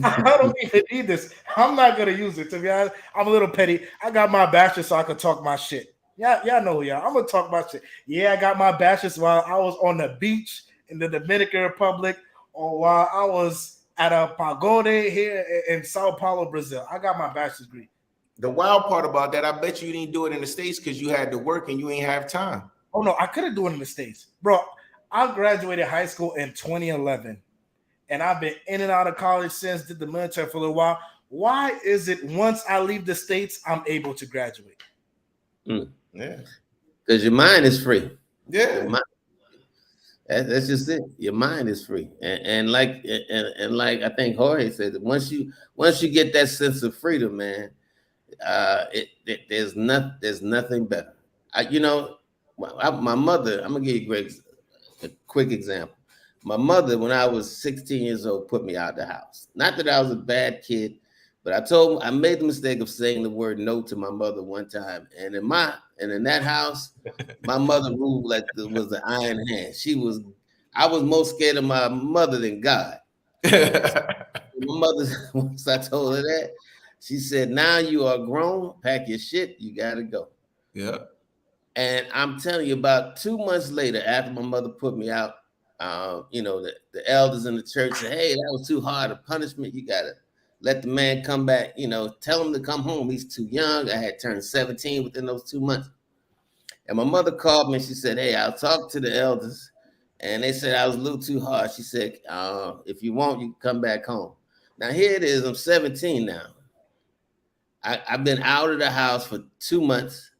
I don't even need this. I'm not going to use it. To be honest, I'm a little petty. I got my bachelor's so I can talk my shit. Yeah, y'all know who y'all. I'm going to talk my shit. Yeah, I got my bachelor's while I was on the beach in the Dominican Republic or while I was at a pagode here in Sao Paulo, Brazil. I got my bachelor's degree. The wild part about that, I bet you didn't do it in the States because you had to work and you ain't have time. Oh, no, I could have done it in the States. Bro, I graduated high school in 2011. And I've been in and out of college since, did the military for a little while. Why is it once I leave the States, I'm able to graduate? Yeah. Because your mind is free. Yeah. That's just it. Your mind is free. And like I think Jorge said, that once you get that sense of freedom, man, there's nothing better. My mother, I'm going to give you a quick example. My mother, when I was 16 years old, put me out the house. Not that I was a bad kid, but I made the mistake of saying the word no to my mother one time. And in that house, my mother ruled like there was an iron hand. I was more scared of my mother than God. My mother, once I told her that, she said, "Now you are grown, pack your shit, you gotta go." Yeah. And I'm telling you, about 2 months later, after my mother put me out, the elders in the church said, "Hey, that was too hard a punishment. You gotta let the man come back. Tell him to come home. He's too young." I had turned 17 within those 2 months. And my mother called me and she said, "Hey, I'll talk to the elders." And they said I was a little too hard. She said, "If you want, you can come back home." Now here it is. I'm 17 now. I've been out of the house for 2 months.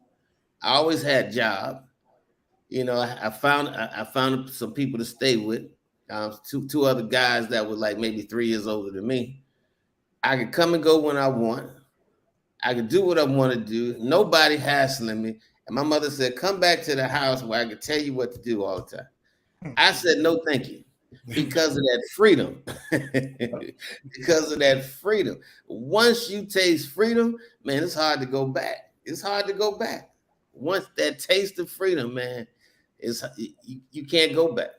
I always had a job. I found some people to stay with. Two other guys that were like maybe 3 years older than me. I could come and go when I want. I could do what I want to do. Nobody hassling me. And my mother said, "Come back to the house where I could tell you what to do all the time." I said, "No, thank you." Because of that freedom. Because of that freedom. Once you taste freedom, man, it's hard to go back. It's hard to go back. Once that taste of freedom, man, you can't go back.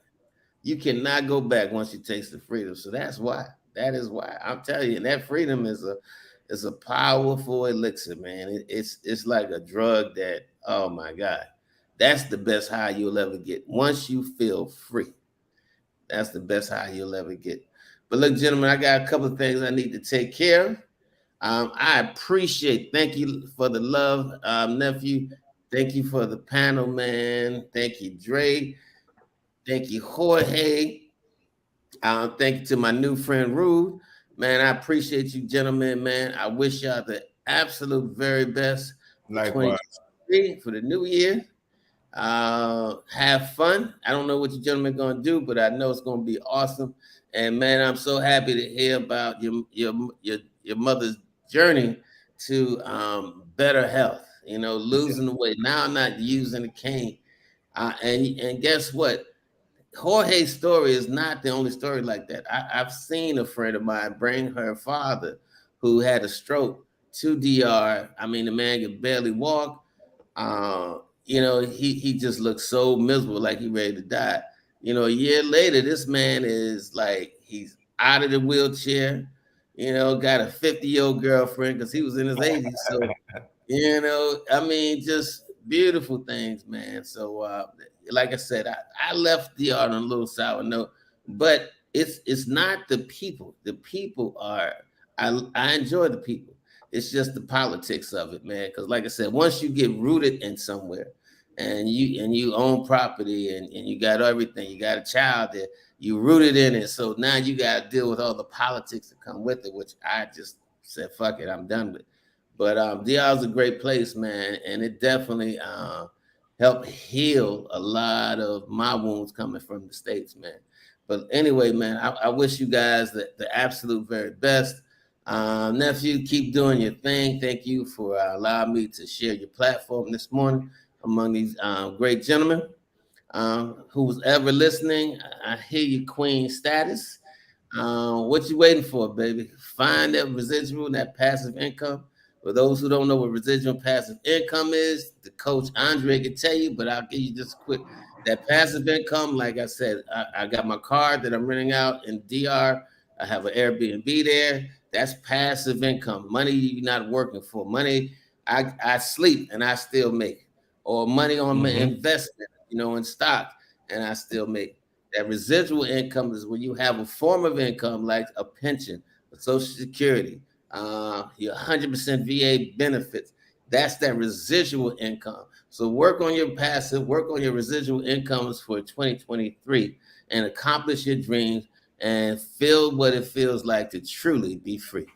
You cannot go back once you taste the freedom. So that's why. That is why. I'm telling you, and that freedom is a powerful elixir, man. It's like a drug that, oh my God, that's the best high you'll ever get. Once you feel free, that's the best high you'll ever get. But look, gentlemen, I got a couple of things I need to take care of. I appreciate. Thank you for the love, nephew. Thank you for the panel, man. Thank you, Dre. Thank you, Jorge. Thank you to my new friend, Rudy. Man, I appreciate you, gentlemen, man. I wish y'all the absolute very best. Likewise. For the new year. Have fun. I don't know what you gentlemen are going to do, but I know it's going to be awesome. And, man, I'm so happy to hear about your mother's journey to better health. Losing the weight. Now I'm not using a cane. And guess what? Jorge's story is not the only story like that. I've seen a friend of mine bring her father who had a stroke to DR. I mean, the man could barely walk. He just looks so miserable, like he ready to die. A year later, this man is like, he's out of the wheelchair, got a 50-year-old girlfriend because he was in his 80s. So, just beautiful things, man. So, like I said, I left DR on a little sour note, but it's not the people. The people are I enjoy the people. It's just the politics of it, man. Because like I said, once you get rooted in somewhere, and you own property and you got everything, you got a child there, you rooted in it. So now you got to deal with all the politics that come with it, which I just said, fuck it, I'm done with. But DR is a great place, man, and it definitely helped heal a lot of my wounds coming from the States, man. But anyway, man, I wish you guys the absolute very best. Nephew, keep doing your thing. Thank you for allowing me to share your platform this morning among these great gentlemen. Who's ever listening, I hear you, Queen status. What you waiting for, baby? Find that residual, that passive income. For those who don't know what residual passive income is, the coach Andre can tell you, but I'll give you just a quick. That passive income, like I said, I got my card that I'm renting out in DR. I have an Airbnb there. That's passive income. Money you're not working for. Money I sleep and I still make. Or money on my investment, in stock, and I still make. That residual income is when you have a form of income like a pension, a Social Security, your 100% VA benefits. That's that residual income. So work on your passive, work on your residual incomes for 2023 and accomplish your dreams and feel what it feels like to truly be free.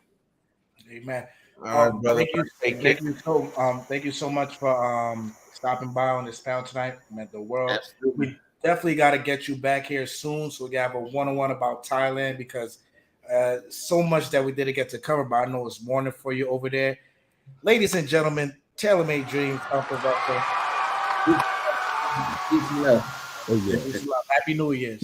Amen. All right, brother. Thank you so much for stopping by on this panel tonight. Meant the world. Absolutely. We definitely got to get you back here soon so we can have a one-on-one about Thailand because so much that we didn't get to cover, but I know it's morning for you over there. Ladies and gentlemen, Tailor-Made Dreams, Uncle Russell. Happy New Year's.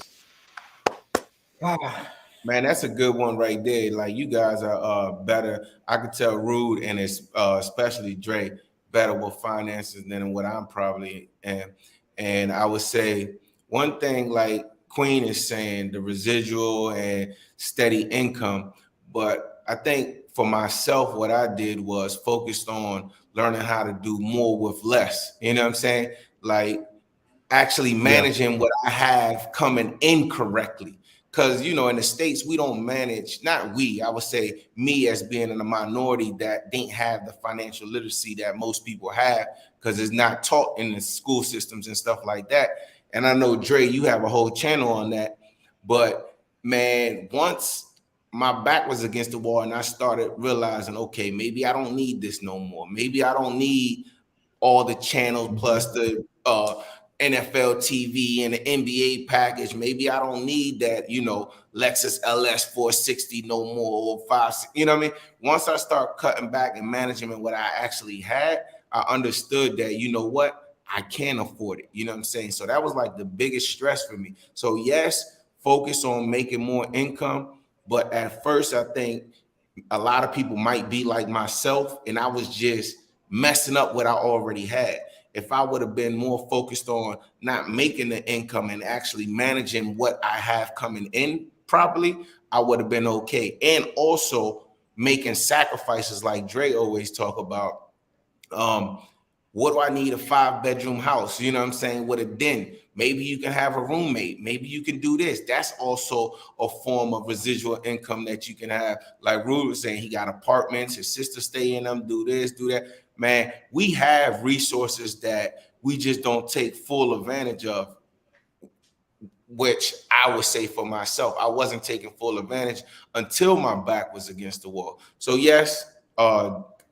Man, that's a good one right there. Like you guys are better. I could tell Rude and especially Dre better with finances than what I'm probably am. And I would say one thing like Queen is saying, the residual and steady income. But I think for myself, what I did was focused on learning how to do more with less. You know what I'm saying? Like actually managing what I have coming in correctly. Because, in the States, we don't manage, not we, I would say me as being in a minority that didn't have the financial literacy that most people have because it's not taught in the school systems and stuff like that. And I know, Dre, you have a whole channel on that. But, man, once my back was against the wall and I started realizing, okay, maybe I don't need this no more. Maybe I don't need all the channels plus the NFL TV and the NBA package. Maybe I don't need that, Lexus LS 460 no more or 5. You know what I mean? Once I start cutting back and managing what I actually had, I understood that, what? I can't afford it. You know what I'm saying? So that was like the biggest stress for me. So yes, focus on making more income. But at first, I think a lot of people might be like myself, and I was just messing up what I already had. If I would have been more focused on not making the income and actually managing what I have coming in properly, I would have been okay. And also making sacrifices like Dre always talk about. What do I need a 5-bedroom house? You know what I'm saying? With a den. Maybe you can have a roommate. Maybe you can do this. That's also a form of residual income that you can have. Like Rudy was saying, he got apartments, his sister stay in them, do this, do that. Man, we have resources that we just don't take full advantage of, which I would say for myself, I wasn't taking full advantage until my back was against the wall. So yes,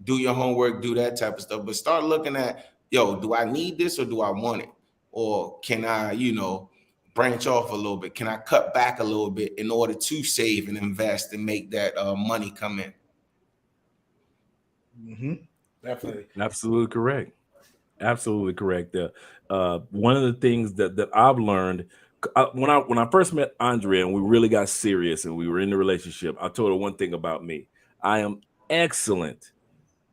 do your homework, do that type of stuff, but start looking at, do I need this or do I want it? Or can I, branch off a little bit? Can I cut back a little bit in order to save and invest and make that money come in? Mm-hmm. Definitely. Absolutely correct. Absolutely correct. One of the things that I've learned when I first met Andrea and we really got serious and we were in the relationship, I told her one thing about me. I am excellent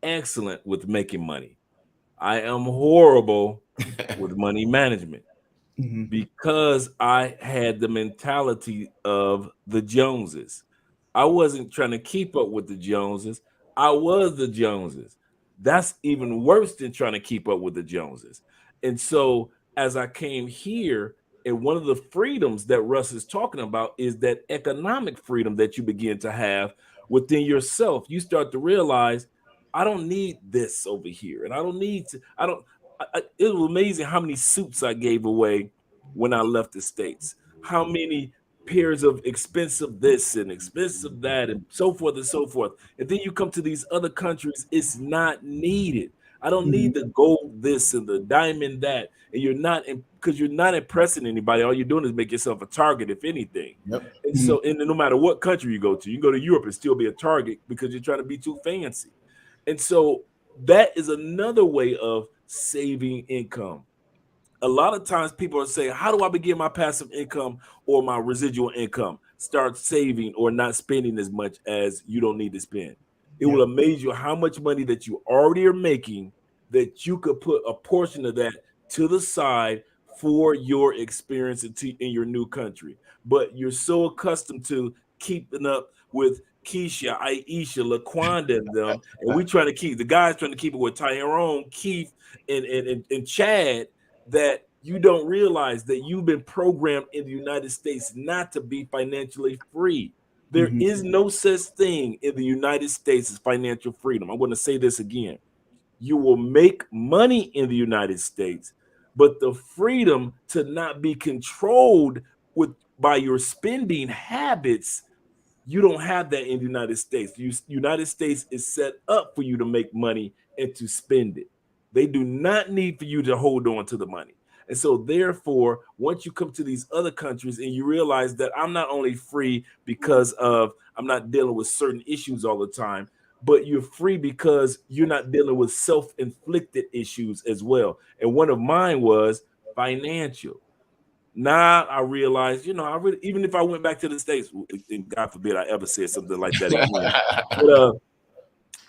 with making money. I am horrible with money management because I had the mentality of the Joneses. I wasn't trying to keep up with the Joneses. I was the Joneses. That's even worse than trying to keep up with the Joneses. And so as I came here, and one of the freedoms that Russ is talking about is that economic freedom that you begin to have within yourself, you start to realize, I don't need this over here, and I don't need to. I don't. It was amazing how many suits I gave away when I left the States. How many pairs of expensive this and expensive that, and so forth and so forth. And then you come to these other countries, it's not needed. I don't need the gold this and the diamond that, and you're not, because you're not impressing anybody. All you're doing is make yourself a target, if anything. Yep. And so, and no matter what country you can go to Europe and still be a target because you're trying to be too fancy. And so that is another way of saving income. A lot of times people are saying, how do I begin my passive income or my residual income? Start saving or not spending as much as you don't need to spend. It will amaze you how much money that you already are making that you could put a portion of that to the side for your experience in your new country. But you're so accustomed to keeping up with Keisha, Aisha, LaQuanda, and them, and we trying to keep, the guys trying to keep it with Tyrone, Keith, and Chad, that you don't realize that you've been programmed in the United States not to be financially free. There is no such thing in the United States as financial freedom. I'm going to say this again. You will make money in the United States, but the freedom to not be controlled by your spending habits, you don't have that in the United States. The United States is set up for you to make money and to spend it. They do not need for you to hold on to the money. And so therefore, once you come to these other countries and you realize that I'm not only free because of I'm not dealing with certain issues all the time, but you're free because you're not dealing with self-inflicted issues as well. And one of mine was financial. Now I realize, I really, even if I went back to the States, and God forbid I ever said something like that again,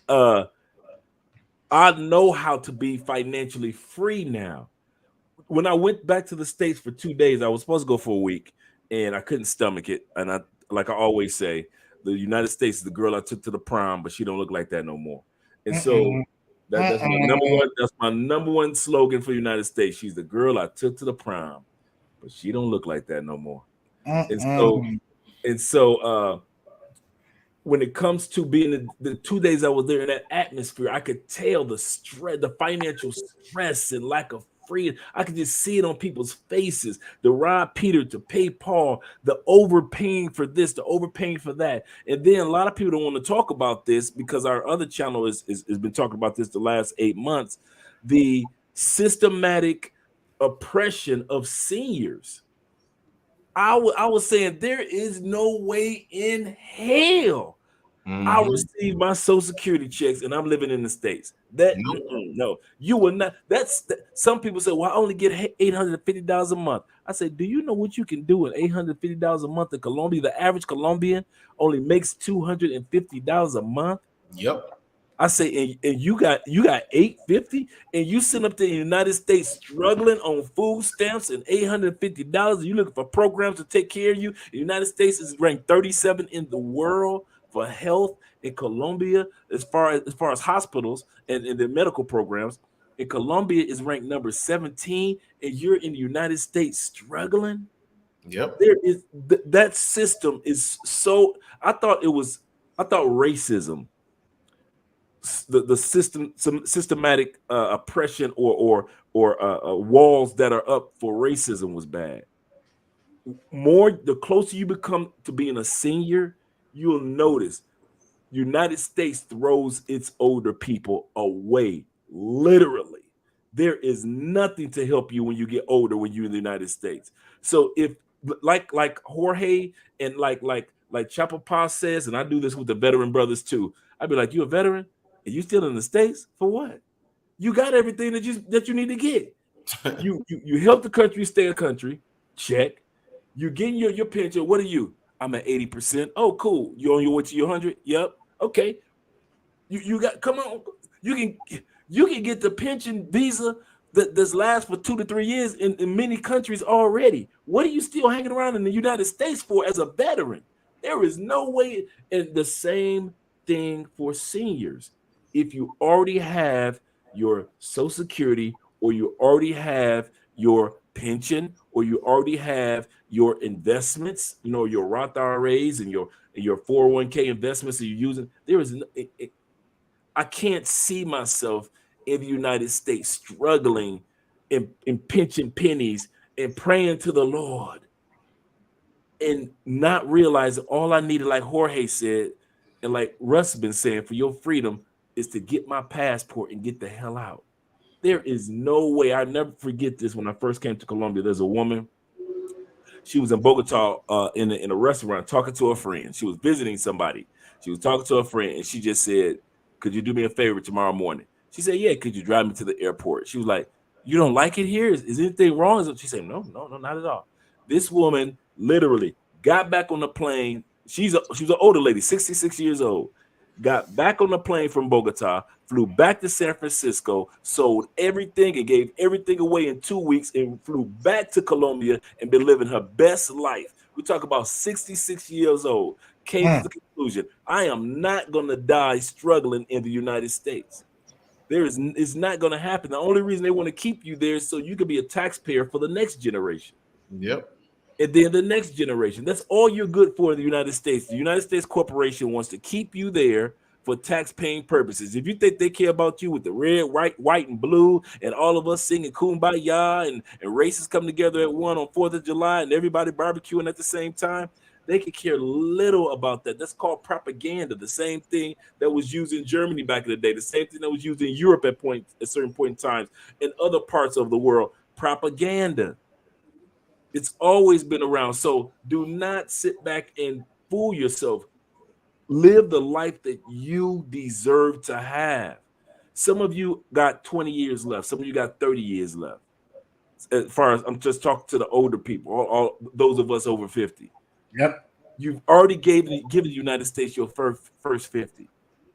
but I know how to be financially free now. When I went back to the States for 2 days, I was supposed to go for a week, and I couldn't stomach it. And like I always say, the United States is the girl I took to the prom, but she don't look like that no more. And so that's my number one. That's my number one slogan for the United States. She's the girl I took to the prom, but she don't look like that no more. And so when it comes to being the 2 days I was there in that atmosphere, I could tell the stress, the financial stress and lack of freedom. I could just see it on people's faces. The rob Peter to pay Paul, the overpaying for this, the overpaying for that. And then a lot of people don't want to talk about this because our other channel has been talking about this the last 8 months. The systematic oppression of seniors. I was saying there is no way in hell I'll receive my Social Security checks and I'm living in the States. No, you will not. Some people say, well, I only get $850 a month. I say, do you know what you can do with $850 a month in Colombia? The average Colombian only makes $250 a month. Yep. I say, and you got $850, and you send up to the United States struggling on food stamps and $850. You looking for programs to take care of you. The United States is ranked 37 in the world for health in Colombia, as far as hospitals and the medical programs. In Colombia is ranked number 17, and you're in the United States struggling. Yep. There is that system is so. I thought racism, the systematic oppression or walls that are up for racism was bad. The closer you become to being a senior, you'll notice United States throws its older people away. Literally, there is nothing to help you when you get older when you're in the United States. So if like Jorge and like Chapapa says, and I do this with the veteran brothers too, I'd be like, you a veteran? And you still in the States for what? You got everything that you need to get. You help the country stay a country. Check. You getting your pension. What are you? I'm at 80%. Oh, cool. You on your way to your 100? Yep. Okay. You got. Come on. You can get the pension visa that's lasts for 2 to 3 years in many countries already. What are you still hanging around in the United States for as a veteran? There is no way. And the same thing for seniors. If you already have your Social Security or you already have your pension or you already have your investments, you know, your Roth IRAs and your 401k investments that you're using, there is I can't see myself in the United States struggling in pinching pennies and praying to the Lord and not realizing all I needed, like Jorge said, and like Russ has been saying, for your freedom is to get my passport and get the hell out. There is no way. I never forget this. When I first came to Colombia, there's a woman. She was in Bogota in a restaurant talking to a friend. She was visiting somebody. She was talking to a friend, and she just said, "Could you do me a favor tomorrow morning?" She said, "Yeah, could you drive me to the airport?" She was like, "You don't like it here? Is anything wrong?" She said, No, not at all." This woman literally got back on the plane. She was an older lady, 66 years old. Got back on the plane from Bogota, flew back to San Francisco, sold everything and gave everything away in 2 weeks, and flew back to Colombia and been living her best life. We talk about 66 years old. Came to the conclusion, I am not going to die struggling in the United States. It's not going to happen. The only reason they want to keep you there is so you can be a taxpayer for the next generation. Yep. And then the next generation. That's all you're good for in the United States. The United States corporation wants to keep you there for tax-paying purposes. If you think they care about you with the red, white, and blue, and all of us singing Kumbaya and races come together at one on 4th of July and everybody barbecuing at the same time, they could care little about that. That's called propaganda. The same thing that was used in Germany back in the day. The same thing that was used in Europe at certain point in times, in other parts of the world. Propaganda. It's always been around. So do not sit back and fool yourself. Live the life that you deserve to have. Some of you got 20 years left. Some of you got 30 years left. As far as I'm just talking to the older people, all those of us over 50. Yep. You've already given the United States your first 50.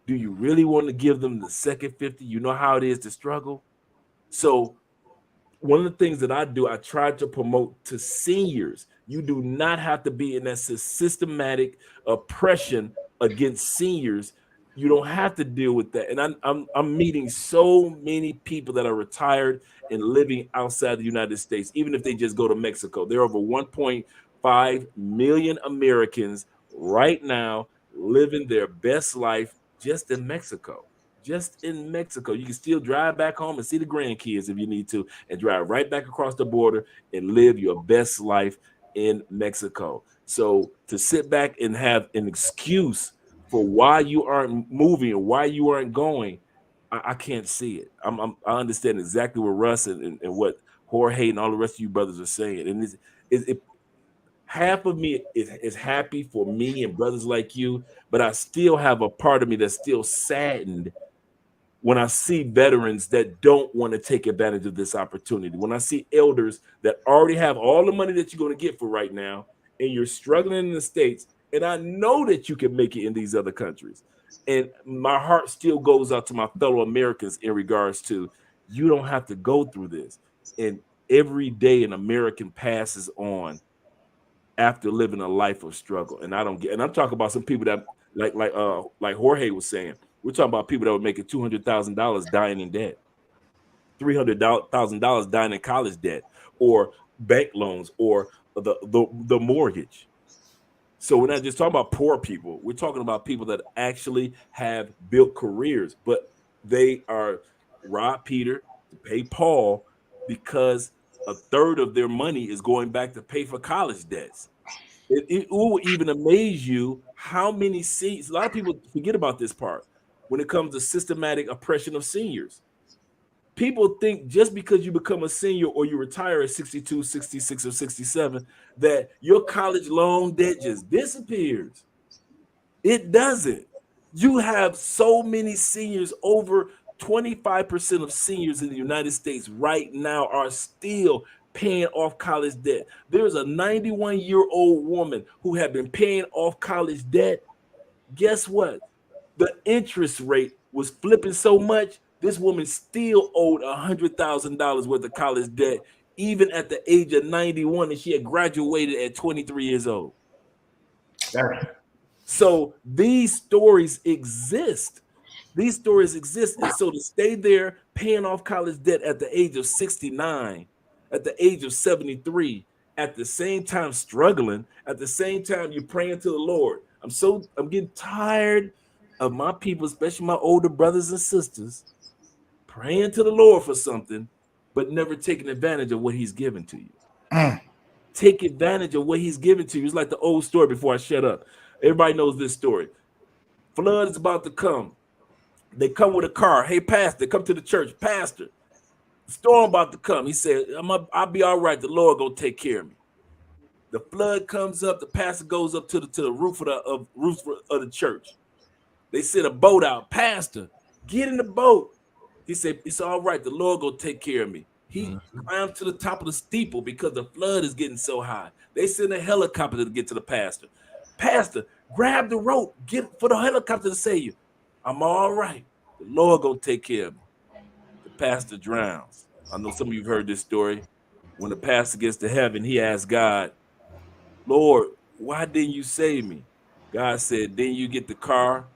Do you really want to give them the second 50? You know how it is to struggle. So one of the things that I do, I try to promote to seniors. You do not have to be in that systematic oppression against seniors. You don't have to deal with that. And I'm meeting so many people that are retired and living outside the United States, even if they just go to Mexico. There are over 1.5 million Americans right now living their best life just in Mexico. Just in Mexico. You can still drive back home and see the grandkids if you need to, and drive right back across the border and live your best life in Mexico. So to sit back and have an excuse for why you aren't moving or why you aren't going, I can't see it. I understand exactly what Russ and what Jorge and all the rest of you brothers are saying. And half of me is happy for me and brothers like you, but I still have a part of me that's still saddened when I see veterans that don't want to take advantage of this opportunity, when I see elders that already have all the money that you're going to get for right now, and you're struggling in the States, and I know that you can make it in these other countries. And my heart still goes out to my fellow Americans in regards to, you don't have to go through this. And every day an American passes on after living a life of struggle. And I don't get, and I'm talking about some people that like Jorge was saying, we're talking about people that were making $200,000 dying in debt, $300,000 dying in college debt, or bank loans, or the mortgage. So we're not just talking about poor people. We're talking about people that actually have built careers, but they are rob Peter to pay Paul because a third of their money is going back to pay for college debts. It will even amaze you how many seniors. A lot of people forget about this part when it comes to systematic oppression of seniors. People think just because you become a senior or you retire at 62, 66, or 67, that your college loan debt just disappears. It doesn't. You have so many seniors, over 25% of seniors in the United States right now are still paying off college debt. There's a 91-year-old woman who had been paying off college debt. Guess what? The interest rate was flipping so much, this woman still owed $100,000 worth of college debt, even at the age of 91, and she had graduated at 23 years old. So these stories exist. These stories exist. And so to stay there paying off college debt at the age of 69, at the age of 73, at the same time struggling, at the same time you're praying to the Lord. I'm getting tired of my people, especially my older brothers and sisters, praying to the Lord for something, but never taking advantage of what he's given to you. Take advantage of what he's given to you. It's like the old story before I shut up. Everybody knows this story. Flood is about to come. They come with a car. Hey, pastor, come to the church. Pastor, storm about to come. He said, I'll be all right. The Lord gonna take care of me. The flood comes up. The pastor goes up to the roof of the church. They send a boat out. Pastor, get in the boat. He said, it's all right. The Lord gonna take care of me. He climbed to the top of the steeple because the flood is getting so high. They send a helicopter to get to the pastor. Pastor, grab the rope. Get for the helicopter to save you. I'm all right. The Lord gonna take care of me. The pastor drowns. I know some of you've heard this story. When the pastor gets to heaven, he asks God, Lord, why didn't you save me? God said, didn't you get the car,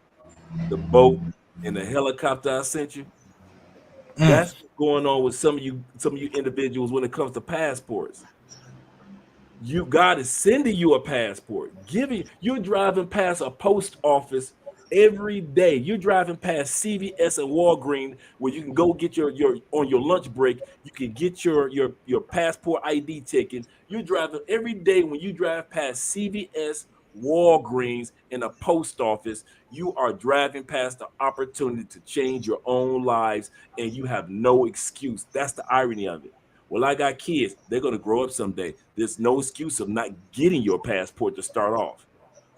the boat, and the helicopter I sent you? That's what's going on with some of you individuals when it comes to passports. God is sending you a passport, you're driving past a post office every day. You're driving past CVS and Walgreens where you can go get your on your lunch break, you can get your passport ID taken. You're driving every day. When you drive past CVS, Walgreens, and a post office, you are driving past the opportunity to change your own lives, and you have no excuse. That's the irony of it. Well, I got kids. They're going to grow up someday. There's no excuse of not getting your passport to start off.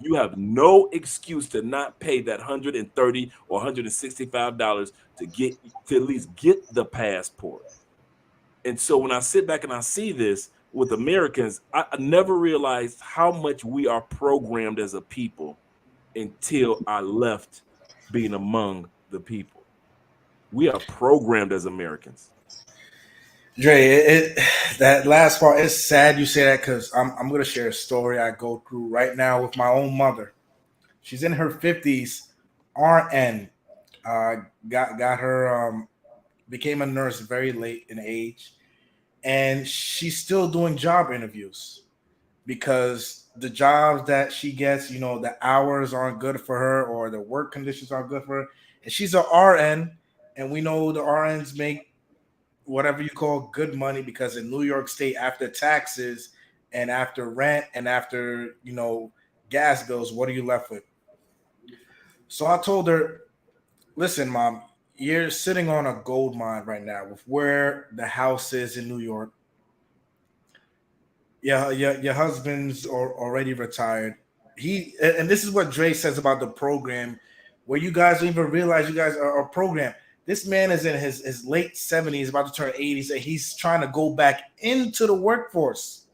You have no excuse to not pay that $130 or $165 to at least get the passport. And so when I sit back and I see this with Americans, I never realized how much we are programmed as a people until I left being among the people. We are programmed as Americans. Dre, that last part, it's sad you say that because I'm going to share a story I go through right now with my own mother. She's in her 50s, RN. Got her, became a nurse very late in age. And she's still doing job interviews because the jobs that she gets, the hours aren't good for her or the work conditions aren't good for her. And she's an RN, and we know the RNs make whatever you call good money because in New York State, after taxes and after rent and after, gas bills, what are you left with? So I told her, listen, Mom, you're sitting on a gold mine right now with where the house is in New York. Yeah, your husband's already retired. And this is what Dre says about the program, where you guys don't even realize you guys are a program. This man is in his late 70s, about to turn 80s, and he's trying to go back into the workforce.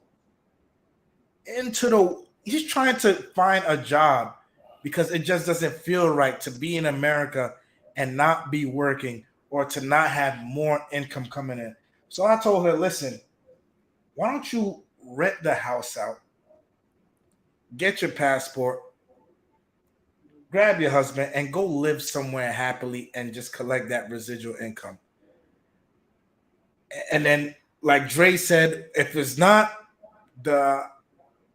He's trying to find a job because it just doesn't feel right to be in America and not be working or to not have more income coming in. So I told her, listen, why don't you rent the house out, get your passport, grab your husband, and go live somewhere happily and just collect that residual income. And then, like Dre said, if it's not the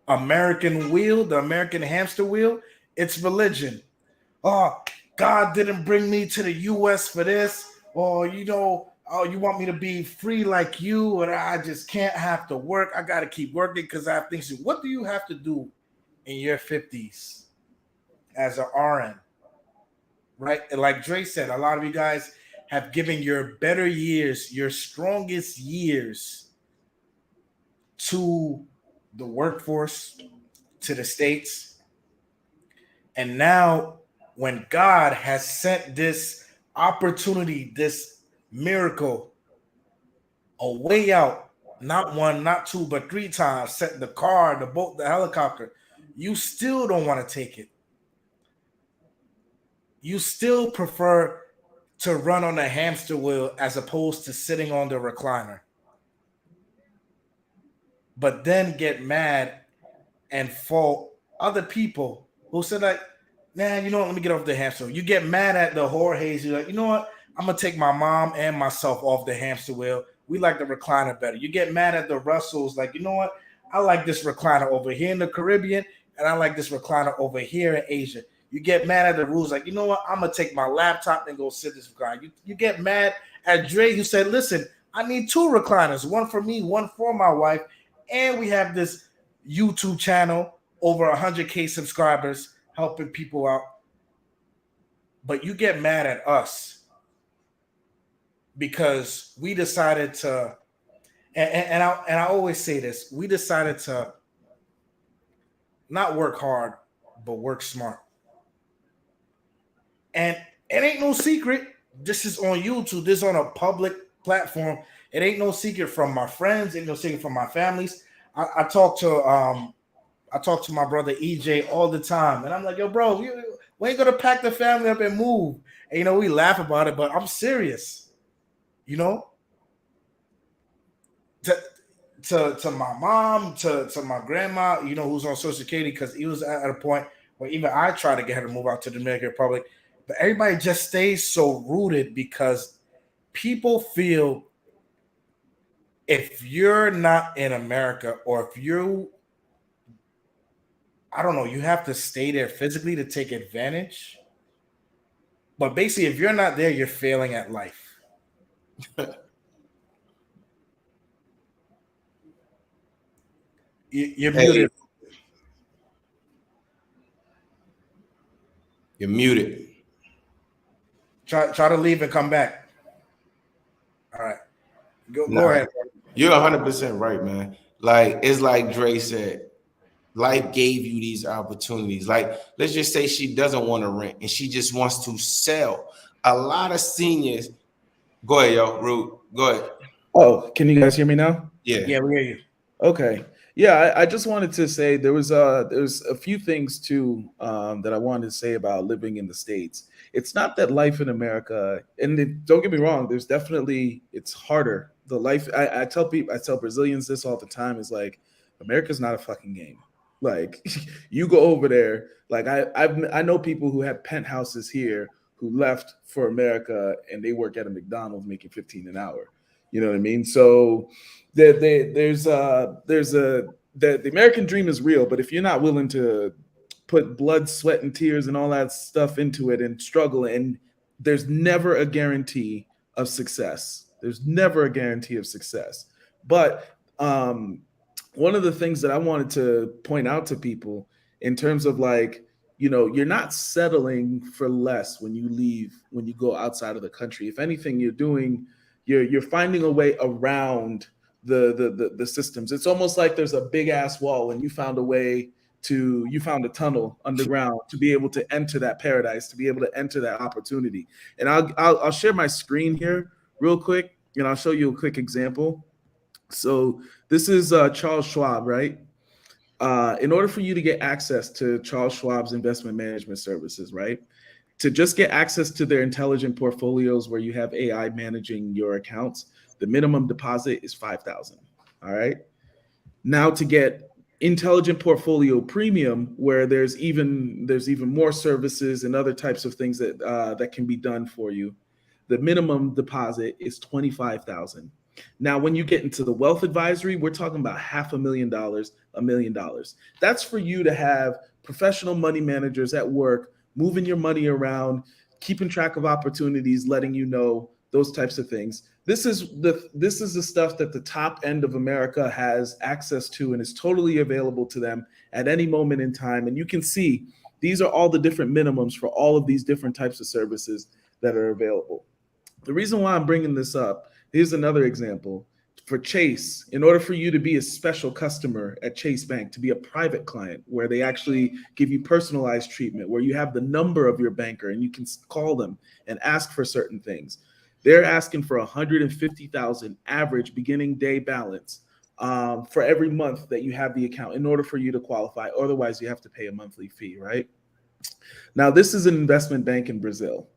American wheel, the American hamster wheel, it's religion. Oh, God didn't bring me to the U.S. for this, or oh, you want me to be free like you, and I just can't have to work. I got to keep working because I have things to do. What do you have to do in your 50s as an RN? Right? And like Dre said, a lot of you guys have given your better years, your strongest years to the workforce, to the States. And now when God has sent this opportunity, this miracle, a way out, not one, not two, but 3 times, set the car, the boat, the helicopter, you still don't want to take it. You still prefer to run on the hamster wheel as opposed to sitting on the recliner. But then get mad and fault other people who said like, man, let me get off the hamster wheel. You get mad at the Jorge's. You're like, you know what? I'm going to take my mom and myself off the hamster wheel we like the recliner better. You get mad at the Russells, like, you know what? I like this recliner over here in the Caribbean, and I like this recliner over here in Asia. You get mad at the rules, like, you know what? I'm gonna take my laptop and go sit this recliner. You get mad at Dre, who said, listen, I need 2 recliners, one for me, one for my wife, and we have this YouTube channel, over 100K subscribers, helping people out. But you get mad at us because we decided to, and I always say this, we decided to not work hard, but work smart. And it ain't no secret. This is on YouTube. This is on a public platform. It ain't no secret from my friends. Ain't no secret from my families. I talk to my brother EJ all the time, and I'm like, yo, bro, we ain't gonna pack the family up and move. And you know, we laugh about it, but I'm serious. You know, to my mom, to my grandma, you know, who's on Social Security, because he was at a point where even I tried to get her to move out to the Dominican Republic. But everybody just stays so rooted because people feel if you're not in America, or if you, I don't know, you have to stay there physically to take advantage. But basically, if you're not there, you're failing at life. You're muted. You're muted. Try to leave and come back. All right. Go ahead. You're 100% right, man. Like, it's like Dre said, life gave you these opportunities. Like, let's just say she doesn't want to rent and she just wants to sell. A lot of seniors, go ahead, yo, Rude, go ahead. Oh, can you guys hear me now? Yeah, we hear you. Okay. Yeah, I just wanted to say there's a few things too that I wanted to say about living in the States. It's not that life in America, and don't get me wrong, there's definitely, it's harder. The life, I tell Brazilians this all the time, is like, America's not a fucking game. Like, you go over there, like I know people who have penthouses here who left for America and they work at a McDonald's making $15 an hour. You know what I mean? So the American dream is real, but if you're not willing to put blood, sweat, and tears and all that stuff into it and struggle, and there's never a guarantee of success. There's never a guarantee of success. But one of the things that I wanted to point out to people in terms of, like, you know, you're not settling for less when you leave, when you go outside of the country. If anything, you're finding a way around the systems. It's almost like there's a big ass wall and you found a tunnel underground to be able to enter that paradise, to be able to enter that opportunity. And I'll share my screen here real quick, and I'll show you a quick example. So this is Charles Schwab, right? In order for you to get access to Charles Schwab's investment management services, right? To just get access to their intelligent portfolios where you have AI managing your accounts, the minimum deposit is $5,000. All right. Now, to get intelligent portfolio premium, where there's even more services and other types of things that can be done for you, the minimum deposit is $25,000. Now, when you get into the wealth advisory, we're talking about $500,000, $1 million. That's for you to have professional money managers at work, moving your money around, keeping track of opportunities, letting you know those types of things. This is the stuff that the top end of America has access to and is totally available to them at any moment in time. And you can see these are all the different minimums for all of these different types of services that are available. The reason why I'm bringing this up, here's another example. For Chase, in order for you to be a special customer at Chase Bank, to be a private client where they actually give you personalized treatment, where you have the number of your banker and you can call them and ask for certain things, they're asking for $150,000 average beginning day balance for every month that you have the account in order for you to qualify. Otherwise, you have to pay a monthly fee, right? Now, this is an investment bank in Brazil.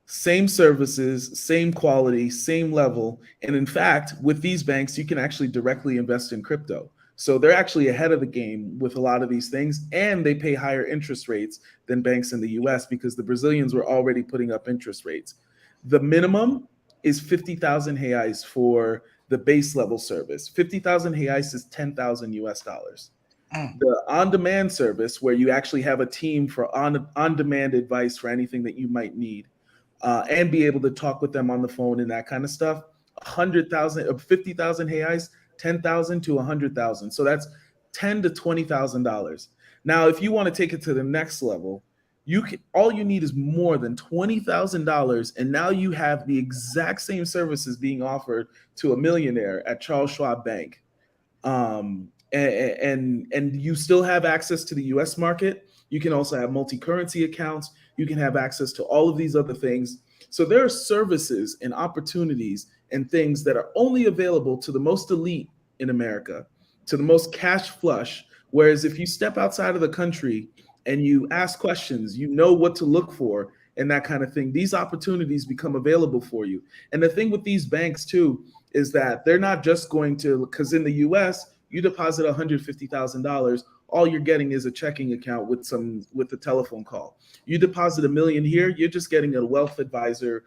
Same services, same quality, same level. And in fact, with these banks, you can actually directly invest in crypto. So they're actually ahead of the game with a lot of these things, and they pay higher interest rates than banks in the US because the Brazilians were already putting up interest rates. The minimum is 50,000 reais for the base level service. 50,000 reais is 10,000 US dollars. The on-demand service, where you actually have a team for on-demand advice for anything that you might need, and be able to talk with them on the phone and that kind of stuff. 100,000 or 50,000 reais, 10,000 to 100,000. So that's $10,000 to $20,000. Now, if you want to take it to the next level, all you need is more than $20,000, and now you have the exact same services being offered to a millionaire at Charles Schwab Bank. And you still have access to the US market. You can also have multi-currency accounts. You can have access to all of these other things. So there are services and opportunities and things that are only available to the most elite in America, to the most cash flush. Whereas if you step outside of the country and you ask questions, you know what to look for and that kind of thing, these opportunities become available for you. And the thing with these banks too is that they're not just going to, because in the US, you deposit $150,000, all you're getting is a checking account with a telephone call. You deposit $1 million here, you're just getting a wealth advisor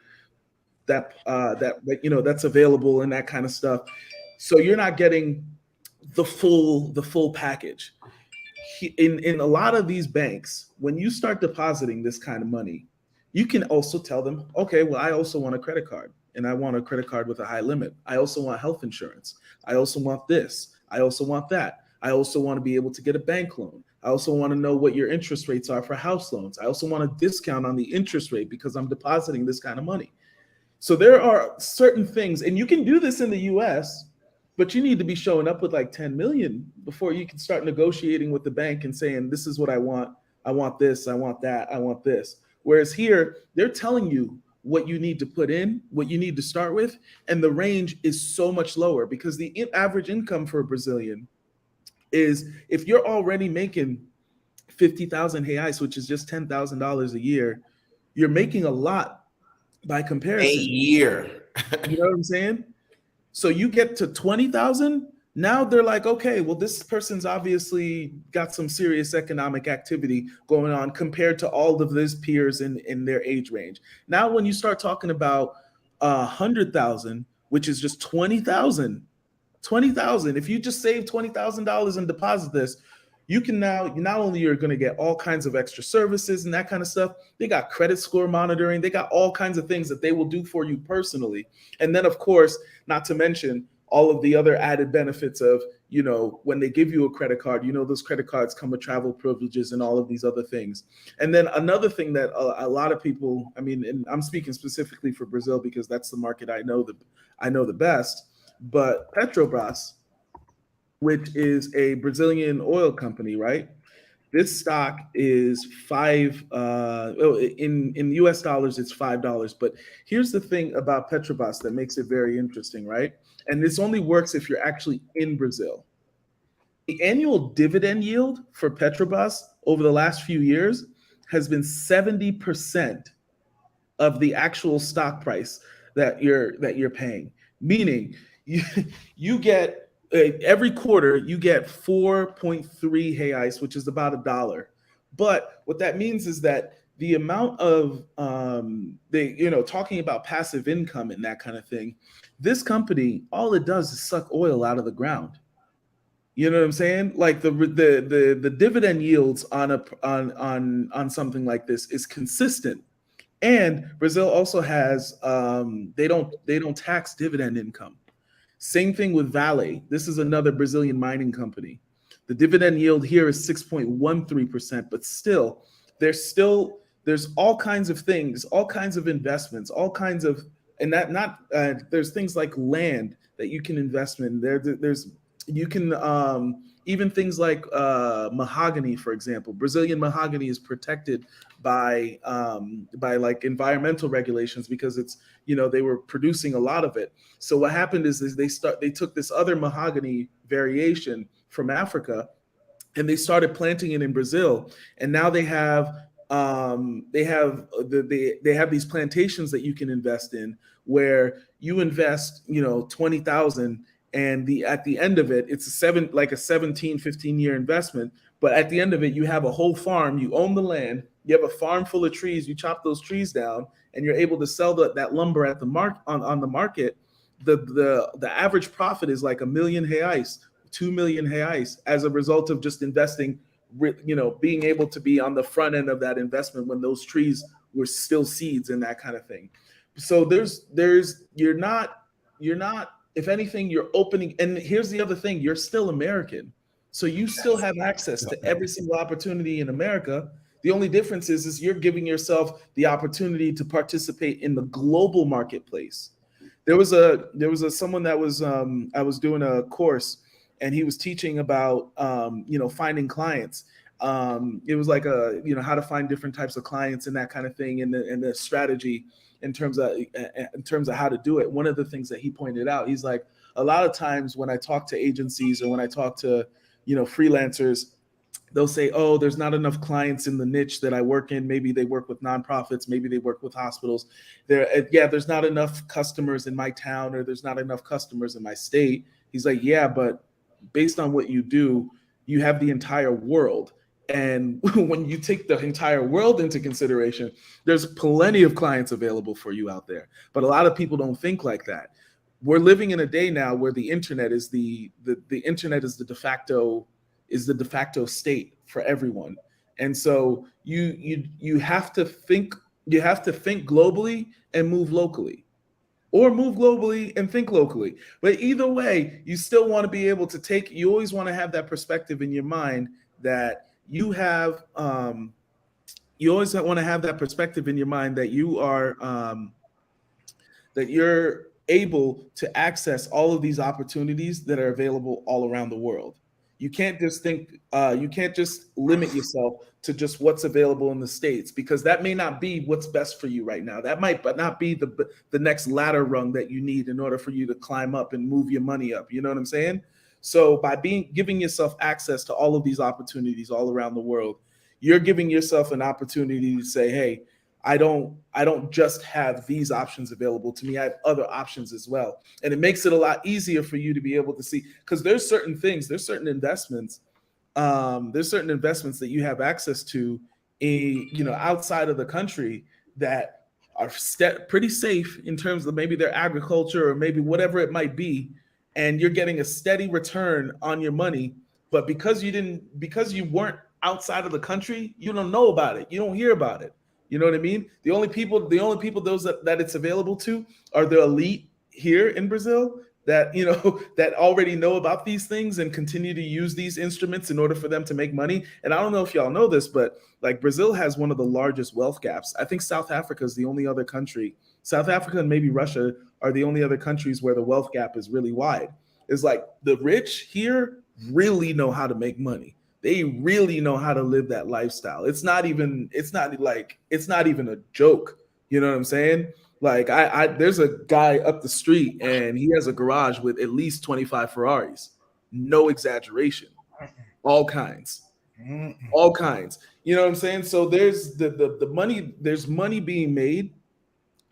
that's available and that kind of stuff. So you're not getting the full package. In a lot of these banks, when you start depositing this kind of money, you can also tell them, okay, well, I also want a credit card, and I want a credit card with a high limit. I also want health insurance. I also want this. I also want that. I also want to be able to get a bank loan. I also want to know what your interest rates are for house loans. I also want a discount on the interest rate because I'm depositing this kind of money. So there are certain things, and you can do this in the US, but you need to be showing up with like 10 million before you can start negotiating with the bank and saying, this is what I want. I want this. I want that. I want this. Whereas here, they're telling you what you need to put in, what you need to start with, and the range is so much lower because the average income for a Brazilian is, if you're already making 50,000 reais, which is just $10,000 a year, you're making a lot by comparison. A year. You know what I'm saying? So you get to 20,000, now they're like, okay, well, this person's obviously got some serious economic activity going on compared to all of his peers in their age range. Now, when you start talking about 100,000, which is just 20,000, if you just save $20,000 and deposit this, you can now, not only you're going to get all kinds of extra services and that kind of stuff, they got credit score monitoring, they got all kinds of things that they will do for you personally. And then, of course, not to mention all of the other added benefits of, when they give you a credit card, those credit cards come with travel privileges and all of these other things. And then another thing that a lot of people, and I'm speaking specifically for Brazil because that's the market I know the best, but Petrobras, which is a Brazilian oil company, right? This stock is in US dollars, it's $5. But here's the thing about Petrobras that makes it very interesting, right? And this only works if you're actually in Brazil. The annual dividend yield for Petrobras over the last few years has been 70% of the actual stock price that you're paying. Meaning you get every quarter you get 4.3 reais, which is about $1. But what that means is that the amount of talking about passive income and that kind of thing, this company, all it does is suck oil out of the ground. You know what I'm saying? Like the dividend yields on something like this is consistent. And Brazil also has they don't tax dividend income. Same thing with Vale. This is another Brazilian mining company. The dividend yield here is 6.13%, but still there's all kinds of things, all kinds of investments, all kinds of, and that not there's things like land that you can invest in. There's you can even things like mahogany, for example. Brazilian mahogany is protected by like environmental regulations because it's, they were producing a lot of it. So what happened is they took this other mahogany variation from Africa and they started planting it in Brazil, and now they have these plantations that you can invest in where you invest 20,000, and at the end of it, it's a 17, 15-year investment. But at the end of it, you have a whole farm, you own the land, You have a farm full of trees. You chop those trees down, and you're able to sell that lumber at the on the market. The average profit is like 1 million reais, 2 million reais, as a result of just investing. Being able to be on the front end of that investment when those trees were still seeds and that kind of thing. So you're not. If anything, you're opening. And here's the other thing: you're still American. So you still have access to every single opportunity in America. The only difference is you're giving yourself the opportunity to participate in the global marketplace. There was someone that was I was doing a course, and he was teaching about finding clients. It was like how to find different types of clients and that kind of thing, and the strategy in terms of how to do it. One of the things that he pointed out, he's like, a lot of times when I talk to agencies or when I talk to freelancers, they'll say, oh, there's not enough clients in the niche that I work in. Maybe they work with nonprofits, maybe they work with hospitals. There's not enough customers in my town, or there's not enough customers in my state. He's like, yeah, but based on what you do, you have the entire world. And when you take the entire world into consideration, there's plenty of clients available for you out there. But a lot of people don't think like that. We're living in a day now where the internet is the internet is the de facto state for everyone. And so you have to think globally and move locally, or move globally and think locally. But either way, you still want to be able to you always want to have that perspective in your mind that you have, you always want to have that perspective in your mind that you are, that you're able to access all of these opportunities that are available all around the world. You can't just you can't just limit yourself to just what's available in the States, because that may not be what's best for you right now. That might not be the next ladder rung that you need in order for you to climb up and move your money up. You know what I'm saying? So by giving yourself access to all of these opportunities all around the world, you're giving yourself an opportunity to say, hey, I don't just have these options available to me. I have other options as well. And it makes it a lot easier for you to be able to see, because there's certain investments that you have access to outside of the country that are pretty safe in terms of maybe their agriculture or maybe whatever it might be. And you're getting a steady return on your money. But because you weren't outside of the country, you don't know about it. You don't hear about it. You know what I mean? The only people those that it's available to are the elite here in Brazil that that already know about these things and continue to use these instruments in order for them to make money. And I don't know if y'all know this, but like Brazil has one of the largest wealth gaps. I think South Africa is the only other country. South Africa and maybe Russia are the only other countries where the wealth gap is really wide. It's like the rich here really know how to make money. They really know how to live that lifestyle. It's not even a joke. You know what I'm saying? Like there's a guy up the street and he has a garage with at least 25 Ferraris. No exaggeration. All kinds. All kinds. You know what I'm saying? So there's the money, there's money being made,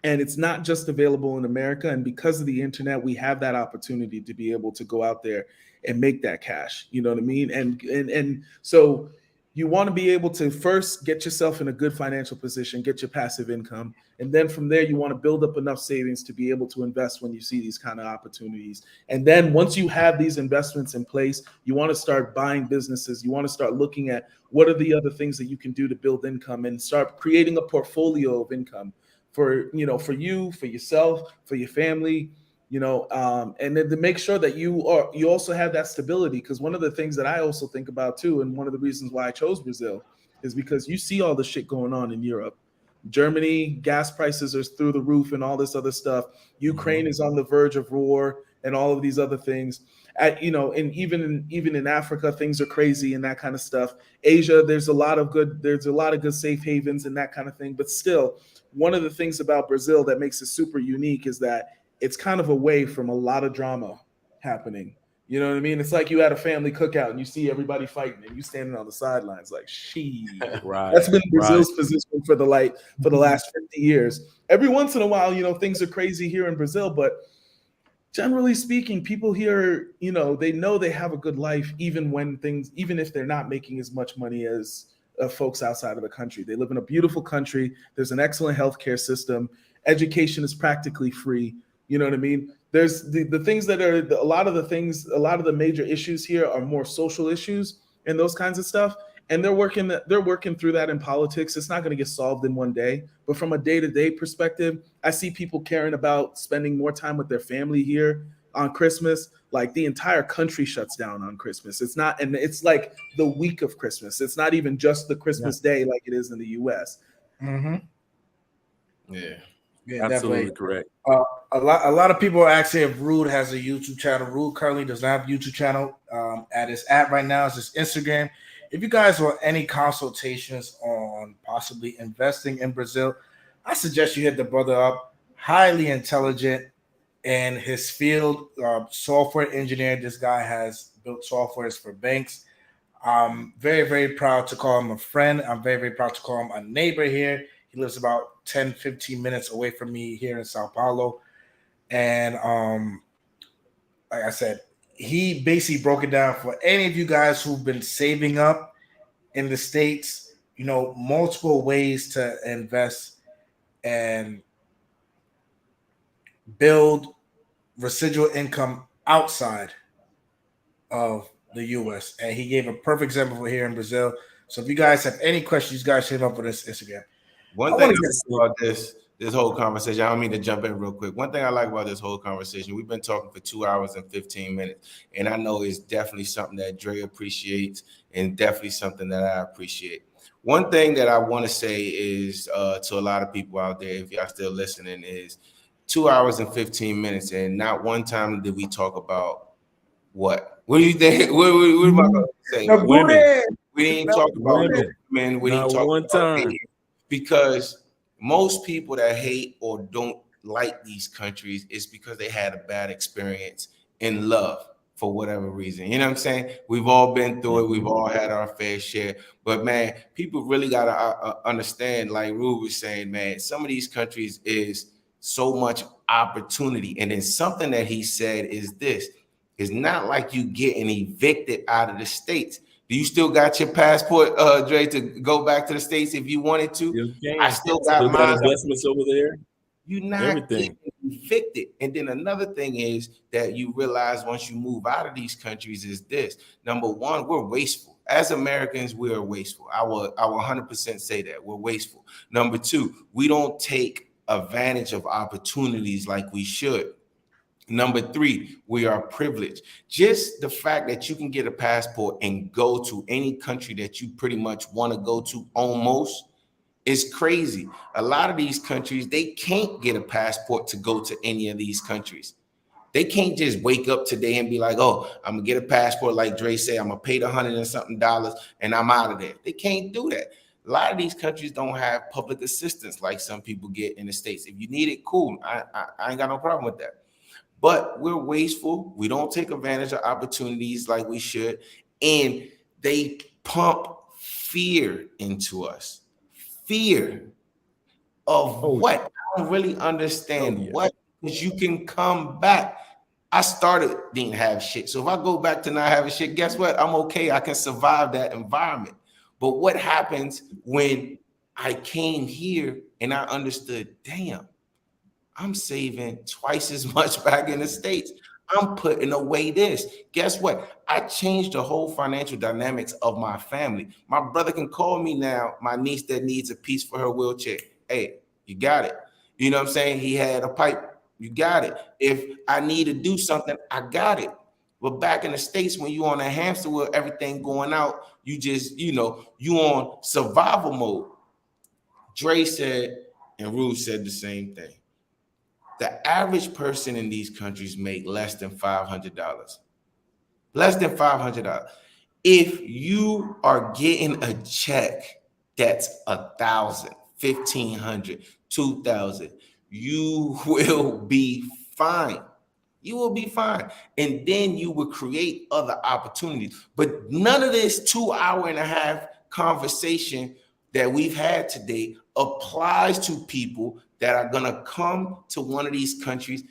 and it's not just available in America. And because of the internet, we have that opportunity to be able to go out there and make that cash. You know what I mean? And so you want to be able to first get yourself in a good financial position, get your passive income. And then from there, you want to build up enough savings to be able to invest when you see these kind of opportunities. And then once you have these investments in place, you want to start buying businesses. You want to start looking at what are the other things that you can do to build income and start creating a portfolio of income for you, for yourself, for your family, and then to make sure that you also have that stability. Because one of the things that I also think about too, and one of the reasons why I chose Brazil, is because you see all the shit going on in Europe. Germany, gas prices are through the roof and all this other stuff. Ukraine is on the verge of war and all of these other things. And even in Africa, things are crazy and that kind of stuff. Asia, there's a lot of good safe havens and that kind of thing. But still, one of the things about Brazil that makes it super unique is that it's kind of away from a lot of drama happening. You know what I mean? It's like you had a family cookout and you see everybody fighting and you standing on the sidelines like, she. Right. That's been Brazil's position for the last 50 years. Every once in a while, things are crazy here in Brazil, but generally speaking, people here, they know they have a good life, even if they're not making as much money as folks outside of the country. They live in a beautiful country. There's an excellent healthcare system. Education is practically free. You know what I mean? There's the things that are a lot of the major issues here are more social issues and those kinds of stuff. And they're working through that in politics. It's not going to get solved in one day. But from a day-to-day perspective, I see people caring about spending more time with their family here on Christmas. Like the entire country shuts down on Christmas. It's like the week of Christmas. It's not even just the Christmas day like it is in the US. Mm-hmm. Yeah, absolutely definitely correct. A lot of people are asking if Rude has a YouTube channel. Rude currently does not have a YouTube channel. At his app right now is his Instagram. If you guys want any consultations on possibly investing in Brazil, I suggest you hit the brother up. Highly intelligent in his field, software engineer. This guy has built softwares for banks. I'm very, very proud to call him a friend. I'm very, very proud to call him a neighbor here. He lives about 10, 15 minutes away from me here in Sao Paulo. And like I said, he basically broke it down for any of you guys who've been saving up in the States, multiple ways to invest and build residual income outside of the US. And he gave a perfect example for here in Brazil. So if you guys have any questions, you guys hit him up on this Instagram. One thing about this whole conversation, I don't mean to jump in real quick. One thing I like about this whole conversation, we've been talking for 2 hours and 15 minutes, and I know it's definitely something that Dre appreciates and definitely something that I appreciate. One thing that I want to say is to a lot of people out there, if y'all still listening, is 2 hours and 15 minutes, and not one time did we talk about what? What do you think? What am I going to say? Women. We didn't talk about women. We didn't talk one about time. because most people that hate or don't like these countries is because they had a bad experience in love for whatever reason. You know what I'm saying? We've all been through it. We've all had our fair share. But, man, people really got to understand, like Rudy was saying, man, some of these countries is so much opportunity. And then something that he said is this. It's not like you getting evicted out of the States. Do you still got your passport, Dre, to go back to the States if you wanted to? I still got my investments over there. You're not getting evicted. And then another thing is that you realize once you move out of these countries is this. Number one, we're wasteful. As Americans, we are wasteful. I will 100% say that. We're wasteful. Number two, we don't take advantage of opportunities like we should. Number three, we are privileged. Just the fact that you can get a passport and go to any country that you pretty much want to go to almost is crazy. A lot of these countries, they can't get a passport to go to any of these countries. They can't just wake up today and be like, oh, I'm going to get a passport like Dre said, I'm going to pay the $100 and something and I'm out of there. They can't do that. A lot of these countries don't have public assistance like some people get in the States. If you need it, cool. I ain't got no problem with that. But we're wasteful. We don't take advantage of opportunities like we should. And they pump fear into us. Fear of what? I don't really understand what, because you can come back. I didn't have shit. So if I go back to not having shit, guess what? I'm okay. I can survive that environment. But what happens when I came here and I understood, damn, I'm saving twice as much back in the States. I'm putting away this. Guess what? I changed the whole financial dynamics of my family. My brother can call me now, my niece that needs a piece for her wheelchair. Hey, you got it. You know what I'm saying? He had a pipe. You got it. If I need to do something, I got it. But back in the States, when you on a hamster wheel, everything going out, you just, you on survival mode. Dre said, and Rudy said the same thing. The average person in these countries make less than $500. Less than $500. If you are getting a check that's $1,000, $1,500, $2,000, you will be fine. You will be fine. And then you will create other opportunities. But none of this 2.5-hour conversation that we've had today applies to people that are going to come to one of these countries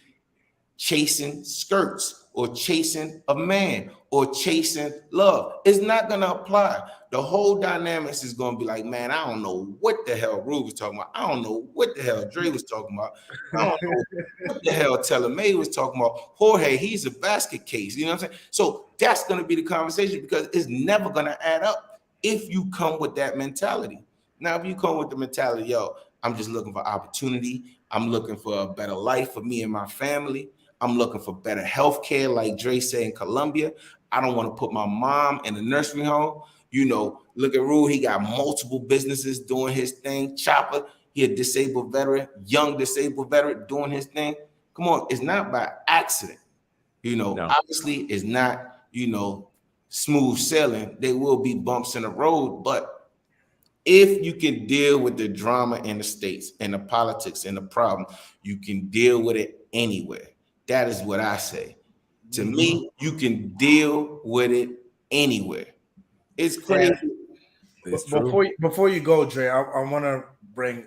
chasing skirts or chasing a man or chasing love. It's not going to apply. The whole dynamics is going to be like, man, I don't know what the hell Rudy was talking about. I don't know what the hell Dre was talking about. I don't know what the hell May was talking about. Jorge, he's a basket case. You know what I'm saying? So that's going to be the conversation, because it's never going to add up if you come with that mentality. Now, if you come with the mentality, yo, I'm just looking for opportunity. I'm looking for a better life for me and my family. I'm looking for better health care, like Dre said in Colombia. I don't want to put my mom in a nursery home. You know, look at Rudy. He got multiple businesses doing his thing. Chopper, he a disabled veteran, young disabled veteran doing his thing. Come on, it's not by accident. You know, obviously it's not, you know, smooth sailing. There will be bumps in the road, but if you can deal with the drama in the States and the politics and the problem, you can deal with it anywhere. That is what I say. To me, you can deal with it anywhere. It's crazy. It's before you go, Dre, I want to bring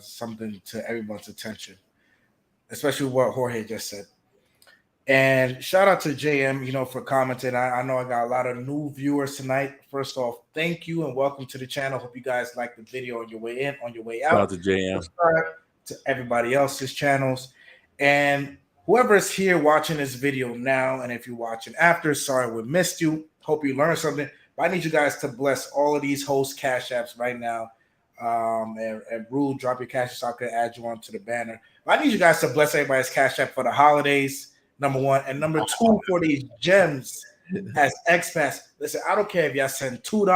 something to everyone's attention, especially what Jorge just said. And shout out to JM, you know, for commenting. I know I got a lot of new viewers tonight. First off, thank you and welcome to the channel. Hope you guys like the video on your way in, on your way out. Shout out to JM. Subscribe to everybody else's channels. And whoever is here watching this video now, and if you're watching after, sorry we missed you. Hope you learned something. But I need you guys to bless all of these host cash apps right now. And Rule, drop your cash so I can add you onto the banner. But I need you guys to bless everybody's cash app for the holidays. Number one, and number two, for these gems as expats. Listen, I don't care if y'all send $2,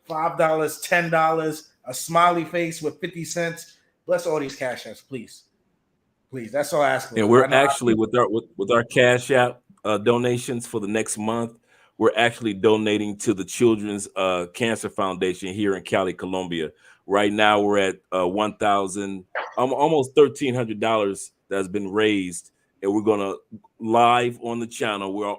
$5, $10, a smiley face with 50 cents. Bless all these cash apps, please. Please, that's all I ask for. And we're actually with our cash app donations for the next month. We're actually donating to the Children's Cancer Foundation here in Cali, Colombia. Right now, we're at $1,000, almost $1,300 that's been raised. And we're gonna live on the channel. We're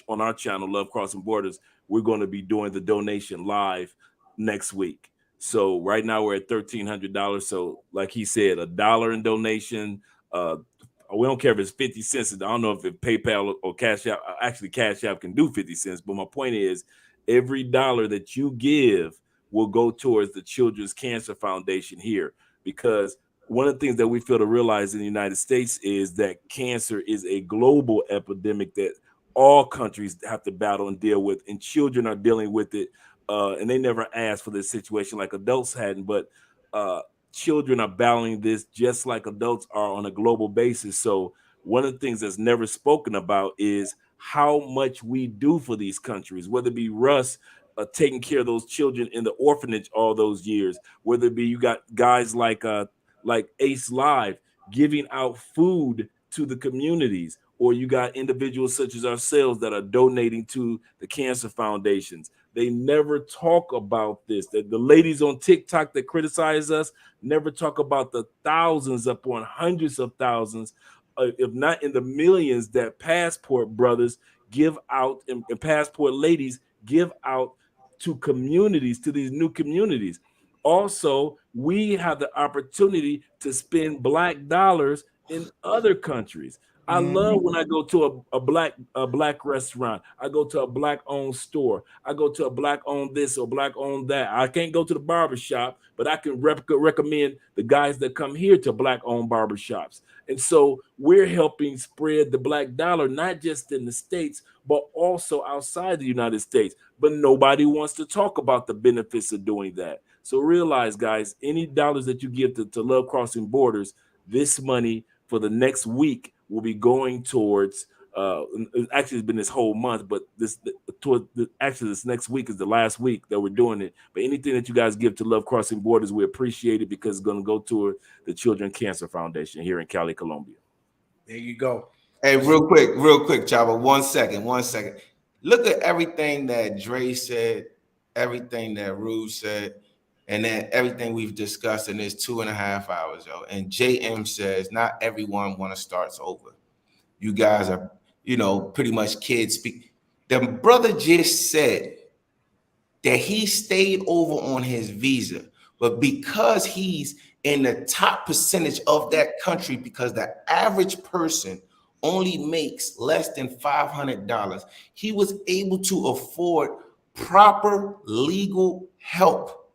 on our channel, Love Crossing Borders. We're going to be doing the donation live next week. So right now we're at $1,300. So like he said, $1 in donation. We don't care if it's 50 cents. I don't know if it's PayPal or Cash App. Actually, Cash App can do 50 cents. But my point is, every dollar that you give will go towards the Children's Cancer Foundation here, because one of the things that we fail to realize in the United States is that cancer is a global epidemic that all countries have to battle and deal with, and children are dealing with it. And they never asked for this situation like adults hadn't, but children are battling this just like adults are on a global basis. So one of the things that's never spoken about is how much we do for these countries, whether it be Russ taking care of those children in the orphanage all those years, whether it be you got guys like Ace Live giving out food to the communities, or you got individuals such as ourselves that are donating to the cancer foundations. They never talk about this. The ladies on TikTok that criticize us never talk about the thousands upon hundreds of thousands, if not in the millions, that Passport brothers give out and Passport ladies give out to communities, to these new communities. Also, we have the opportunity to spend Black dollars in other countries. I love when I go to a black restaurant. I go to a Black-owned store. I go to a Black-owned this or Black-owned that. I can't go to the barbershop, but I can recommend the guys that come here to Black-owned barbershops. And so we're helping spread the Black dollar, not just in the States, but also outside the United States. But nobody wants to talk about the benefits of doing that. So realize, guys, any dollars that you give to Love Crossing Borders, this money for the next week will be going towards, actually it's been this whole month, but this next week is the last week that we're doing it. But anything that you guys give to Love Crossing Borders, we appreciate it, because it's going to go toward the Children's Cancer Foundation here in Cali, Colombia. There you go. Hey, real quick, Choppa, 1 second. Look at everything that Dre said, everything that Rude said, and then everything we've discussed in this 2.5 hours, yo. And JM says, not everyone want to start over. You guys are, pretty much kids speak. The brother just said that he stayed over on his visa, but because he's in the top percentage of that country, because the average person only makes less than $500, he was able to afford proper legal help.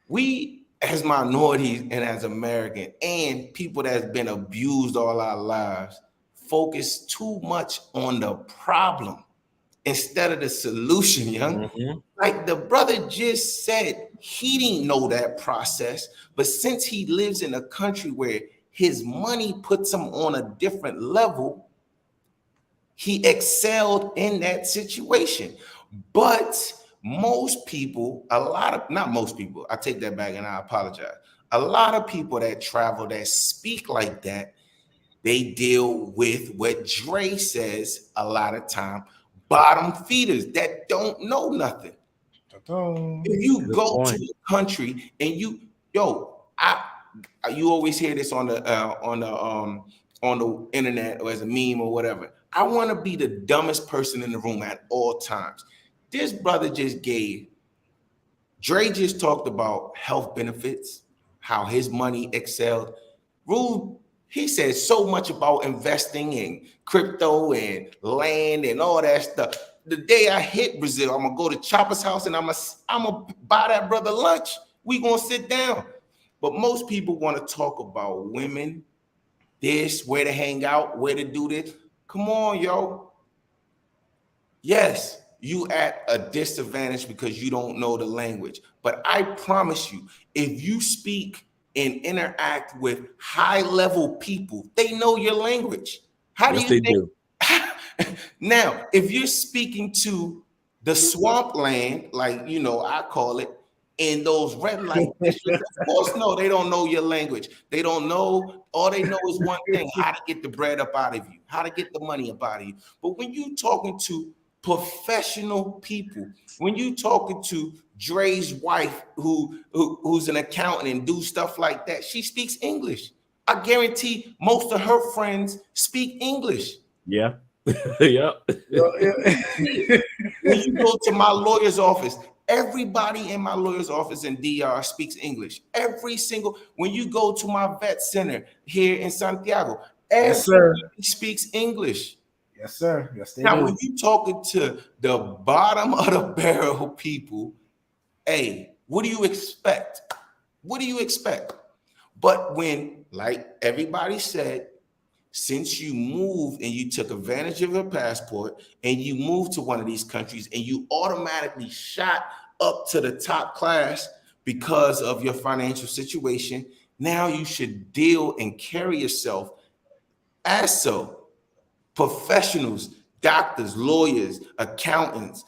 We as minorities and as American and people that's been abused all our lives focus too much on the problem instead of the solution, young. Like the brother just said, he didn't know that process, but since he lives in a country where his money puts him on a different level, he excelled in that situation. But most people, not most people, I take that back and I apologize. A lot of people that travel that speak like that, they deal with what Dre says a lot of time, bottom feeders that don't know nothing. If you go to a country and you always hear this on the internet or as a meme or whatever. I want to be the dumbest person in the room at all times. This brother Dre just talked about health benefits, how his money excelled. Rude, he said so much about investing in crypto and land and all that stuff. The day I hit Brazil, I'm gonna go to Chopper's house and I'm gonna buy that brother lunch. We gonna sit down. But most people want to talk about women, this, where to hang out, where to do this. Come on, yo. Yes, you at a disadvantage because you don't know the language. But I promise you, if you speak and interact with high-level people, they know your language. How do you think? Now, if you're speaking to the swampland, like I call it, in those red light districts, of course, no, they don't know your language. They don't know. All they know is one thing: how to get the bread up out of you, how to get the money up out of you. But when you talking to professional people, when you talking to Dre's wife, who's an accountant and do stuff like that, she speaks English. I guarantee most of her friends speak English. Yeah. Yeah. When you go to my lawyer's office, everybody in my lawyer's office in DR speaks English. Every single, when you go to my vet center here in Santiago, everybody speaks English. Yes, sir. Yes, they now, do. when you talking to the bottom of the barrel people, hey, what do you expect? What do you expect? But when, like everybody said, since you moved and you took advantage of your passport and you moved to one of these countries and you automatically shot up to the top class because of your financial situation, now you should deal and carry yourself as so. Professionals, doctors, lawyers, accountants,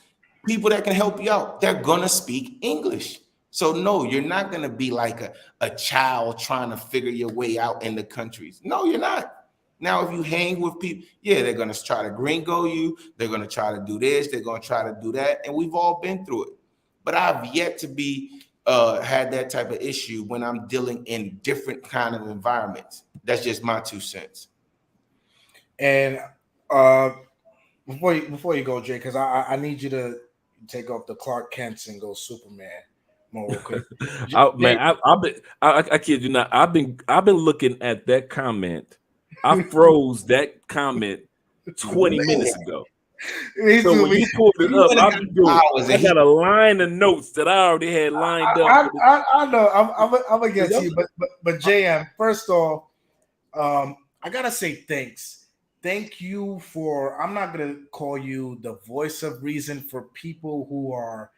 people that can help you out, they're gonna speak English. So no, you're not gonna be like a child trying to figure your way out in the countries. No, you're not. Now, if you hang with people, yeah, they're going to try to gringo you. They're going to try to do this. They're going to try to do that. And we've all been through it. But I've yet to be had that type of issue when I'm dealing in different kind of environments. That's just my 2 cents. And before you go, Jay, because I need you to take off the Clark Kents and go Superman more real quick. I kid you not. I've been looking at that comment. I froze that comment 20 minutes ago. So when you pulled it up, I got a line of notes that I already had lined up. I know. I'm against you, but JM, first off, I gotta say thanks. Thank you for. I'm not gonna call you the voice of reason for people who are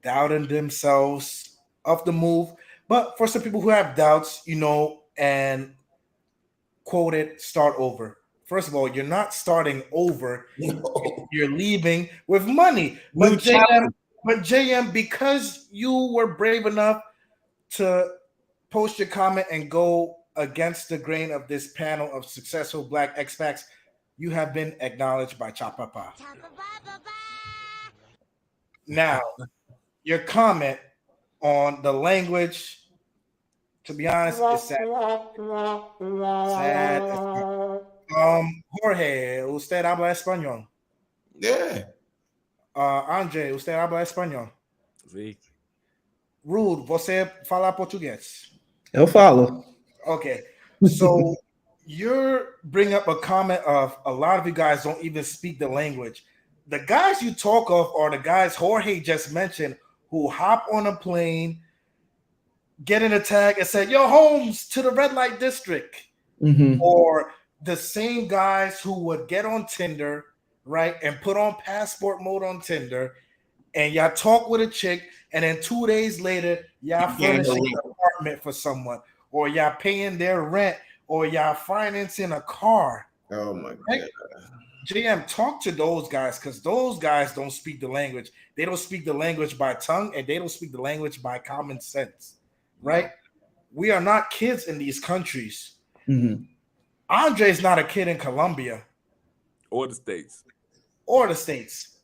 doubting themselves of the move, but for some people who have doubts, and quoted, start over. First of all, you're not starting over. No. You're leaving with money. But JM, because you were brave enough to post your comment and go against the grain of this panel of successful Black expats, you have been acknowledged by Chapapa. Now, your comment on the language, to be honest, it's sad. Jorge, usted habla español? Yeah. Andre, usted habla español? Sí. Rude, você fala português? Eu falo. Okay. So you're bringing up a comment of a lot of you guys don't even speak the language. The guys you talk of are the guys Jorge just mentioned who hop on a plane, get in a tag, and say, "Yo, Holmes to the red light district," or the same guys who would get on Tinder, right, and put on passport mode on Tinder, and y'all talk with a chick, and then 2 days later, y'all furnishing an apartment for someone, or y'all paying their rent, or y'all financing a car. Oh my right? God. GM, talk to those guys because those guys don't speak the language. They don't speak the language by tongue, and they don't speak the language by common sense, right? We are not kids in these countries. Andre's not a kid in Colombia. Or the States.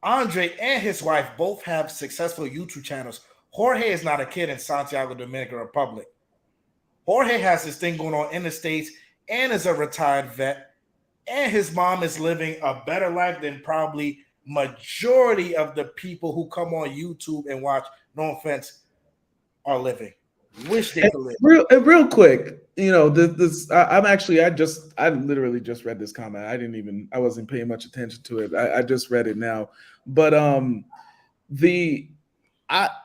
Andre and his wife both have successful YouTube channels. Jorge is not a kid in Santiago, Dominican Republic. Jorge has this thing going on in the States and is a retired vet. And his mom is living a better life than probably majority of the people who come on YouTube and watch, no offense, are living. Wish they could live. Real quick, you know, I literally just read this comment. I wasn't paying much attention to it. I just read it now. But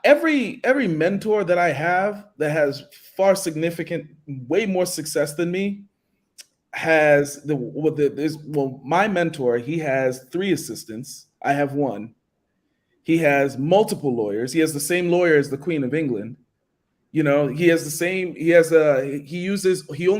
every mentor that I have that has far significant, way more success than me has my mentor, he has 3 assistants. I have 1. He has multiple lawyers. He has the same lawyer as the Queen of England. You know, he only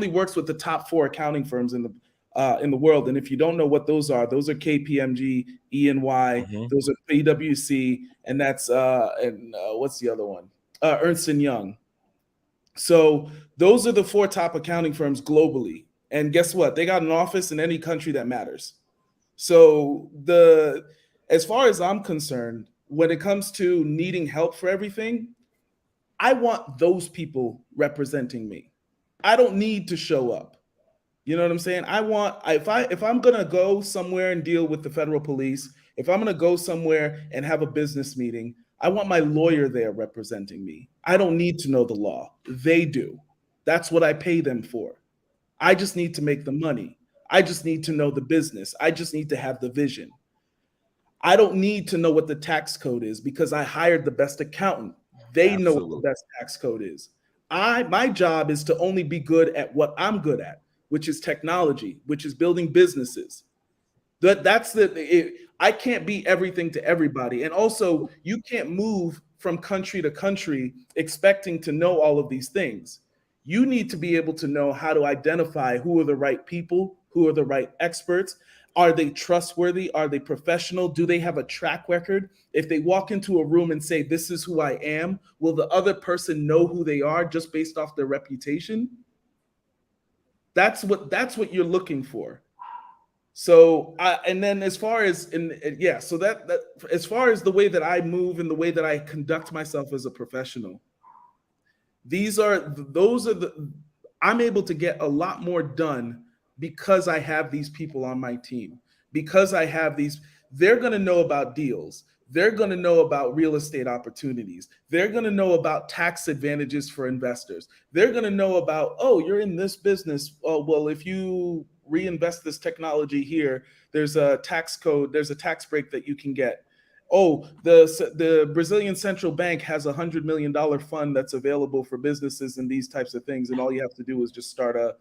works with the top 4 accounting firms in the world. And if you don't know what those are KPMG, E&Y, those are PwC, and that's what's the other one? Ernst & Young. So those are the 4 top accounting firms globally. And guess what? They got an office in any country that matters. So as far as I'm concerned, when it comes to needing help for everything, I want those people representing me. I don't need to show up. You know what I'm saying? If I'm gonna go somewhere and deal with the federal police, if I'm gonna go somewhere and have a business meeting, I want my lawyer there representing me. I don't need to know the law. They do. That's what I pay them for. I just need to make the money. I just need to know the business. I just need to have the vision. I don't need to know what the tax code is because I hired the best accountant. They know what the best tax code is. My job is to only be good at what I'm good at, which is technology, which is building businesses. I can't be everything to everybody. And also, you can't move from country to country expecting to know all of these things. You need to be able to know how to identify who are the right people, who are the right experts. Are they trustworthy? Are they professional? Do they have a track record? If they walk into a room and say, "This is who I am," will the other person know who they are just based off their reputation? That's what you're looking for. So, and then as far as as far as the way that I move and the way that I conduct myself as a professional, I'm able to get a lot more done because I have these people on my team, because they're going to know about deals. They're going to know about real estate opportunities. They're going to know about tax advantages for investors. They're going to know about, oh, you're in this business. Oh, well, if you reinvest this technology here, there's a tax code, there's a tax break that you can get. Oh, the Brazilian central bank has $100 million fund that's available for businesses and these types of things, and all you have to do is just start a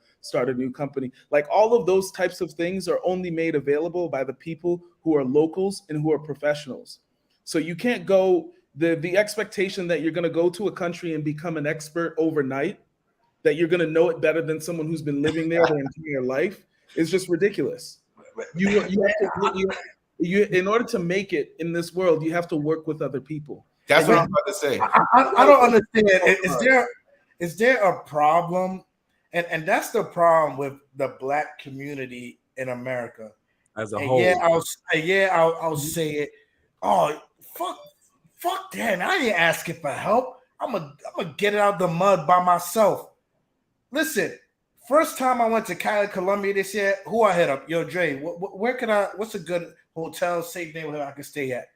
new company. Like, all of those types of things are only made available by the people who are locals and who are professionals. So you can't go the expectation that you're going to go to a country and become an expert overnight, that you're going to know it better than someone who's been living there their entire life, is just ridiculous. In order to make it in this world, you have to work with other people. That's what I'm about to say. I don't understand. Is there a problem? And that's the problem with the Black community in America as a whole. I'll say it. Oh, fuck that! I ain't asking for help. I'm gonna get it out the mud by myself. Listen. First time I went to Thailand Colombia this year, who I hit up? Yo, Dre, what's a good hotel, safe neighborhood I can stay at?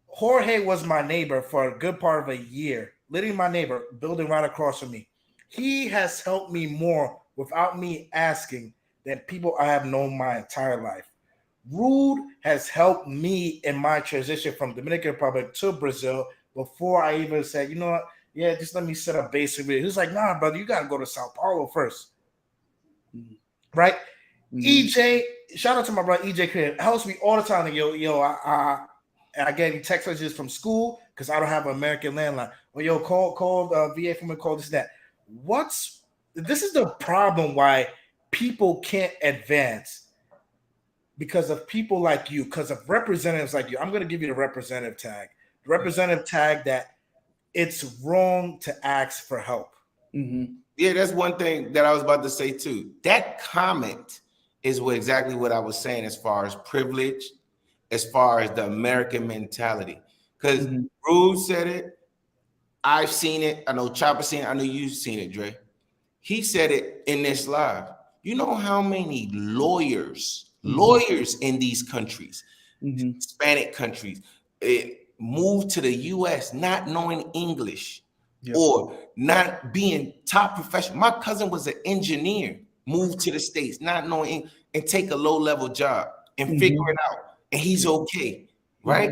Jorge was my neighbor for a good part of a year, literally my neighbor, building right across from me. He has helped me more without me asking than people I have known my entire life. Rude has helped me in my transition from Dominican Republic to Brazil before I even said, you know what, yeah, just let me set up basic video. He was like, nah, brother, you got to go to Sao Paulo first. Right? EJ, shout out to my brother EJ Creative, helps me all the time. Like, yo, I get text messages from school because I don't have an American landline. Or yo, call VA from me, call this, that. This is the problem why people can't advance because of people like you, because of representatives like you. I'm going to give you the representative tag. The representative tag that it's wrong to ask for help. Yeah, that's one thing that I was about to say too. That comment is exactly what I was saying as far as privilege, as far as the American mentality. Because Rude said it, I've seen it, I know Chopper seen it, I know you've seen it, Dre. He said it in this live. You know how many lawyers in these countries, Hispanic countries, moved to the US not knowing English or not being top professional. My cousin was an engineer, moved to the States not knowing and take a low-level job and figure it out, and he's okay, right?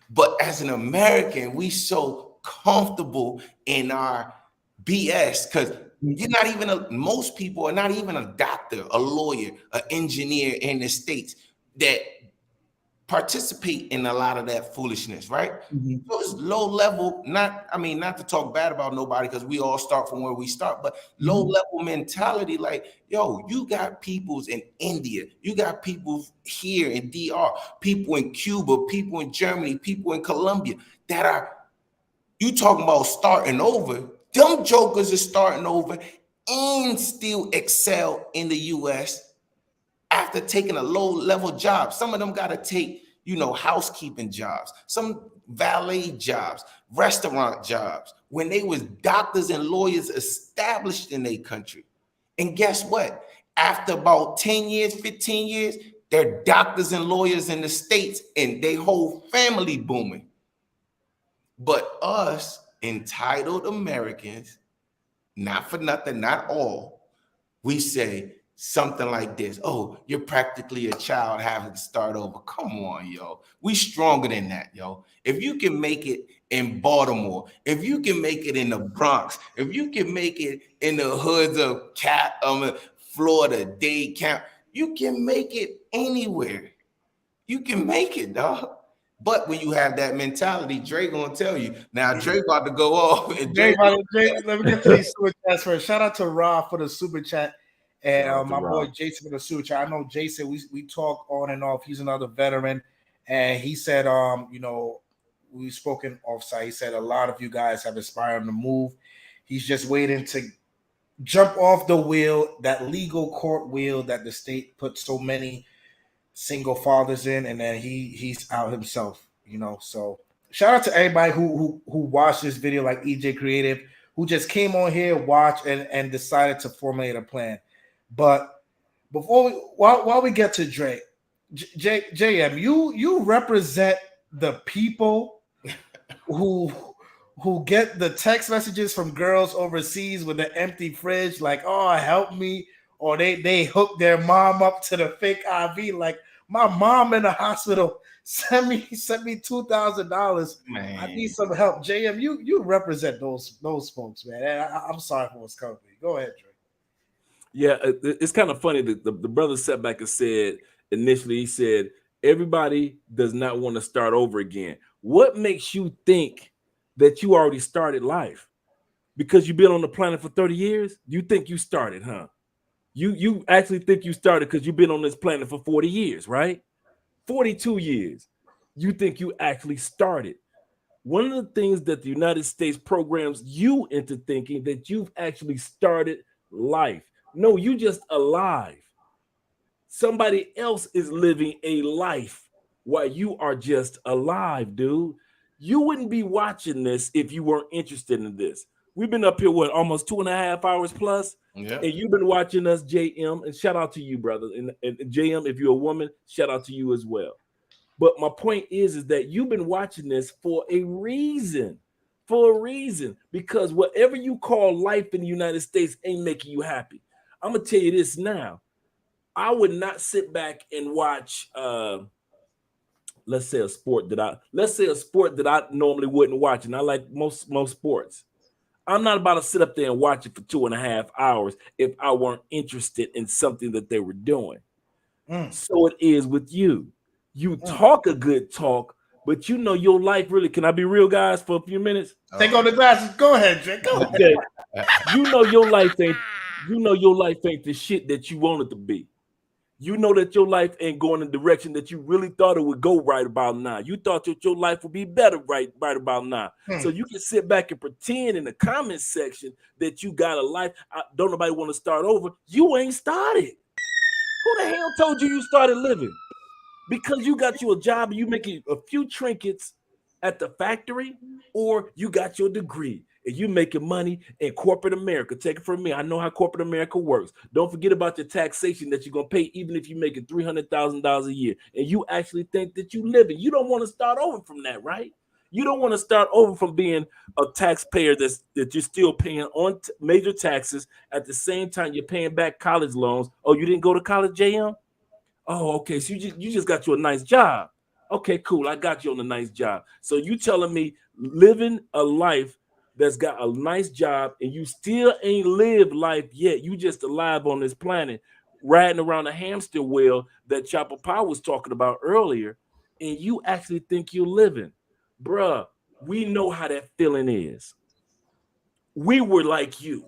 But as an American, we so comfortable in our BS because you're not even most people are not even a doctor, a lawyer, an engineer in the States that participate in a lot of that foolishness, right? So it's low level, not to talk bad about nobody because we all start from where we start, but low level mentality, like, yo, you got peoples in India, you got people here in DR, people in Cuba, people in Germany, people in Colombia that are, you talking about starting over, them jokers are starting over and still excel in the US after taking a low-level job. Some of them got to take, housekeeping jobs, some valet jobs, restaurant jobs, when they was doctors and lawyers established in their country. And guess what? After about 10 years, 15 years, they're doctors and lawyers in the States and their whole family booming. But us entitled Americans, not for nothing, not all, we say something like this: oh, you're practically a child having to start over. Come on, yo. We stronger than that, yo. If you can make it in Baltimore, if you can make it in the Bronx, if you can make it in the hoods of Florida, Dade County, you can make it anywhere. You can make it, dog. But when you have that mentality, Dre gonna tell you. Now Dre about to go off. And Jay, let me get to these super chats first. Shout out to Ra for the super chat, and my boy Jason for the super chat. I know Jason. We talk on and off. He's another veteran, and he said, we've spoken offsite. He said a lot of you guys have inspired him to move. He's just waiting to jump off the wheel, that legal court wheel that the state put so many single fathers in, and then he's out himself, So shout out to everybody who watched this video, like EJ Creative, who just came on here, watched, and decided to formulate a plan. But while we get to Drake, JM, you represent the people who get the text messages from girls overseas with an empty fridge, like, oh, help me, or they hook their mom up to the fake IV, like, my mom in the hospital, send me $2,000. I need some help. JM, you represent those folks, man. And I'm sorry for what's coming. Go ahead, Drake. Yeah, it's kind of funny that the brother sat back and said initially, he said everybody does not want to start over again. What makes you think that you already started life? Because you've been on the planet for 30 years? You think you started, huh? You actually think you started because you've been on this planet for 40 years, right? 42 years. You think you actually started. One of the things that the United States programs you into thinking that you've actually started life. No, you just alive. Somebody else is living a life while you are just alive, dude. You wouldn't be watching this if you weren't interested in this. We've been up here, almost 2.5 hours plus? Yeah. And you've been watching us, JM, and shout out to you, brother. And JM, if you're a woman, shout out to you as well. But my point is that you've been watching this for a reason. Because whatever you call life in the United States ain't making you happy. I'm gonna tell you this now. I would not sit back and watch let's say a sport that I normally wouldn't watch, and I like most sports. I'm not about to sit up there and watch it for 2.5 hours if I weren't interested in something that they were doing. So it is with you. You talk a good talk, but you know your life really. Can I be real, guys, for a few minutes? Take off the glasses. Go ahead, Jay. Go ahead. Okay. You know your life ain't the shit that you want it to be. You know that your life ain't going in the direction that you really thought it would go right about now. You thought that your life would be better right about now. So you can sit back and pretend in the comment section that you got a life. Don't nobody want to start over. You ain't started. Who the hell told you started living? Because you got you a job and you making a few trinkets at the factory, or you got your degree and you making money in corporate America. Take it from me. I know how corporate America works. Don't forget about your taxation that you're going to pay even if you're making $300,000 a year and you actually think that you living. You don't want to start over from that, right? You don't want to start over from being a taxpayer that you're still paying on major taxes at the same time you're paying back college loans. Oh, you didn't go to college, JM? Oh, okay. So you just got you a nice job. Okay, cool. I got you on a nice job. So you telling me living a life that's got a nice job and you still ain't lived life yet. You just alive on this planet, riding around a hamster wheel that Chapapa was talking about earlier, and you actually think you're living. Bruh, we know how that feeling is. We were like you.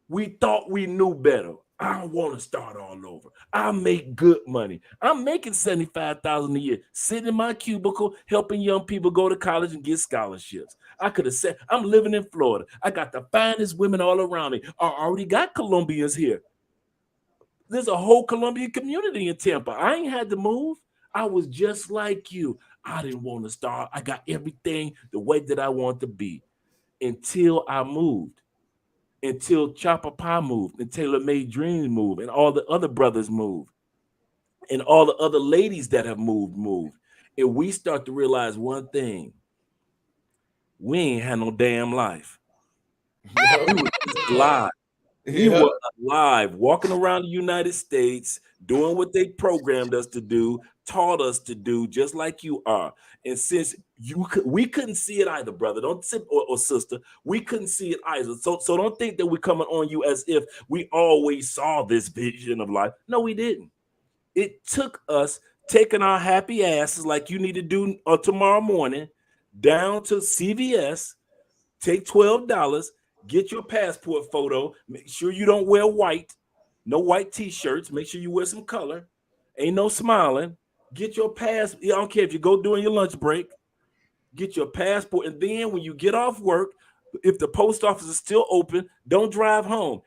We thought we knew better. I don't want to start all over. I make good money. I'm making $75,000 a year, sitting in my cubicle, helping young people go to college and get scholarships. I could have said, I'm living in Florida. I got the finest women all around me. I already got Colombians here. There's a whole Colombian community in Tampa. I ain't had to move. I was just like you. I didn't want to start. I got everything the way that I want to be until I moved. Until Chapapa moved, and Taylor Made Dreams moved, and all the other brothers moved, and all the other ladies that have moved. And we start to realize one thing. We ain't had no damn life. We were just alive. We were alive, walking around the United States, doing what they programmed us to do, taught us to do, just like you are. And since we couldn't see it either, brother, don't sit or sister, we couldn't see it either. So don't think that we're coming on you as if we always saw this vision of life. No, we didn't. It took us taking our happy asses like you need to do tomorrow morning down to CVS, take $12. Get your passport photo. Make sure you don't wear white. No white t-shirts. Make sure you wear some color. Ain't no smiling. Get your pass. I don't care if you go during your lunch break. Get your passport. And then when you get off work, if the post office is still open, don't drive home.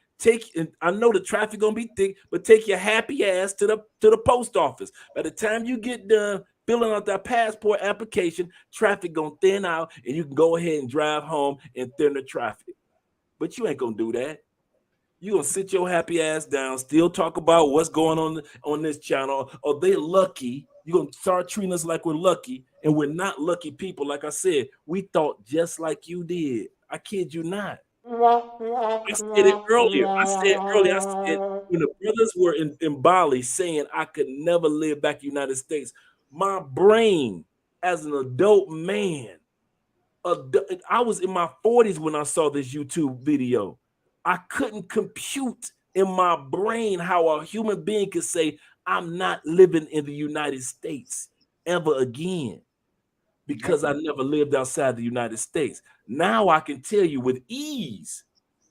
I know the traffic gonna be thick, but take your happy ass to the post office. By the time you get done filling out that passport application, traffic gonna thin out, and you can go ahead and drive home and thin the traffic. But you ain't gonna do that. You're gonna sit your happy ass down, still talk about what's going on this channel. Or they're lucky. You're gonna start treating us like we're lucky, and we're not lucky people. Like I said, we thought just like you did. I kid you not. I said it earlier. I said when the brothers were in Bali saying I could never live back in the United States, my brain as an adult man, I was in my 40s when I saw this YouTube video. I couldn't compute in my brain how a human being could say, I'm not living in the United States ever again because I never lived outside the United States. Now I can tell you with ease,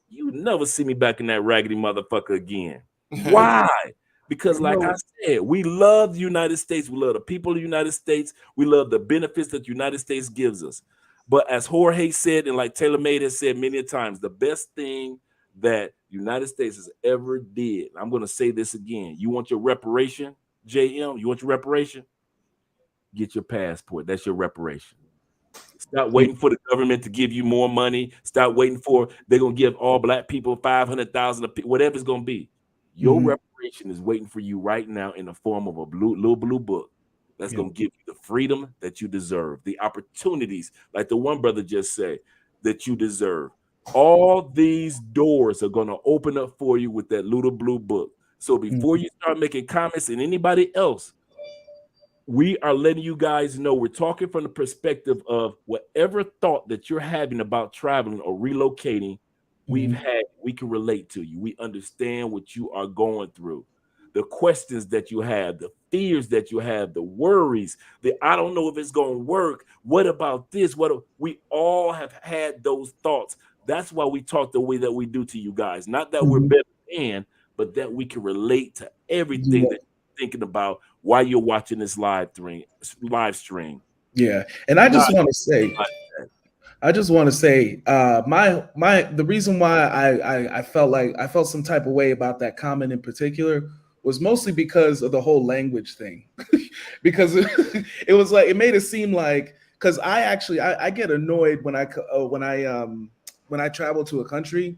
you never see me back in that raggedy motherfucker again. Why? Because like I said, we love the United States. We love the people of the United States. We love the benefits that the United States gives us. But as Jorge said, and like Taylor Made has said many times, the best thing that the United States has ever did, I'm going to say this again. You want your reparation, JM? You want your reparation? Get your passport. That's your reparation. Stop waiting for the government to give you more money. Stop waiting for they're going to give all black people 500,000, whatever it's going to be. Your reparation is waiting for you right now in the form of a little blue book. That's going to give you the freedom that you deserve, the opportunities, like the one brother just said, that you deserve. All these doors are going to open up for you with that little blue book. So before you start making comments and anybody else, we are letting you guys know we're talking from the perspective of whatever thought that you're having about traveling or relocating, we can relate to you. We understand what you are going through, the questions that you have, the fears that you have, the worries, the I don't know if it's going to work. What about this? We all have had those thoughts. That's why we talk the way that we do to you guys. Not that we're better than, but that we can relate to everything that you're thinking about while you're watching this live stream. Yeah, and I just want to say, the reason why I felt some type of way about that comment in particular was mostly because of the whole language thing, because it was like, it made it seem like, because I get annoyed when I travel to a country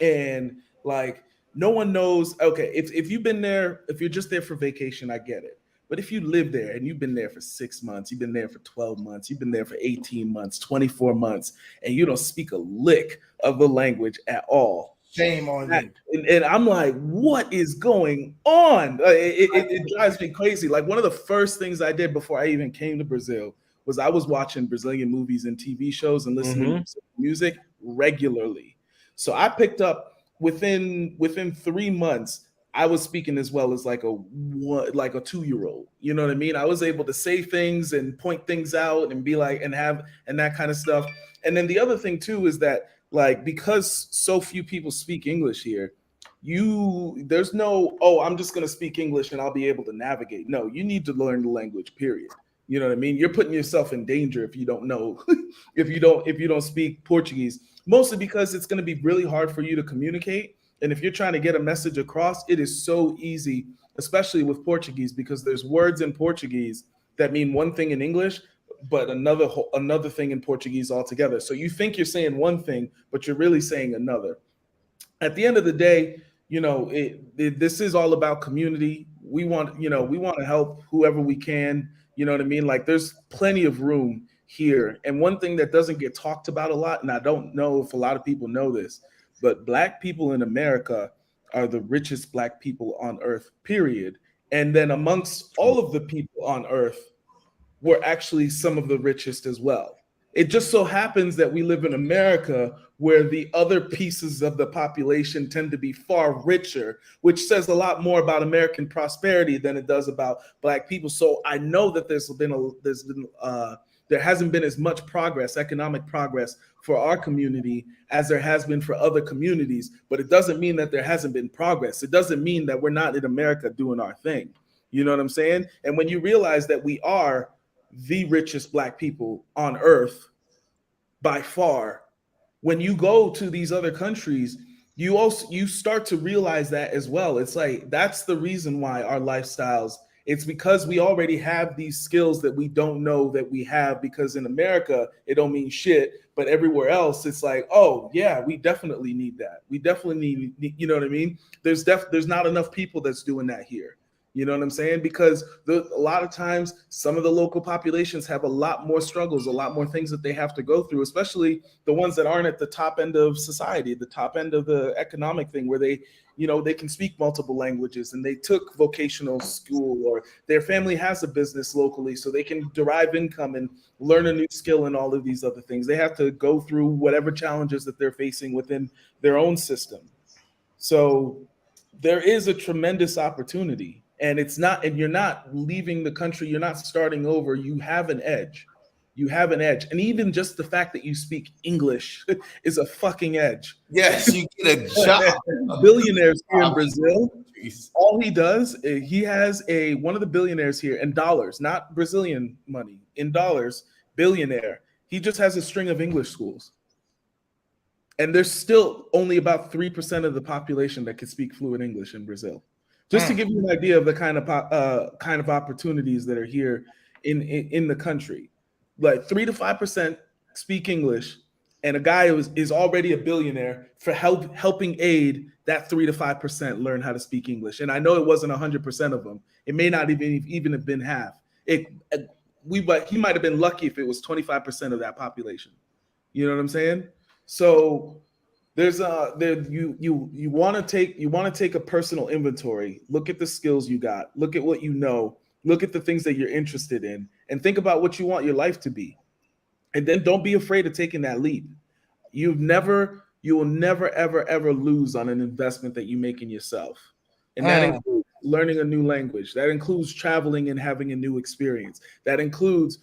and like no one knows. Okay, if you've been there, if you're just there for vacation, I get it. But if you live there and you've been there for 6 months, you've been there for 12 months, you've been there for 18 months, 24 months, and you don't speak a lick of the language at all. Shame on you. And I'm like, what is going on? It drives me crazy. Like one of the first things I did before I even came to Brazil was I was watching Brazilian movies and TV shows and listening to music regularly. So I picked up within 3 months, I was speaking as well as like a 2-year-old. You know what I mean? I was able to say things and point things out and be like, and that kind of stuff. And then the other thing too is that like, because so few people speak English here, there's no, oh, I'm just going to speak English and I'll be able to navigate. No, you need to learn the language, period. You know what I mean? You're putting yourself in danger if you don't know, if you don't speak Portuguese, mostly because it's going to be really hard for you to communicate. And if you're trying to get a message across, it is so easy, especially with Portuguese, because there's words in Portuguese that mean one thing in English, but another thing in Portuguese altogether. So you think you're saying one thing, but you're really saying another. At the end of the day, you know, this is all about community. We want to help whoever we can. You know what I mean? Like there's plenty of room here. And one thing that doesn't get talked about a lot, and I don't know if a lot of people know this, but Black people in America are the richest Black people on earth, period. And then amongst all of the people on earth, we're actually some of the richest as well. It just so happens that we live in America where the other pieces of the population tend to be far richer, which says a lot more about American prosperity than it does about Black people. So I know that there hasn't been as much progress, economic progress for our community as there has been for other communities, but it doesn't mean that there hasn't been progress. It doesn't mean that we're not in America doing our thing. You know what I'm saying? And when you realize that we are the richest Black people on earth by far, when you go to these other countries, you start to realize that as well. It's like, that's the reason why our lifestyles, it's because we already have these skills that we don't know that we have, because in America, it don't mean shit. But everywhere else, it's like, oh yeah, we definitely need that. We definitely need, you know what I mean? There's not enough people that's doing that here. You know what I'm saying? Because a lot of times, some of the local populations have a lot more struggles, a lot more things that they have to go through, especially the ones that aren't at the top end of society, the top end of the economic thing, where they can speak multiple languages and they took vocational school, or their family has a business locally so they can derive income and learn a new skill and all of these other things. They have to go through whatever challenges that they're facing within their own system. So there is a tremendous opportunity. And you're not leaving the country, you're not starting over, you have an edge. You have an edge. And even just the fact that you speak English is a fucking edge. Yes, you get a job. Billionaires here in Brazil, all he does, he has one of the billionaires here in dollars, not Brazilian money, in dollars, billionaire. He just has a string of English schools. And there's still only about 3% of the population that can speak fluent English in Brazil. Just to give you an idea of the kind of opportunities that are here in the country, like 3 to 5% speak English, and a guy is already a billionaire for helping aid that 3 to 5% learn how to speak English. And I know it wasn't 100% of them; it may not even have been half. He might have been lucky if it was 25% of that population. You know what I'm saying? So there's you want to take a personal inventory. Look at the skills you got. Look at what you know. Look at the things that you're interested in, and think about what you want your life to be. And then don't be afraid of taking that leap. You will never ever lose on an investment that you make in yourself. And that includes learning a new language. That includes traveling and having a new experience. That includes,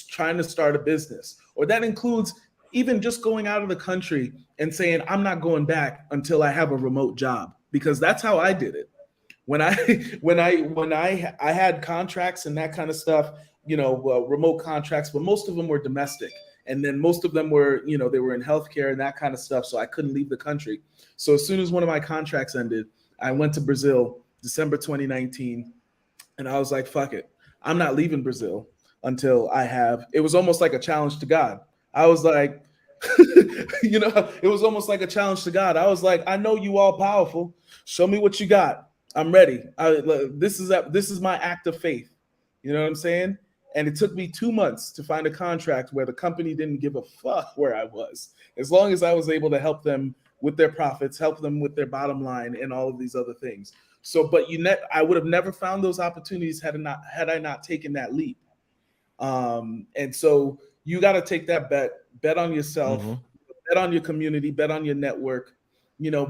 trying to start a business, or that includes even just going out of the country and saying, I'm not going back until I have a remote job, because that's how I did it. When I had contracts and that kind of stuff, remote contracts, but most of them were domestic. And then most of them were, they were in healthcare and that kind of stuff. So I couldn't leave the country. So as soon as one of my contracts ended, I went to Brazil, December 2019. And I was like, fuck it. I'm not leaving Brazil until it was almost like a challenge to God. I was like, it was almost like a challenge to God. I was like, I know you all powerful. Show me what you got. I'm ready. This is my act of faith. You know what I'm saying? And it took me 2 months to find a contract where the company didn't give a fuck where I was, as long as I was able to help them with their profits, help them with their bottom line, and all of these other things. So, but I would have never found those opportunities had I not taken that leap. And so you got to take that bet on yourself, bet on your community, bet on your network,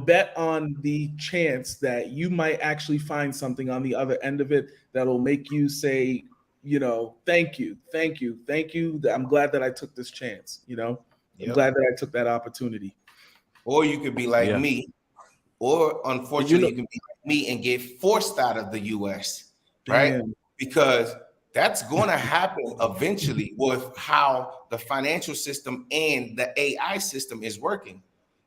bet on the chance that you might actually find something on the other end of it that'll make you say, thank you. I'm glad that I took this chance. I'm glad that I took that opportunity. Or you could be like me, or unfortunately, you can be like me and get forced out of the US, right? Because that's going to happen eventually with how the financial system and the AI system is working.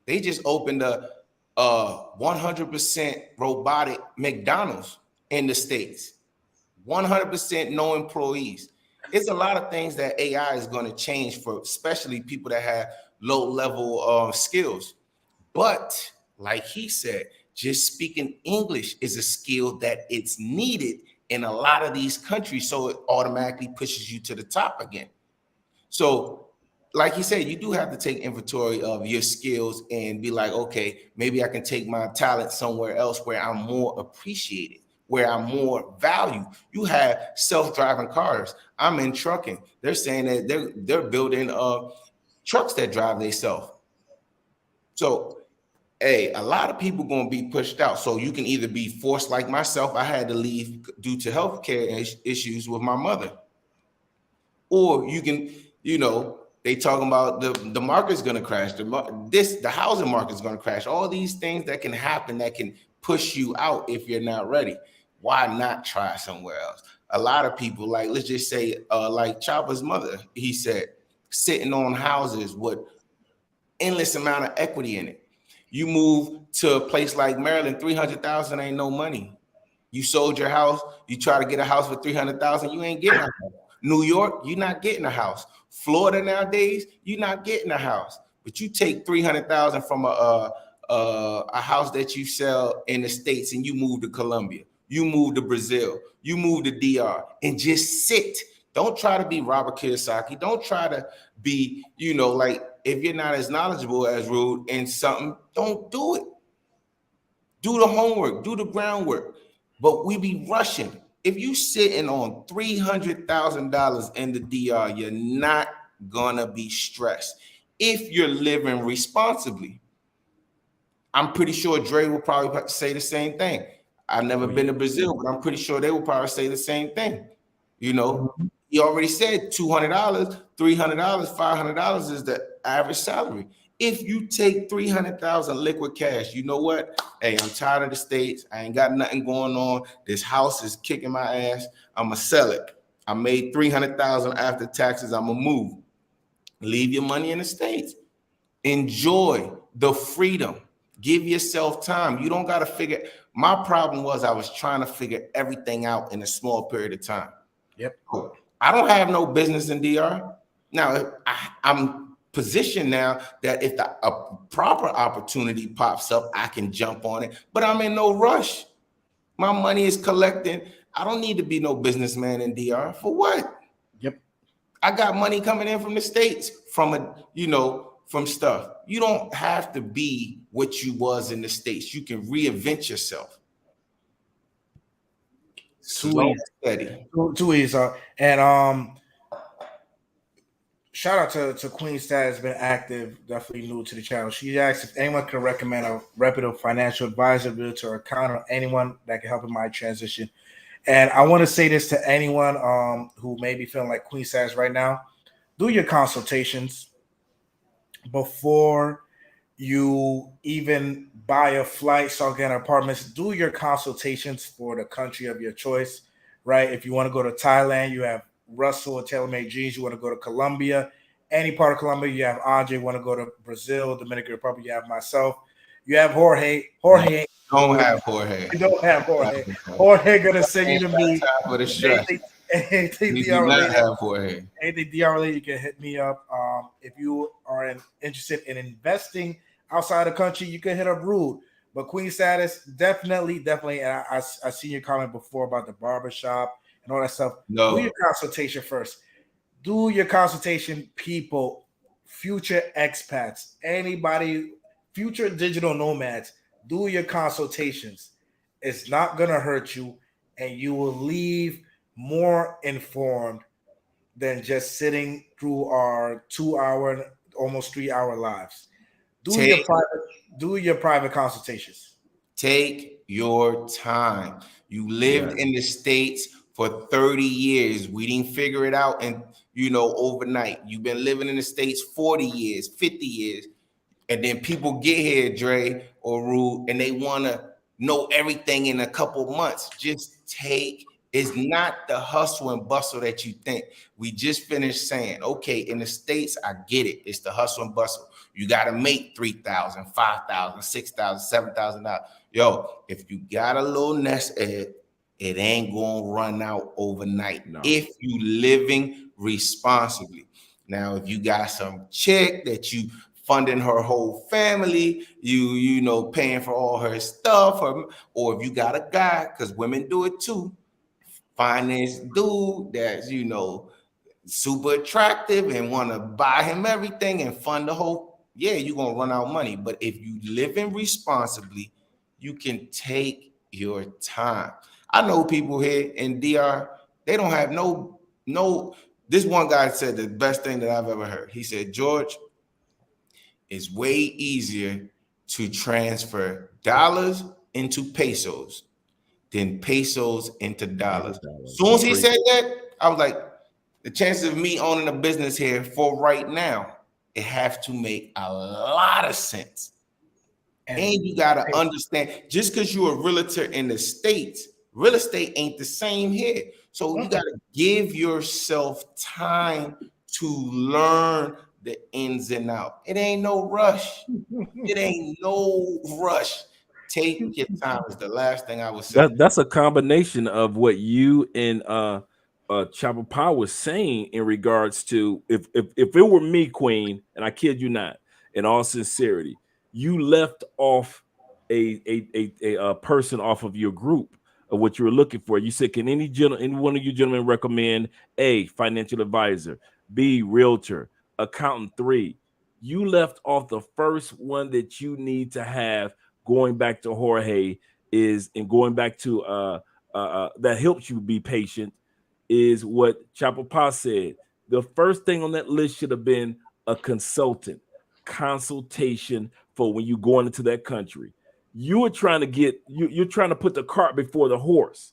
They just opened a 100% robotic McDonald's in the States. 100% no employees. It's a lot of things that AI is going to change for especially people that have low level skills. But like he said, just speaking English is a skill that it's needed in a lot of these countries. So it automatically pushes you to the top again. So like he said, you do have to take inventory of your skills and be like, okay, maybe I can take my talent somewhere else where I'm more appreciated, where I'm more valued. You have self-driving cars. I'm in trucking. They're saying that they're building trucks that drive themselves. So, hey, a lot of people going to be pushed out. So you can either be forced like myself. I had to leave due to healthcare issues with my mother. Or you can, they talking about the market's going to crash. The housing market's going to crash. All these things that can happen that can push you out if you're not ready. Why not try somewhere else? A lot of people, like, let's just say, like Chapa's mother, he said, sitting on houses with endless amount of equity in it. You move to a place like Maryland, 300,000 ain't no money. You sold your house. You try to get a house for 300,000. You ain't getting a house. New York, you're not getting a house. Florida nowadays, you're not getting a house. But you take 300,000 from a house that you sell in the States, and you move to Colombia. You move to Brazil. You move to DR, and just sit. Don't try to be Robert Kiyosaki. Don't try to be, like, if you're not as knowledgeable as Rude in something, don't do it. Do the homework, do the groundwork. But we be rushing. If you sitting on $300,000 in the DR, you're not gonna be stressed. If you're living responsibly, I'm pretty sure Dre will probably say the same thing. I've never been to Brazil, but I'm pretty sure they will probably say the same thing. He already said $200, $300, $500 is the average salary. If you take 300,000 liquid cash, you know what? Hey, I'm tired of the States. I ain't got nothing going on. This house is kicking my ass. I'm gonna sell it. I made 300,000 after taxes. I'm gonna move. Leave your money in the States. Enjoy the freedom. Give yourself time. You don't gotta figure. My problem was I was trying to figure everything out in a small period of time. Yep. I don't have no business in DR. Now I'm position now that if a proper opportunity pops up, I can jump on it, but I'm in no rush. My money is collecting. I don't need to be no businessman in DR. For what? Yep. I got money coming in from the States from from stuff. You don't have to be what you was in the States. You can reinvent yourself. Slow and steady. Too easy. And shout out to Queen Stat, has been active, definitely new to the channel. She asked if anyone could recommend a reputable financial advisor, realtor, or accountant, or anyone that can help in my transition. And I want to say this to anyone who may be feeling like Queen Stat right now. Do your consultations before you even buy a flight, start getting apartments. Do your consultations for the country of your choice, right? If you want to go to Thailand, you have Russell or TaylorMade Jeans. You want to go to Colombia, any part of Colombia, you have Andre. Want to go to Brazil, Dominican Republic, you have myself. You have Jorge. Jorge. Don't have Jorge. You don't have Jorge. Jorge gonna send you to me. For the stress. Anything You DR do not related, have Jorge. anything DR related, you can hit me up. If you are interested in investing outside the country, you can hit up Rude. But Queen Status, definitely. And I seen your comment before about the barbershop and all that stuff. No. Do your consultation first. Do your consultation, people, future expats, anybody, future digital nomads. Do your consultations. It's not gonna hurt you, and you will leave more informed than just sitting through our 2-hour, almost 3-hour lives. Do your private consultations. Take your time. You lived in the States for 30 years. We didn't figure it out and overnight. You've been living in the States 40 years, 50 years. And then people get here, Dre or Rue, and they want to know everything in a couple months. Just it's not the hustle and bustle that you think. We just finished saying, okay, in the States, I get it. It's the hustle and bustle. You got to make $3,000, $5,000, $6,000, $7,000. Yo, if you got a little nest egg, it ain't going to run out overnight. No. If you living responsibly. Now, if you got some chick that you funding her whole family, you paying for all her stuff, or if you got a guy, because women do it too, find this dude that's super attractive and want to buy him everything and fund the whole, you're gonna run out of money. But if you living responsibly, you can take your time. I know people here in DR, they don't have no. This one guy said the best thing that I've ever heard. He said, George, it's way easier to transfer dollars into pesos than pesos into dollars. As soon as he said that, I was like, the chances of me owning a business here for right now, it have to make a lot of sense. And you got to understand, just because you're a realtor in the States, real estate ain't the same here. So you got to give yourself time to learn the ins and outs. It ain't no rush. It ain't no rush. Take your time is the last thing I would say. That's a combination of what you and Chapapa was saying in regards to if it were me, Queen, and I kid you not, in all sincerity, you left off a person off of your group of what you were looking for. You said, can any one of you gentlemen recommend A, financial advisor, B, realtor, accountant 3? You left off the first one that you need to have. Going back to Jorge and going back to that helps you be patient is what Chapapa said. The first thing on that list should have been a consultation for when you're going into that country. You are trying to you're trying to put the cart before the horse.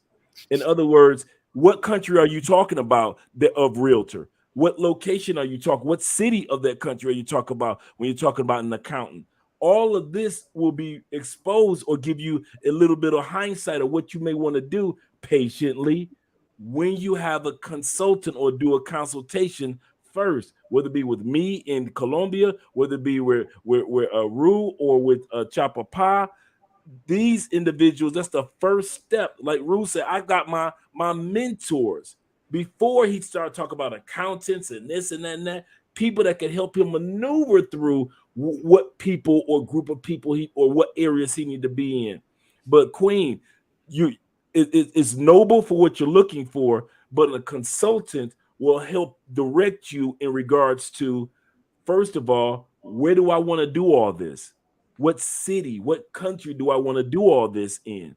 In other words, what country are you talking about of realtor? What location are you talking? What city of that country are you talking about when you're talking about an accountant? All of this will be exposed or give you a little bit of hindsight of what you may want to do patiently when you have a consultant or do a consultation first, whether it be with me in Colombia, whether it be where Ru or with Chapapa. These individuals, that's the first step. Like Ru said, I got my mentors before he started talking about accountants and this and that and that. People that can help him maneuver through what people or group of people or what areas he need to be in. But Queen, it's noble for what you're looking for, but a consultant will help direct you in regards to, first of all, where do I want to do all this? What city, what country do I want to do all this in?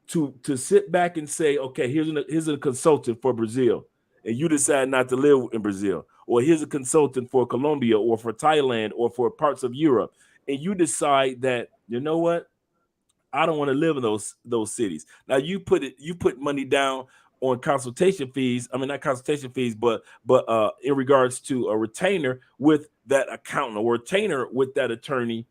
To sit back and say, okay, here's a consultant for Brazil, and you decide not to live in Brazil, or here's a consultant for Colombia or for Thailand or for parts of Europe, and you decide that, you know what, I don't want to live in those cities. Now you put money down on consultation fees. I mean, not consultation fees, but in regards to a retainer with that accountant or retainer with that attorney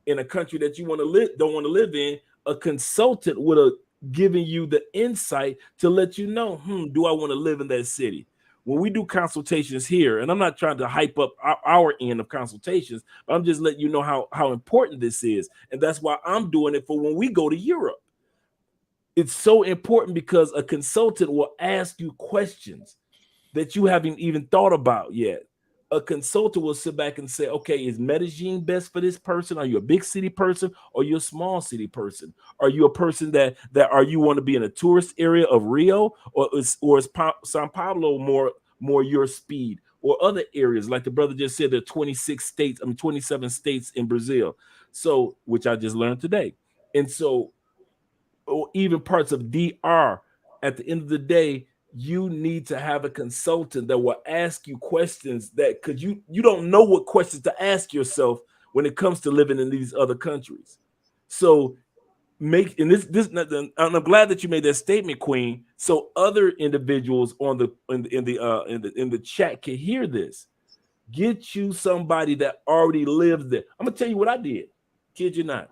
in a country that you don't want to live in. A consultant would have given you the insight to let you know, do I want to live in that city? When we do consultations here, and I'm not trying to hype up our end of consultations, but I'm just letting you know how important this is. And that's why I'm doing it for when we go to Europe. It's so important because a consultant will ask you questions that you haven't even thought about yet. A consultant will sit back and say, okay, is Medellin best for this person? Are you a big city person or you a small city person? Are you a person that you want to be in a tourist area of Rio, or is Sao Paulo more your speed, or other areas like the brother just said, there are 27 states in Brazil. So, which I just learned today. And so, or even parts of DR, at the end of the day, you need to have a consultant that will ask you questions that, because you don't know what questions to ask yourself when it comes to living in these other countries. So and I'm glad that you made that statement, Queen, so other individuals in the chat can hear this. Get you somebody that already lives there. I'm gonna tell you what I did. Kid you not.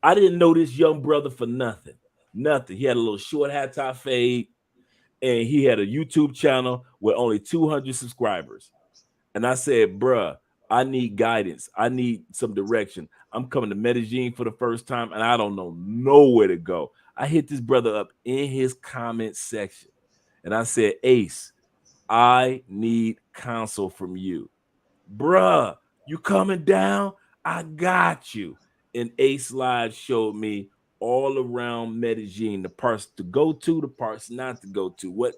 I didn't know this young brother for nothing. He had a little short hat top fade, and he had a YouTube channel with only 200 subscribers. And I said, bruh, I need guidance. I need some direction. I'm coming to Medellin for the first time, and I don't know nowhere to go. I hit this brother up in his comment section, and I said, Ace, I need counsel from you. Bruh, you coming down? I got you. And Ace Live showed me all around Medellin, the parts to go to, the parts not to go to.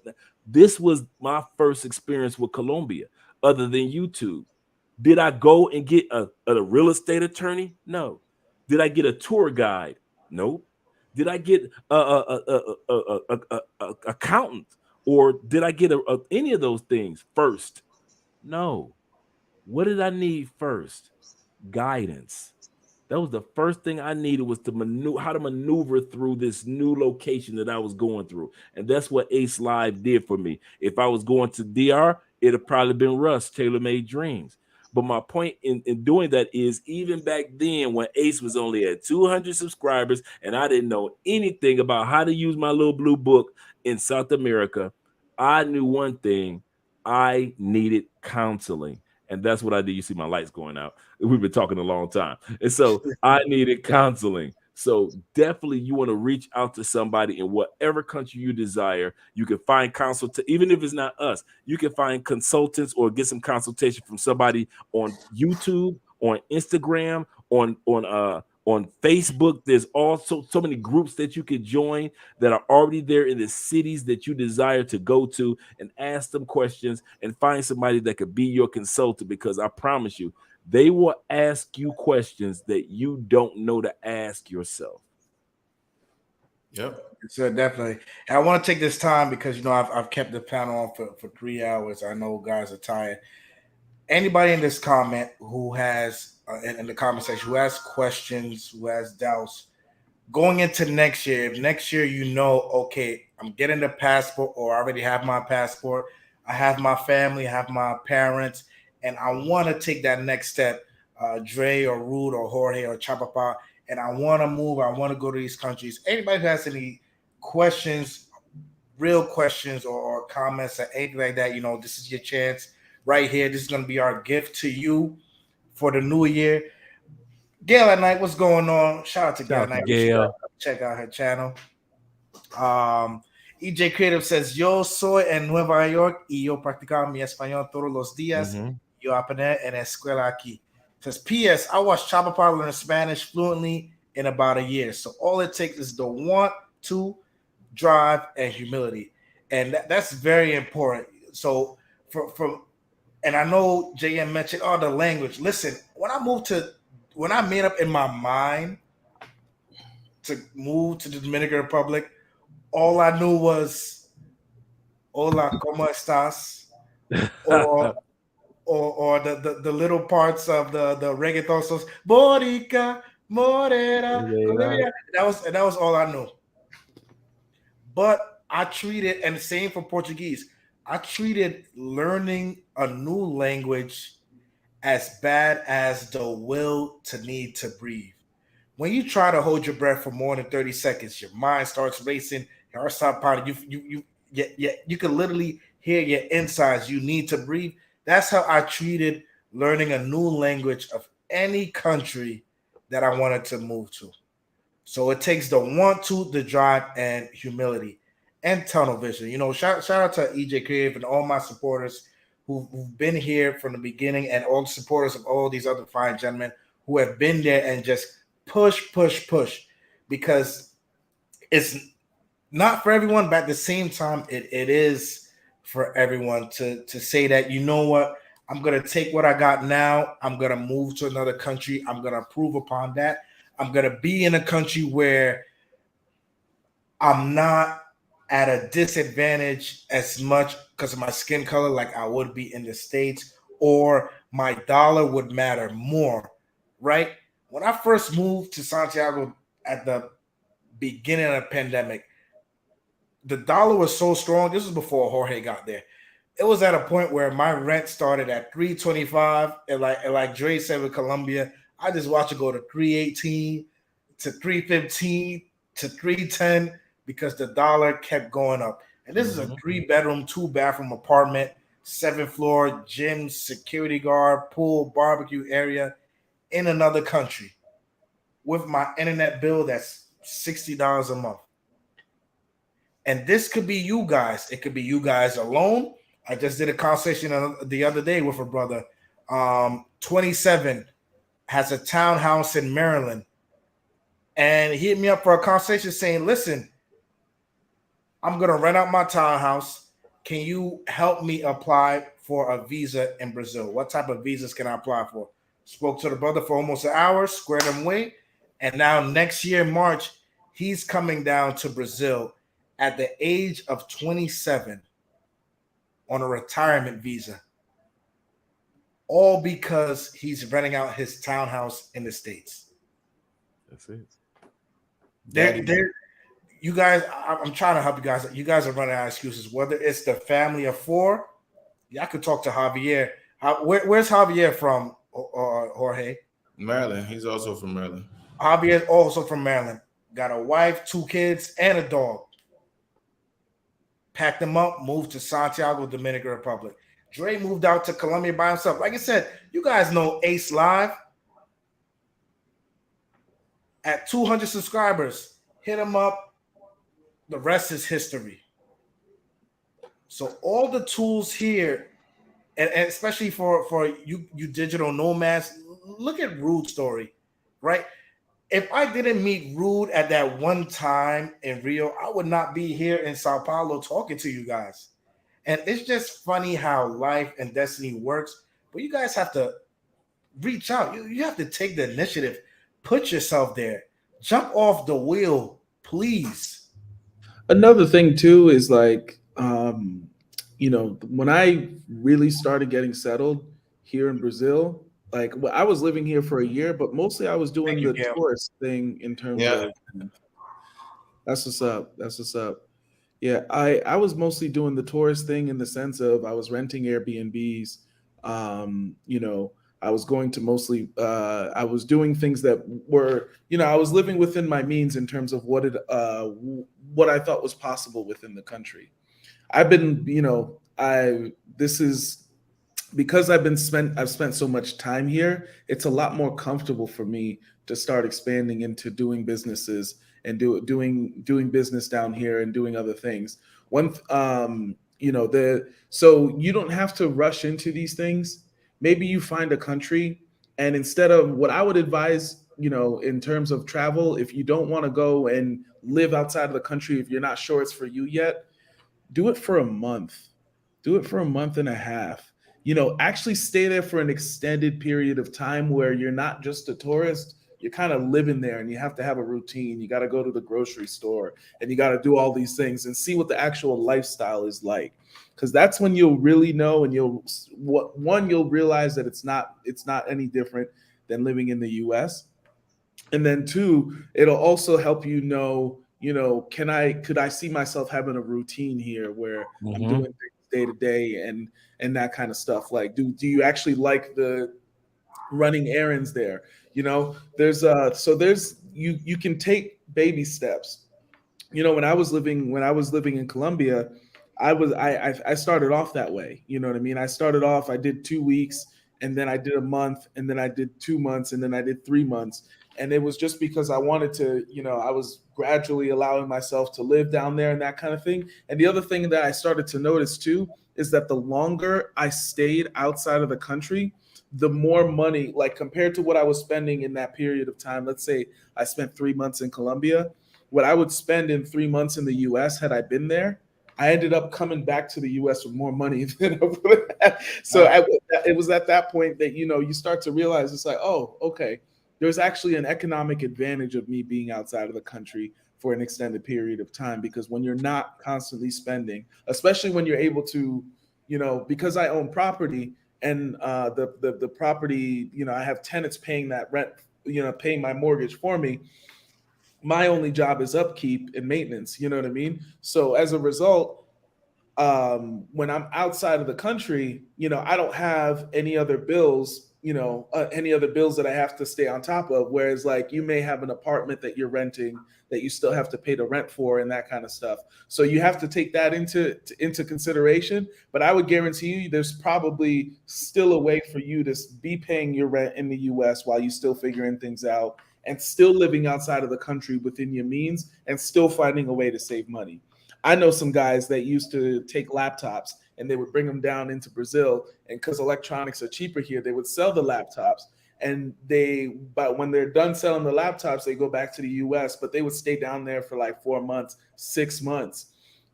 This was my first experience with Colombia, other than YouTube. Did I go and get a real estate attorney? No. Did I get a tour guide? Nope. Did I get a accountant, or did I get any of those things first? No. What did I need first? Guidance. That was the first thing I needed, was to how to maneuver through this new location that I was going through. And that's what Ace Live did for me. If I was going to DR, it'd have probably been Russ, Tailor Made Dreams. But my point in doing that is, even back then when Ace was only at 200 subscribers and I didn't know anything about how to use my little blue book in South America, I knew one thing: I needed counseling. And that's what I did. You see my lights going out. We've been talking a long time. And so I needed counseling. So definitely you want to reach out to somebody in whatever country you desire. You can find even if it's not us, you can find consultants or get some consultation from somebody on YouTube, on Instagram, on Facebook. There's also so many groups that you could join that are already there in the cities that you desire to go to, and ask them questions and find somebody that could be your consultant, because I promise you, they will ask you questions that you don't know to ask yourself. Yep. So definitely. And I want to take this time because, I've kept the panel on for 3 hours. I know guys are tired. Anybody in this comment who has in the comment section who has questions, who has doubts going into next year, if next year okay, I'm getting the passport, or I already have my passport, I have my family, I have my parents, and I want to take that next step, Dre or Rude or Jorge or Chapapa, and I want to move, I want to go to these countries. Anybody who has any questions, real questions or comments or anything like that, this is your chance right here. This is going to be our gift to you for the new year. Gail at Night, what's going on? Shout out to Gail at Night. Check out her channel. EJ Creative says, yo soy en Nueva York y yo practicaba mi español todos los días. Yo aprendí en escuela aquí. Says, P.S. I watched Chapapa learn Spanish fluently in about a year. So all it takes is the want to, drive, and humility. And that's very important. So from and I know JM mentioned the language. Listen, when I made up in my mind to move to the Dominican Republic, all I knew was "Hola, cómo estás?" or the little parts of the reggaeton songs, Borica, Morena, Colombia. That was all I knew. But I treated, and the same for Portuguese, I treated learning a new language as bad as the will to need to breathe. When you try to hold your breath for more than 30 seconds, your mind starts racing, your heart starts pounding. You can literally hear your insides. You need to breathe. That's how I treated learning a new language of any country that I wanted to move to. So it takes the want to, the drive, and humility and tunnel vision. You know, shout out to EJ Creative and all my supporters who've been here from the beginning, and all the supporters of all these other fine gentlemen who have been there and just push, because it's not for everyone, but at the same time, it is for everyone to say that, you know what, I'm going to take what I got now. I'm going to move to another country. I'm going to improve upon that. I'm going to be in a country where I'm not at a disadvantage as much because of my skin color like I would be in the States, or my dollar would matter more, right? When I first moved to Santiago at the beginning of the pandemic, the dollar was so strong. This was before Jorge got there. It was at a point where my rent started at $325, and like Dre said with Colombia, I just watched it go to $318 to $315 to $310 because the dollar kept going up. And this is a 3-bedroom, 2-bathroom apartment, 7th floor, gym, security guard, pool, barbecue area in another country with my internet bill that's $60 a month. And this could be you guys. It could be you guys alone. I just did a conversation the other day with a brother. 27, has a townhouse in Maryland. And he hit me up for a conversation saying, listen, I'm going to rent out my townhouse. Can you help me apply for a visa in Brazil? What type of visas can I apply for? Spoke to the brother for almost an hour, squared him away. And now next year, March, he's coming down to Brazil at the age of 27 on a retirement visa. All because he's renting out his townhouse in the States. That's it. You guys, I'm trying to help you guys. You guys are running out of excuses. Whether it's the family of 4, I could talk to Javier. Where's Javier from, Jorge? Maryland. He's also from Maryland. Javier also from Maryland. Got a wife, 2 kids, and a dog. Packed them up, moved to Santiago, Dominican Republic. Dre moved out to Colombia by himself. Like I said, you guys know Ace Live. At 200 subscribers, hit him up. The rest is history. So all the tools here, and especially for you digital nomads, look at Rude's story, right? If I didn't meet Rude at that one time in Rio, I would not be here in Sao Paulo talking to you guys. And it's just funny how life and destiny works. But you guys have to reach out. You have to take the initiative. Put yourself there. Jump off the wheel, please. Another thing too is like, when I really started getting settled here in Brazil, like I was living here for a year, but mostly I was doing the tourist thing in terms of. That's what's up. That's what's up. Yeah, I was mostly doing the tourist thing in the sense of I was renting Airbnbs. I was going to mostly I was doing things that were, I was living within my means in terms of what I thought was possible within the country. I've been, this is because I've spent so much time here. It's a lot more comfortable for me to start expanding into doing businesses and doing business down here and doing other things. So you don't have to rush into these things. Maybe you find a country, and instead of what I would advise, in terms of travel, if you don't want to go and live outside of the country, if you're not sure it's for you yet, do it for a month. Do it for a month and a half. actually stay there for an extended period of time where you're not just a tourist. You're kind of living there, and you have to have a routine. You got to go to the grocery store, and you got to do all these things and see what the actual lifestyle is like. Because that's when you'll really know, and you'll realize that it's not any different than living in the U.S. And then two, it'll also help you know, could I see myself having a routine here where I'm doing things day to day and that kind of stuff. Like, do you actually like the running errands there? There's you can take baby steps. When I was living in Colombia, I started off that way. You know what I mean? I started off, I did 2 weeks, and then I did a month, and then I did 2 months, and then I did 3 months. And it was just because I wanted to, I was gradually allowing myself to live down there and that kind of thing. And the other thing that I started to notice too is that the longer I stayed outside of the country, the more money, like compared to what I was spending in that period of time. Let's say I spent 3 months in Colombia. What I would spend in 3 months in the US had I been there, I ended up coming back to the US with more money than I would have. So it was at that point that, you start to realize it's like, oh, okay, there's actually an economic advantage of me being outside of the country for an extended period of time, because when you're not constantly spending, especially when you're able to, because I own property, and the property, I have tenants paying that rent, paying my mortgage for me. My only job is upkeep and maintenance. You know what I mean? So as a result, when I'm outside of the country, I don't have any other bills, that I have to stay on top of. Whereas like you may have an apartment that you're renting that you still have to pay the rent for and that kind of stuff. So you have to take that into consideration. But I would guarantee you there's probably still a way for you to be paying your rent in the US while you still figuring things out and still living outside of the country within your means and still finding a way to save money. I know some guys that used to take laptops and they would bring them down into Brazil, and because electronics are cheaper here, they would sell the laptops. But when they're done selling the laptops, they go back to the US, but they would stay down there for like 4 months, 6 months.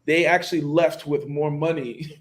They actually left with more money.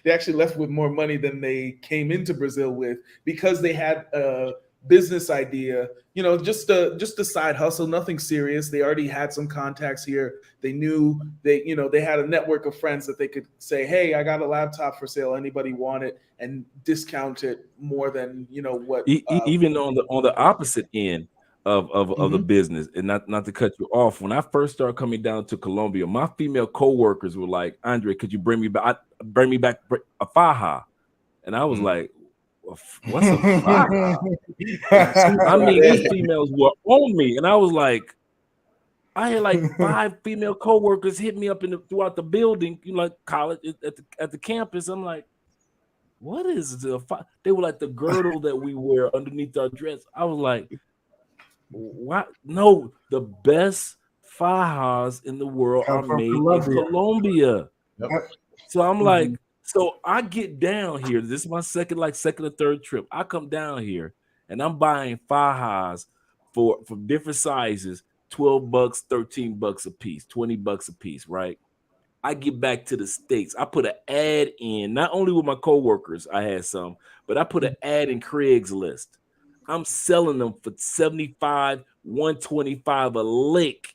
They actually left with more money than they came into Brazil with, because they had a business idea, just a side hustle, nothing serious. They already had some contacts here. They knew they had a network of friends that they could say, hey, I got a laptop for sale. Anybody want it? And discount it more than, what. Even on the opposite end of the business, and not to cut you off, when I first started coming down to Colombia, my female coworkers were like, Andre, could you bring me back a faja? And I was like, what's a faja? I mean, these females were on me, and I was like, I had like 5 female coworkers hit me up throughout the building, like college at the campus. I'm like, what is the faja? They were like the girdle that we wear underneath our dress. I was like, what? No, the best fajas in the world are made in Colombia. Yep. So I'm like, so I get down here. This is my second or third trip. I come down here and I'm buying fajas from different sizes, $12, $13 a piece, $20 a piece, right? I get back to the States. I put an ad in, not only with my coworkers, I had some, but I put an ad in Craigslist. I'm selling them for $75, $125 a lick.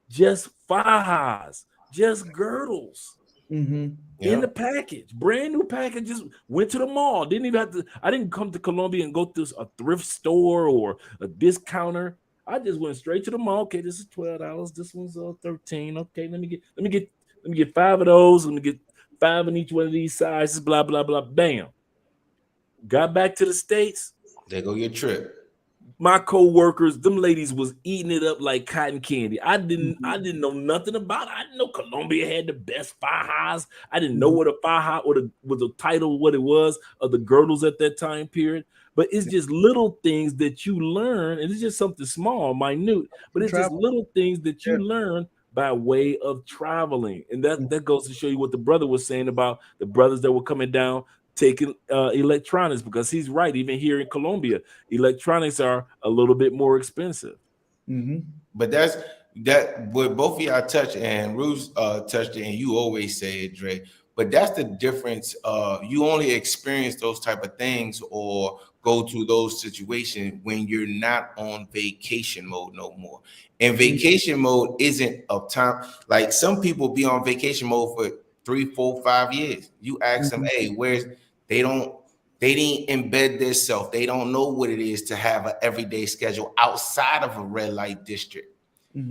Just fajas, just girdles. In the package, brand new package. Just went to the mall. Didn't even have to. I didn't come to Colombia and go to a thrift store or a discounter. I just went straight to the mall. Okay, this is $12. This one's $13. Okay, let me get 5 of those. Let me get 5 in each one of these sizes. Blah blah blah. Bam. Got back to the States. There go your trip. My co-workers, them ladies was eating it up like cotton candy. I didn't know nothing about it. I didn't know Colombia had the best fajas. I didn't know what a faja or the title, what it was of the girdles at that time period. But it's just little things that you learn, and it's just something small, minute, but it's just little things that you learn by way of traveling. And that goes to show you what the brother was saying about the brothers that were coming down taking electronics, because he's right. Even here in Colombia, electronics are a little bit more expensive. But that what both of y'all touched, and Ruth touched it, and you always say it, Dre. But that's the difference. You only experience those type of things or go through those situations when you're not on vacation mode no more. And vacation mode isn't of time. Like some people be on vacation mode for 3, 4, 5 years. You ask them, hey, where's they didn't embed themselves. They don't know what it is to have an everyday schedule outside of a red light district.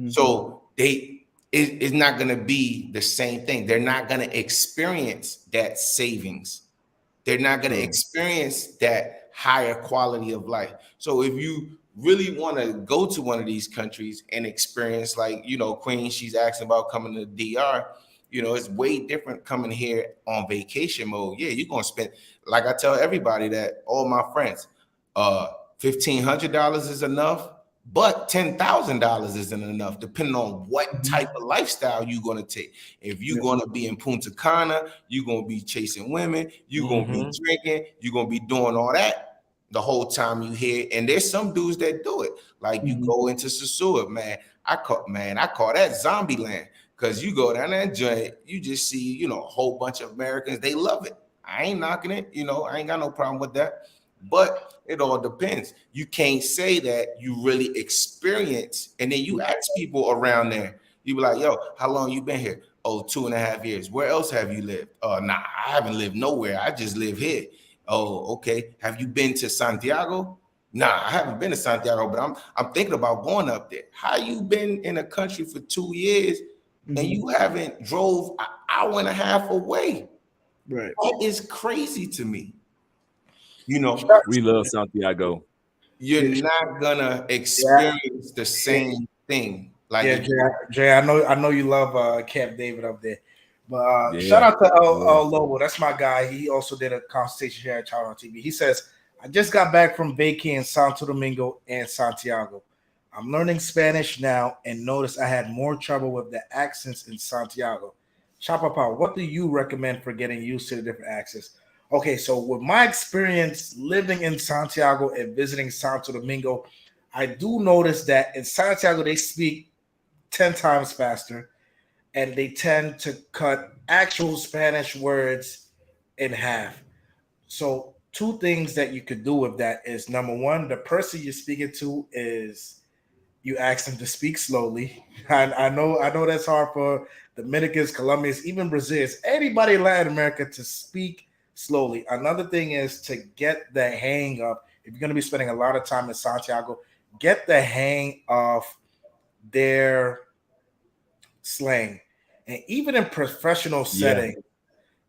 So it's not going to be the same thing. They're not going to experience that savings. They're not going to experience that higher quality of life. So if you really want to go to one of these countries and experience, like, you know, Queen, she's asking about coming to the DR, you know, it's way different coming here on vacation mode. Yeah, you're going to spend, like I tell everybody that, all my friends, $1,500 is enough, but $10,000 isn't enough, depending on what type of lifestyle you're going to take. If you're going to be in Punta Cana, you're going to be chasing women, you're going to be drinking, you're going to be doing all that the whole time you here. And there's some dudes that do it. Like you go into Sasua, man. I call that zombie land, because you go down there and enjoy it. You just see, you know, a whole bunch of Americans. They love it. I ain't knocking it. You know, I ain't got no problem with that. But it all depends. You can't say that you really experience. And then you ask people around there, you be like, yo, how long you been here? Oh, 2.5 years. Where else have you lived? Nah, I haven't lived nowhere. I just live here. Oh, okay. Have you been to Santiago? Nah, I haven't been to Santiago, but I'm thinking about going up there. How you been in a country for 2 years and you haven't drove an hour and a half away? Right. That is crazy to me. You know, we love Santiago. You're not gonna experience the same thing. Like, Jay, I know you love Camp David up there, but shout out to El Lobo. That's my guy. He also did a consultation here at Thailand TV. He says, I just got back from vacay in Santo Domingo and Santiago. I'm learning Spanish now and noticed I had more trouble with the accents in Santiago. Chapapa, what do you recommend for getting used to the different accents? Okay, so with my experience living in Santiago and visiting Santo Domingo, I do notice that in Santiago, they speak 10 times faster, and they tend to cut actual Spanish words in half. So 2 things that you could do with that is, number one, the person you're speaking to is, you ask them to speak slowly. I know that's hard for Dominicans, Colombians, even Brazilians, anybody in Latin America to speak slowly. Another thing is to get the hang of, if you're going to be spending a lot of time in Santiago, get the hang of their slang. And even in professional setting,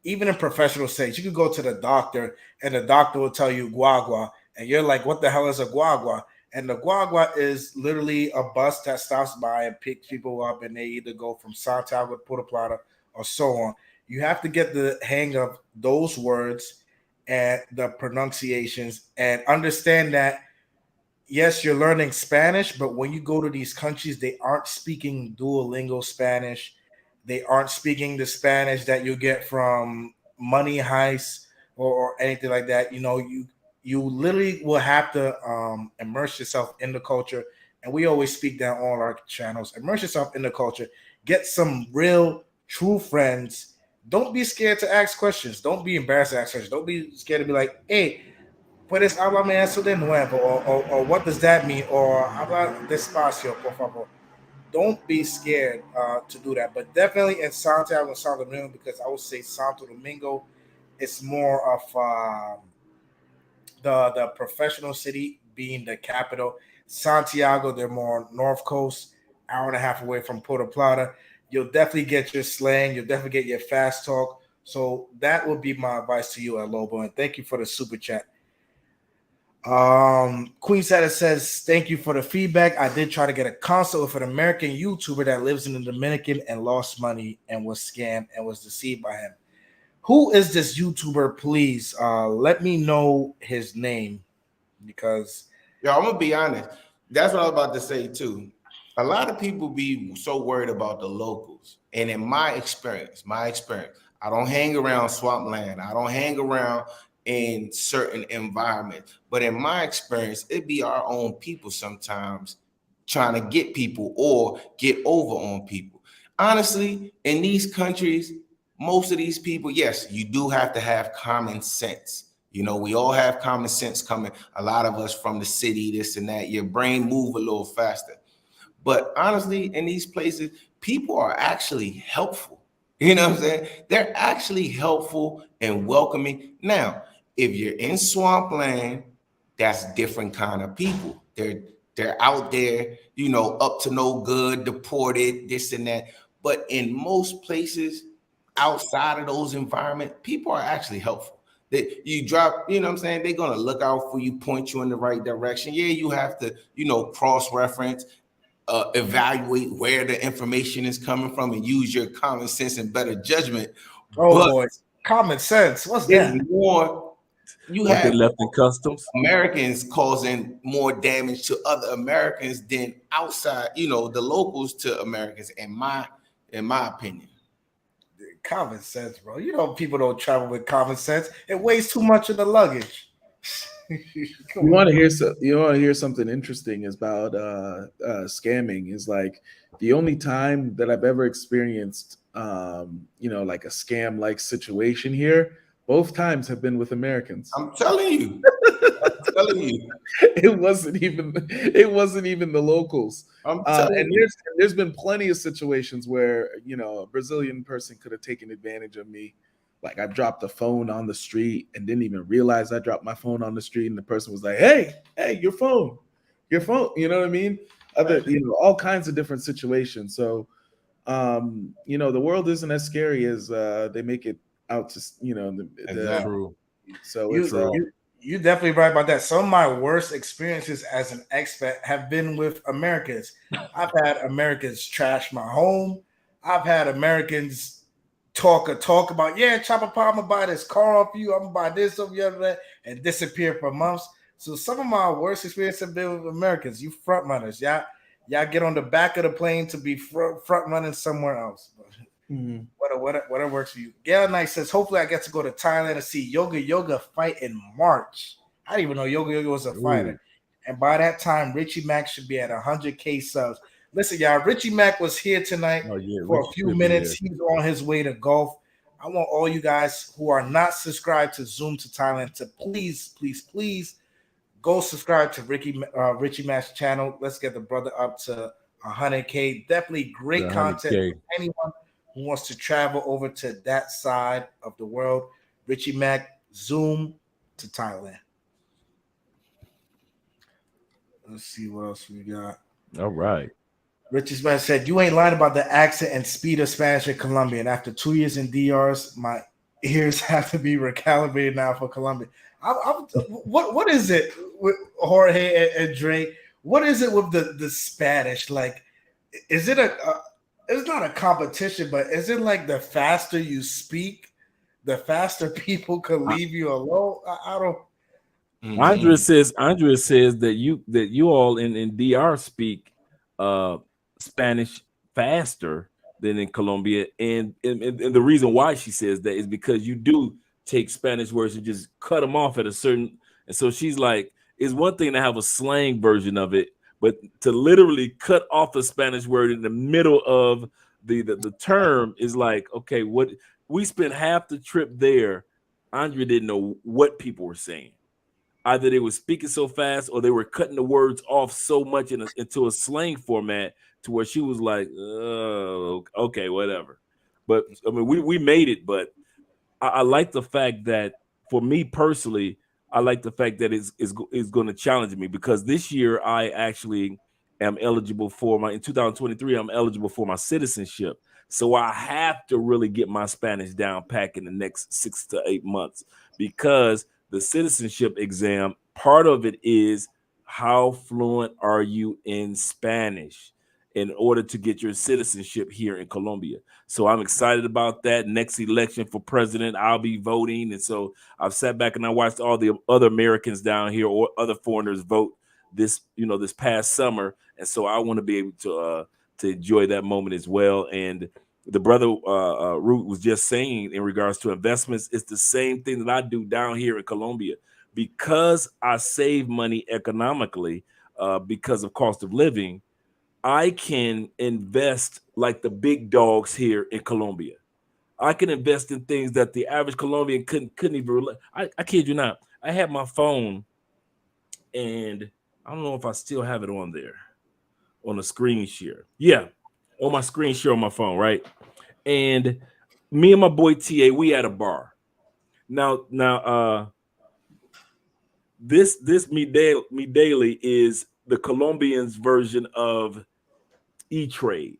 you could go to the doctor and the doctor will tell you guagua, and you're like, what the hell is a guagua? And the guagua is literally a bus that stops by and picks people up, and they either go from Santiago to Puerto Plata or so on. You have to get the hang of those words and the pronunciations, and understand that, yes, you're learning Spanish, but when you go to these countries, they aren't speaking Duolingo Spanish. They aren't speaking the Spanish that you get from Money Heist or anything like that. You know, you literally will have to immerse yourself in the culture. And we always speak that on all our channels. Immerse yourself in the culture. Get some real, true friends. Don't be scared to ask questions. Don't be embarrassed to ask questions. Don't be scared to be like, hey, puedes hablarme eso de nuevo, or what does that mean? Or habla despacio, por favor. Don't be scared to do that. But definitely in Santiago and Santo Domingo, because I would say Santo Domingo, it's more of the professional city, being the capital. Santiago, they're more North Coast, hour and a half away from Puerto Plata. You'll definitely get your slang. You'll definitely get your fast talk. So that would be my advice to you, El Lobo. And thank you for the super chat. Queen Sada says, thank you for the feedback. I did try to get a consult with an American YouTuber that lives in the Dominican and lost money and was scammed and was deceived by him. Who is this YouTuber? Please let me know his name, because I'm gonna be honest. That's what I was about to say too. A lot of people be so worried about the locals. And in my experience, I don't hang around swampland. I don't hang around in certain environments. But in my experience, it be our own people sometimes trying to get people or get over on people. Honestly, in these countries, most of these people, yes, you do have to have common sense. You know, we all have common sense coming. A lot of us from the city, this and that. Your brain move a little faster. But honestly, in these places, people are actually helpful. You know what I'm saying? They're actually helpful and welcoming. Now, if you're in swampland, that's different kind of people. They're out there, you know, up to no good, deported, this and that. But in most places outside of those environments, people are actually helpful. That you drop, you know what I'm saying? They're gonna look out for you, point you in the right direction. Yeah, you have to, you know, cross-reference, evaluate where the information is coming from, and use your common sense and better judgment. Oh but boy, common sense. What's it's that? more, you What they have left in customs? Americans causing more damage to other Americans than outside, you know, the locals to Americans, in my opinion. Common sense, bro. You know, people don't travel with common sense. It weighs too much in the luggage. You want to hear something interesting about scamming is like the only time that I've ever experienced you know, like a scam like situation here, both times have been with Americans. I'm telling you. It wasn't even the locals. And there's been plenty of situations where, you know, a Brazilian person could have taken advantage of me. Like I dropped a phone on the street and didn't even realize I dropped my phone on the street, and the person was like, "Hey, your phone." You know what I mean? You know, all kinds of different situations. So, you know, the world isn't as scary as they make it out to. You know, True. So you're definitely right about that. Some of my worst experiences as an expat have been with Americans. I've had Americans trash my home. I've had Americans talk about, yeah, Chapapa, I'm gonna buy this car off you, I'm gonna buy this off you, and disappear for months. So some of my worst experiences have been with Americans. You front runners, y'all get on the back of the plane to be front running somewhere else. Whatever works for you. Gail Knight says, hopefully I get to go to Thailand and see Yoga fight in March. I didn't even know Yoga was a fighter. And by that time, Richie Mack should be at 100K subs. Listen, y'all, Richie Mack was here tonight for a few minutes. He's on his way to golf. I want all you guys who are not subscribed to Zoom to Thailand to please go subscribe to Richie Mack's channel. Let's get the brother up to 100K. Definitely great content for anyone who wants to travel over to that side of the world. Richie Mack, Zoom to Thailand. Let's see what else we got. All right. Richie Mack said, you ain't lying about the accent and speed of Spanish in Colombia. And after 2 years in DRs, my ears have to be recalibrated now for Colombia. What is it with Jorge and Dre? What is it with the Spanish? Like, is it it's not a competition, but is it like the faster you speak, the faster people can leave you alone? I don't. Andrea says that you all in DR speak Spanish faster than in Colombia, and the reason why she says that is because you do take Spanish words and just cut them off at a certain. And so she's like, it's one thing to have a slang version of it, but to literally cut off a Spanish word in the middle of the term is like, okay, what we spent half the trip there. Andrea didn't know what people were saying. Either they were speaking so fast or they were cutting the words off so much into a slang format to where she was like, oh, okay, whatever. But I mean, we made it, but I like the fact that for me personally, I like the fact that it's going to challenge me, because this year I actually am eligible for in 2023, I'm eligible for my citizenship. So I have to really get my Spanish down pack in the next 6 to 8 months, because the citizenship exam, part of it is how fluent are you in Spanish in order to get your citizenship here in Colombia. So I'm excited about that. Next election for president, I'll be voting. And so I've sat back and I watched all the other Americans down here or other foreigners vote this past summer. And so I want to be able to enjoy that moment as well. And the brother Rudy was just saying in regards to investments, it's the same thing that I do down here in Colombia, because I save money economically because of cost of living. I can invest like the big dogs here in Colombia. I can invest in things that the average Colombian couldn't even. I kid you not. I had my phone, and I don't know if I still have it on there, on a screen share. Yeah, on my screen share on my phone, right? And me and my boy TA, we at a bar. Now, this me daily is the Colombians' version of E-Trade,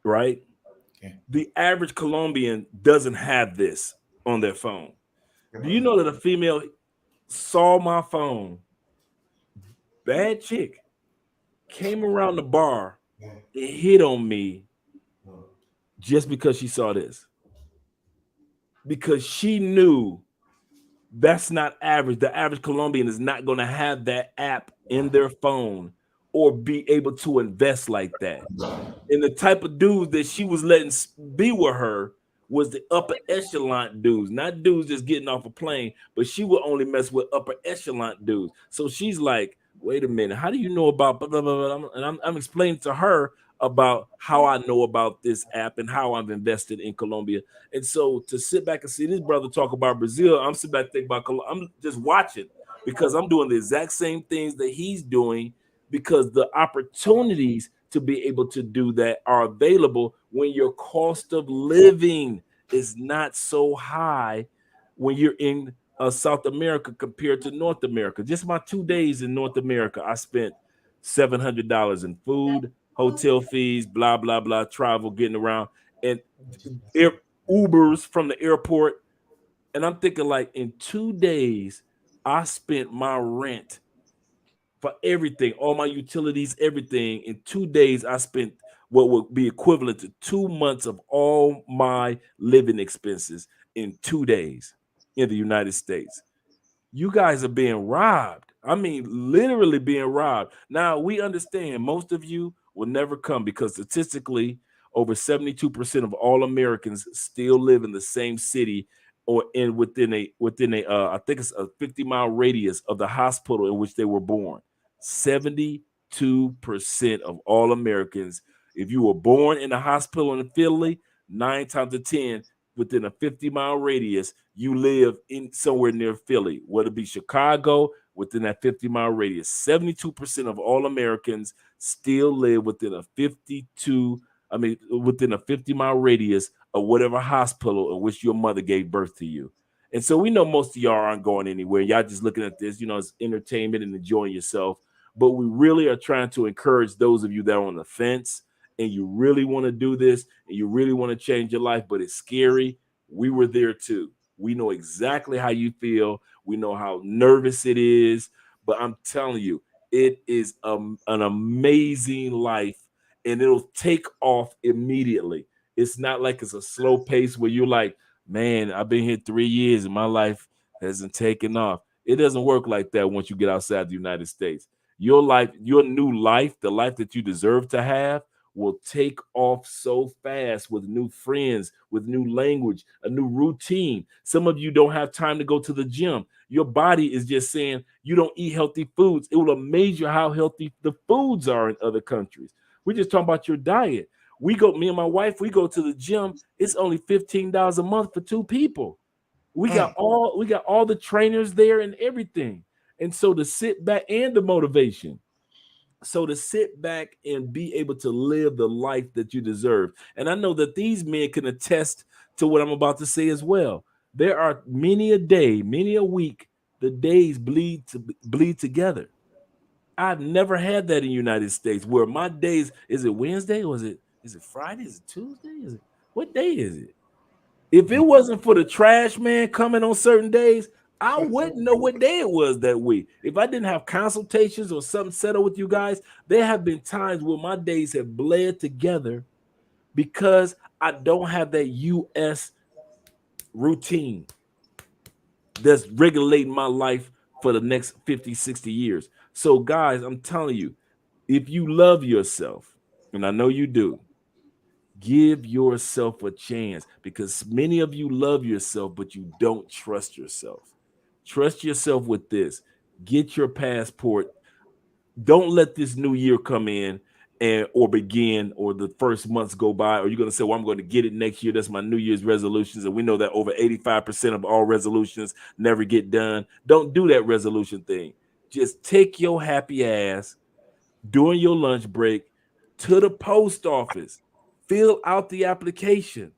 right? Okay. The average Colombian doesn't have this on their phone. Do you know that a female saw my phone, bad chick, came around the bar and hit on me just because she saw this? Because she knew that's not average. The average Colombian is not going to have that app in their phone or be able to invest like that. And the type of dudes that she was letting be with her was the upper echelon dudes, not dudes just getting off a plane, but she would only mess with upper echelon dudes. So she's like, wait a minute, how do you know about blah, blah, blah, blah? And I'm explaining to her about how I know about this app and how I've invested in Colombia. And so to sit back and see this brother talk about Brazil, I'm sitting back thinking about Colombia. I'm just watching because I'm doing the exact same things that he's doing, because the opportunities to be able to do that are available when your cost of living is not so high when you're in South America compared to North America. Just my 2 days in North America, I spent $700 in food, hotel fees, blah, blah, blah, travel, getting around, and Ubers from the airport. And I'm thinking, like, in 2 days, I spent my rent for everything, all my utilities, everything. In 2 days, I spent what would be equivalent to 2 months of all my living expenses in 2 days in the United States. You guys are being robbed. I mean, literally being robbed. Now, we understand most of you will never come because statistically, over 72% of all Americans still live in the same city or within a I think it's a 50-mile radius of the hospital in which they were born. 72% of all Americans, if you were born in a hospital in Philly, 9 times out of 10, within a 50-mile radius, you live in somewhere near Philly, whether it be Chicago, within that 50-mile radius. 72% of all Americans still live within a 50-mile radius of whatever hospital in which your mother gave birth to you. And so we know most of y'all aren't going anywhere. Y'all just looking at this, it's entertainment and enjoying yourself. But we really are trying to encourage those of you that are on the fence and you really want to do this and you really want to change your life, but it's scary. We were there too. We know exactly how you feel. We know how nervous it is, but I'm telling you, it is an amazing life and it'll take off immediately. It's not like it's a slow pace where you're like, man, I've been here 3 years and my life hasn't taken off. It doesn't work like that once you get outside the United States. Your life, your new life, the life that you deserve to have, will take off so fast with new friends, with new language, a new routine. Some of you don't have time to go to the gym. Your body is just saying you don't eat healthy foods. It will amaze you how healthy the foods are in other countries. We're just talking about your diet. Me and my wife, we go to the gym. It's only $15 a month for 2 people. We got all the trainers there and everything. And so to sit back and the motivation. So to sit back and be able to live the life that you deserve. And I know that these men can attest to what I'm about to say as well. There are many a day, many a week, the days bleed together. I've never had that in the United States where my days, is it Wednesday or is it Friday? Is it Tuesday? What day is it? If it wasn't for the trash man coming on certain days, I wouldn't know what day it was that week. If I didn't have consultations or something settled with you guys, there have been times where my days have bled together because I don't have that U.S. routine that's regulating my life for the next 50, 60 years. So, guys, I'm telling you, if you love yourself, and I know you do, give yourself a chance because many of you love yourself, but you don't trust yourself. Trust yourself with this. Get your passport. Don't let this new year come in or begin, or the first months go by, or you're going to say, well, I'm going to get it next year. That's my New Year's resolutions. And we know that over 85% of all resolutions never get done. Don't do that resolution thing. Just take your happy ass during your lunch break to the post office, fill out the application,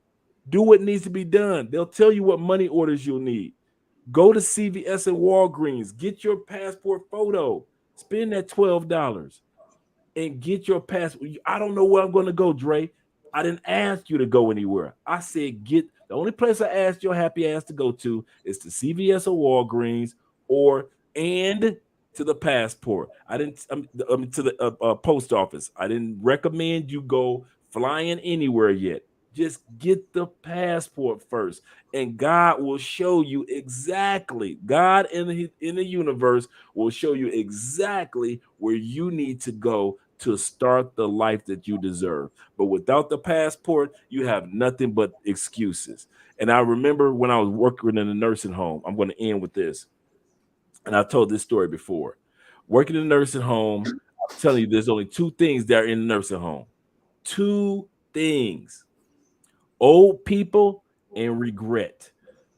do what needs to be done. They'll tell you what money orders you'll need. Go to CVS and Walgreens, get your passport photo, spend that $12 and get your passport. I don't know where I'm going to go, Dre. I didn't ask you to go anywhere. I said, the only place I asked your happy ass to go to is to CVS or Walgreens and to the passport. I didn't, to the post office. I didn't recommend you go flying anywhere yet. Just get the passport first, and God will show you exactly. God in the universe will show you exactly where you need to go to start the life that you deserve. But without the passport, you have nothing but excuses. And I remember when I was working in a nursing home, I'm going to end with this. And I told this story before. Working in a nursing home, I'm telling you, there's only two things that are in the nursing home. Two things. Old people and regret.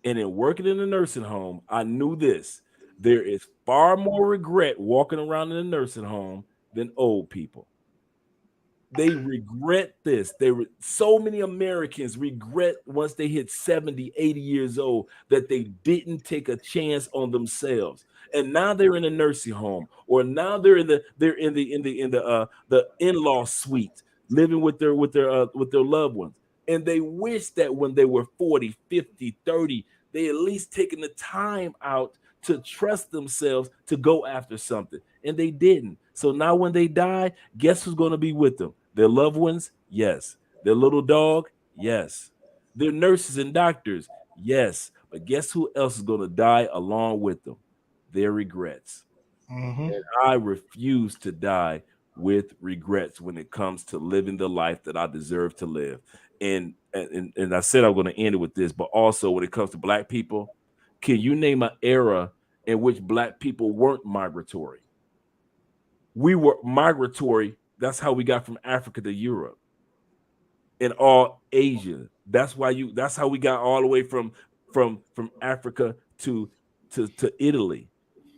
And in working in a nursing home, I knew this. There is far more regret walking around in a nursing home than old people. They regret this. So many Americans regret once they hit 70, 80 years old that they didn't take a chance on themselves. And now they're in a nursing home, or now they're in the in-law suite, living with their loved ones. And they wish that when they were 40, 50, 30, they at least taken the time out to trust themselves to go after something. And they didn't. So now when they die, guess who's going to be with them? Their loved ones? Yes. Their little dog? Yes. Their nurses and doctors? Yes. But guess who else is going to die along with them? Their regrets. Mm-hmm. And I refuse to die with regrets when it comes to living the life that I deserve to live. And I said I'm going to end it with this, but also when it comes to Black people, can you name an era in which Black people weren't migratory? We were migratory. That's how we got from Africa to Europe and all Asia. That's how we got all the way from Africa to Italy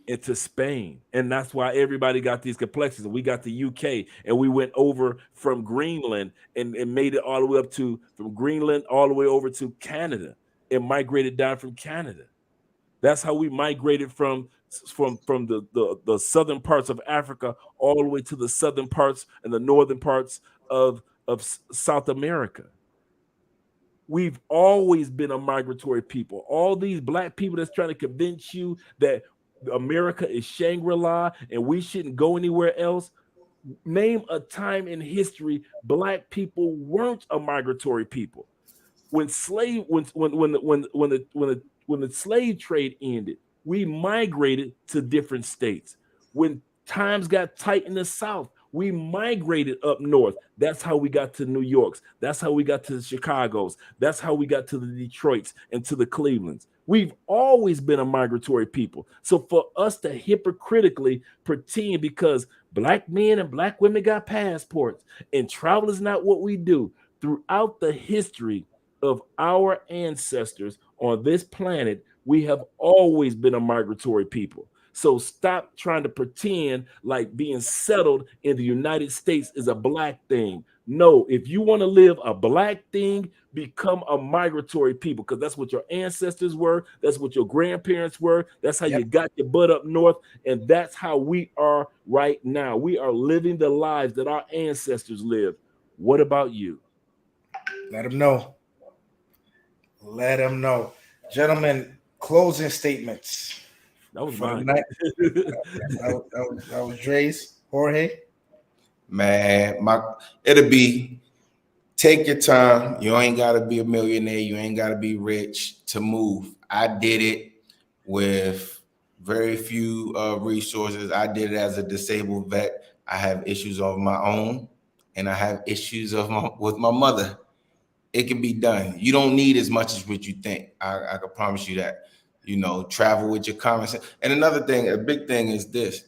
and to Spain. And that's why everybody got these complexions. We got the UK, and we went over from Greenland and made it all the way from Greenland all the way over to Canada and migrated down from Canada. That's how we migrated from the southern parts of Africa all the way to the southern parts and the northern parts of South America. We've always been a migratory people. All these Black people that's trying to convince you that America is Shangri-La and we shouldn't go anywhere else. Name a time in history Black people weren't a migratory people. When the slave trade ended, we migrated to different states. When times got tight in the South, we migrated up north. That's how we got to New York's. That's how we got to the Chicago's. That's how we got to the Detroit's and to the Cleveland's. We've always been a migratory people. So for us to hypocritically pretend because Black men and Black women got passports and travel is not what we do, throughout the history of our ancestors on this planet, we have always been a migratory people. So stop trying to pretend like being settled in the United States is a Black thing. No, if you want to live a Black thing, become a migratory people, because that's what your ancestors were. That's what your grandparents were. That's how you got your butt up north. And that's how we are right now. We are living the lives that our ancestors lived. What about you? Let them know. Let them know. Gentlemen, closing statements. That was for mine. That was Dre's. Jorge? Man, it'll be take your time. You ain't got to be a millionaire. You ain't got to be rich to move. I did it with very few resources. I did it as a disabled vet. I have issues of my own, and I have issues with my mother. It can be done. You don't need as much as what you think. I can promise you that. You know, travel with your common sense. And another thing, a big thing is this.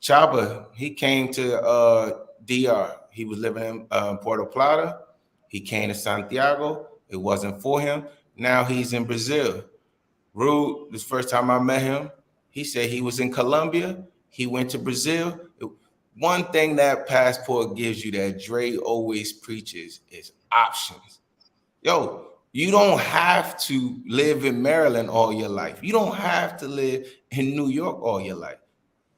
Chappa, he came to DR. He was living in Puerto Plata. He came to Santiago. It wasn't for him. Now he's in Brazil. Rude, this first time I met him, he said he was in Colombia. He went to Brazil. One thing that passport gives you that Dre always preaches is options. Yo, you don't have to live in Maryland all your life. You don't have to live in New York all your life.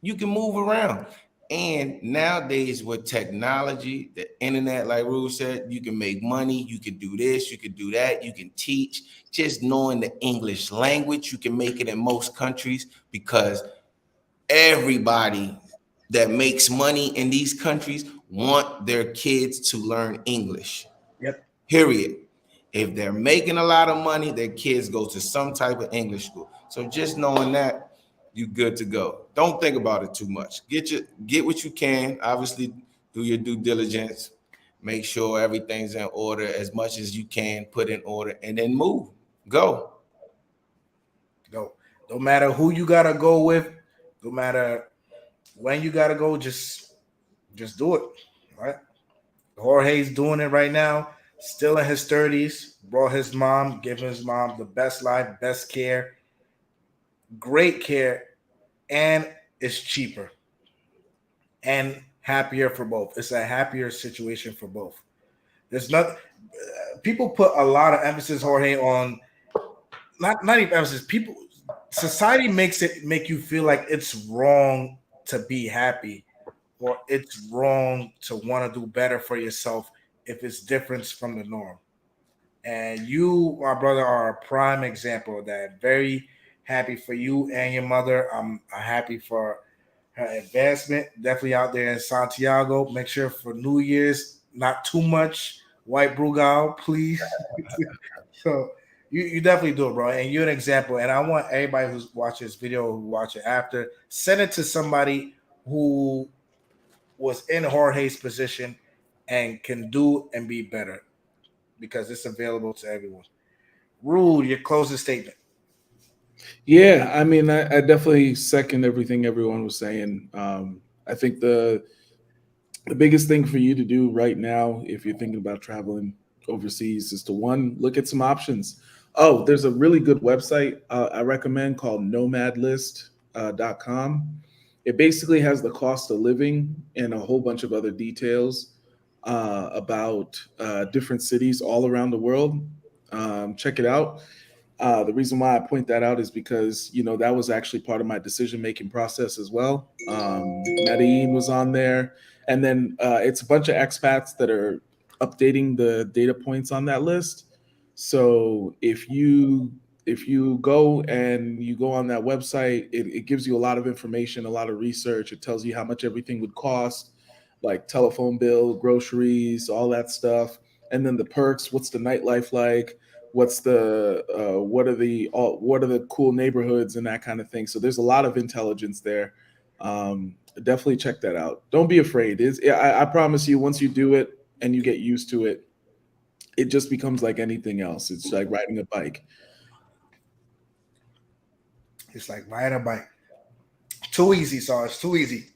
You can move around. And nowadays with technology, the internet, like Rude said, you can make money, you can do this, you can do that, you can teach. Just knowing the English language, you can make it in most countries because everybody that makes money in these countries want their kids to learn English. Yep. Period. If they're making a lot of money, their kids go to some type of English school. So just knowing that, you good to go. Don't think about it too much. Get what you can. Obviously, do your due diligence. Make sure everything's in order as much as you can. Put in order and then move. Go. Don't matter who you gotta go with. No matter when you gotta go. Just do it. Right. Jorge's doing it right now. Still in his 30s. Brought his mom. Giving his mom the best life, best care. Great care, and it's cheaper and happier for both. It's a happier situation for both. There's not people put a lot of emphasis, Jorge, on not even emphasis. People, society make you feel like it's wrong to be happy, or it's wrong to want to do better for yourself if it's different from the norm. And you, my brother, are a prime example of that. Very happy for you and your mother. I'm happy for her advancement. Definitely out there in Santiago. Make sure for New Year's, not too much white Brugal, please. So you definitely do it, bro. And you're an example. And I want everybody who's watching this video, who watch it after, send it to somebody who was in Jorge's position and can do and be better, because it's available to everyone. Rude, your closing statement. Yeah, I mean, I definitely second everything everyone was saying. I think the biggest thing for you to do right now, if you're thinking about traveling overseas, is to look at some options. Oh, there's a really good website I recommend called nomadlist.com. It basically has the cost of living and a whole bunch of other details about different cities all around the world. Check it out. The reason why I point that out is because, that was actually part of my decision-making process as well. Medellin was on there. And then it's a bunch of expats that are updating the data points on that list. So if you go and you go on that website, it gives you a lot of information, a lot of research. It tells you how much everything would cost, like telephone bill, groceries, all that stuff. And then the perks, what's the nightlife like? What's the what are the cool neighborhoods and that kind of thing. So there's a lot of intelligence there. Definitely check that out. Don't be afraid. I promise you, once you do it and you get used to it, it just becomes like anything else. It's like riding a bike. It's like riding a bike. Too easy, Sarge. Too easy.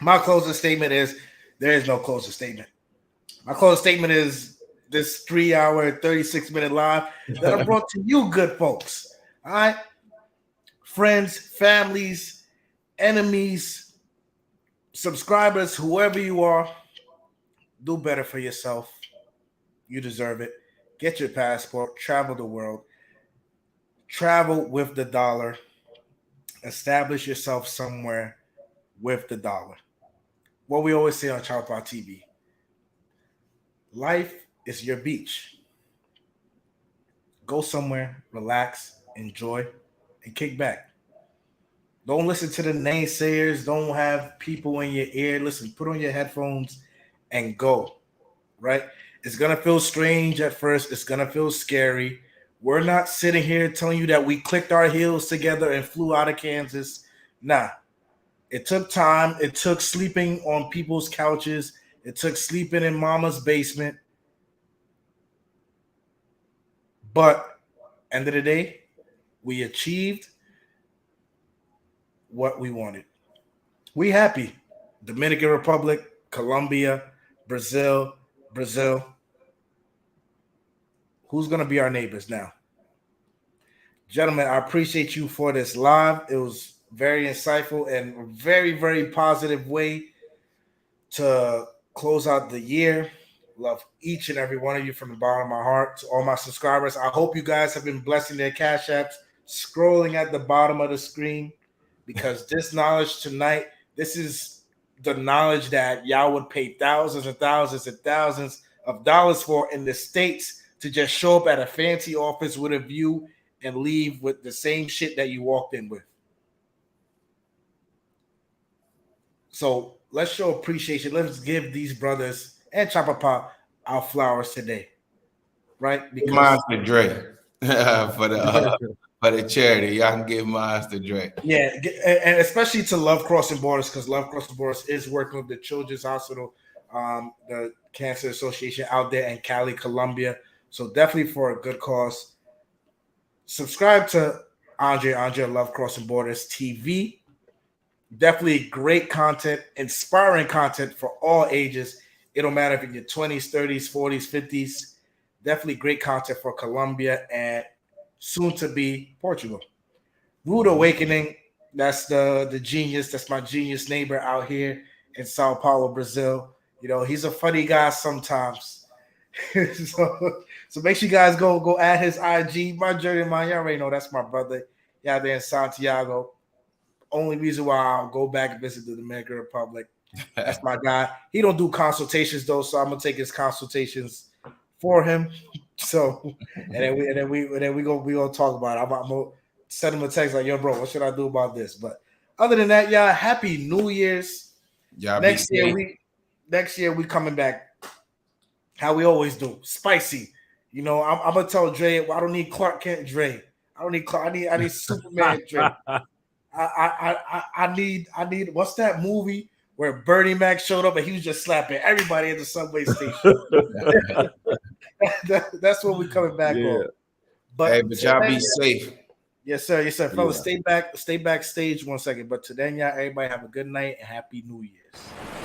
My closing statement is there is no closing statement. My closing statement is this 3-hour, 36-minute live that I brought to you, good folks. All right. Friends, families, enemies, subscribers, whoever you are, do better for yourself. You deserve it. Get your passport, travel the world, travel with the dollar, establish yourself somewhere with the dollar. What we always say on Chapapa TV, life is your beach. Go somewhere, relax, enjoy, and kick back. Don't listen to the naysayers. Don't have people in your ear. Listen, put on your headphones and go, right? It's going to feel strange at first. It's going to feel scary. We're not sitting here telling you that we clicked our heels together and flew out of Kansas. Nah. It took time. It took sleeping on people's couches. It took sleeping in mama's basement. But end of the day, we achieved what we wanted. We happy. Dominican Republic, Colombia, Brazil. Who's gonna be our neighbors now? Gentlemen, I appreciate you for this live. It was very insightful and a very, very positive way to close out the year. Love each and every one of you from the bottom of my heart. To all my subscribers, I hope you guys have been blessing their cash apps, scrolling at the bottom of the screen, because this knowledge tonight, this is the knowledge that y'all would pay thousands and thousands and thousands of dollars for in the States to just show up at a fancy office with a view and leave with the same shit that you walked in with. So let's show appreciation. Let's give these brothers and Chapapa our flowers today, right? Because mine to Dre for the charity. Y'all can give mine to Dre. Yeah, and especially to Love Crossing Borders, because Love Crossing Borders is working with the Children's Hospital, the Cancer Association out there in Cali, Colombia. So definitely for a good cause. Subscribe to Andre Love Crossing Borders TV. Definitely great content, inspiring content for all ages. It don't matter if you're in your 20s, 30s, 40s, 50s. Definitely great content for Colombia and soon to be Portugal. Rude Awakening, that's the genius. That's my genius neighbor out here in Sao Paulo, Brazil. You know, he's a funny guy sometimes. so make sure you guys go add his IG. My journey, man, y'all already know that's my brother. Yeah, there in Santiago. Only reason why I'll go back and visit the Dominican Republic. That's my guy. He don't do consultations though, so I'm gonna take his consultations for him. So and then we gonna talk about it. I'm gonna send him a text like, yo, bro, what should I do about this? But other than that, y'all, happy New Year's. Yeah, next year we coming back how we always do, spicy. You know, I'm gonna tell Dre, I don't need Clark Kent Dre. I don't need Clark. I need Superman Dre. I need what's that movie where Bernie Mac showed up and he was just slapping everybody at the subway station? That's what we're coming back on. But y'all be safe. Yes, sir. Yes, sir. Fellas, stay backstage 1 second. But to then, y'all, everybody have a good night and happy New Year's.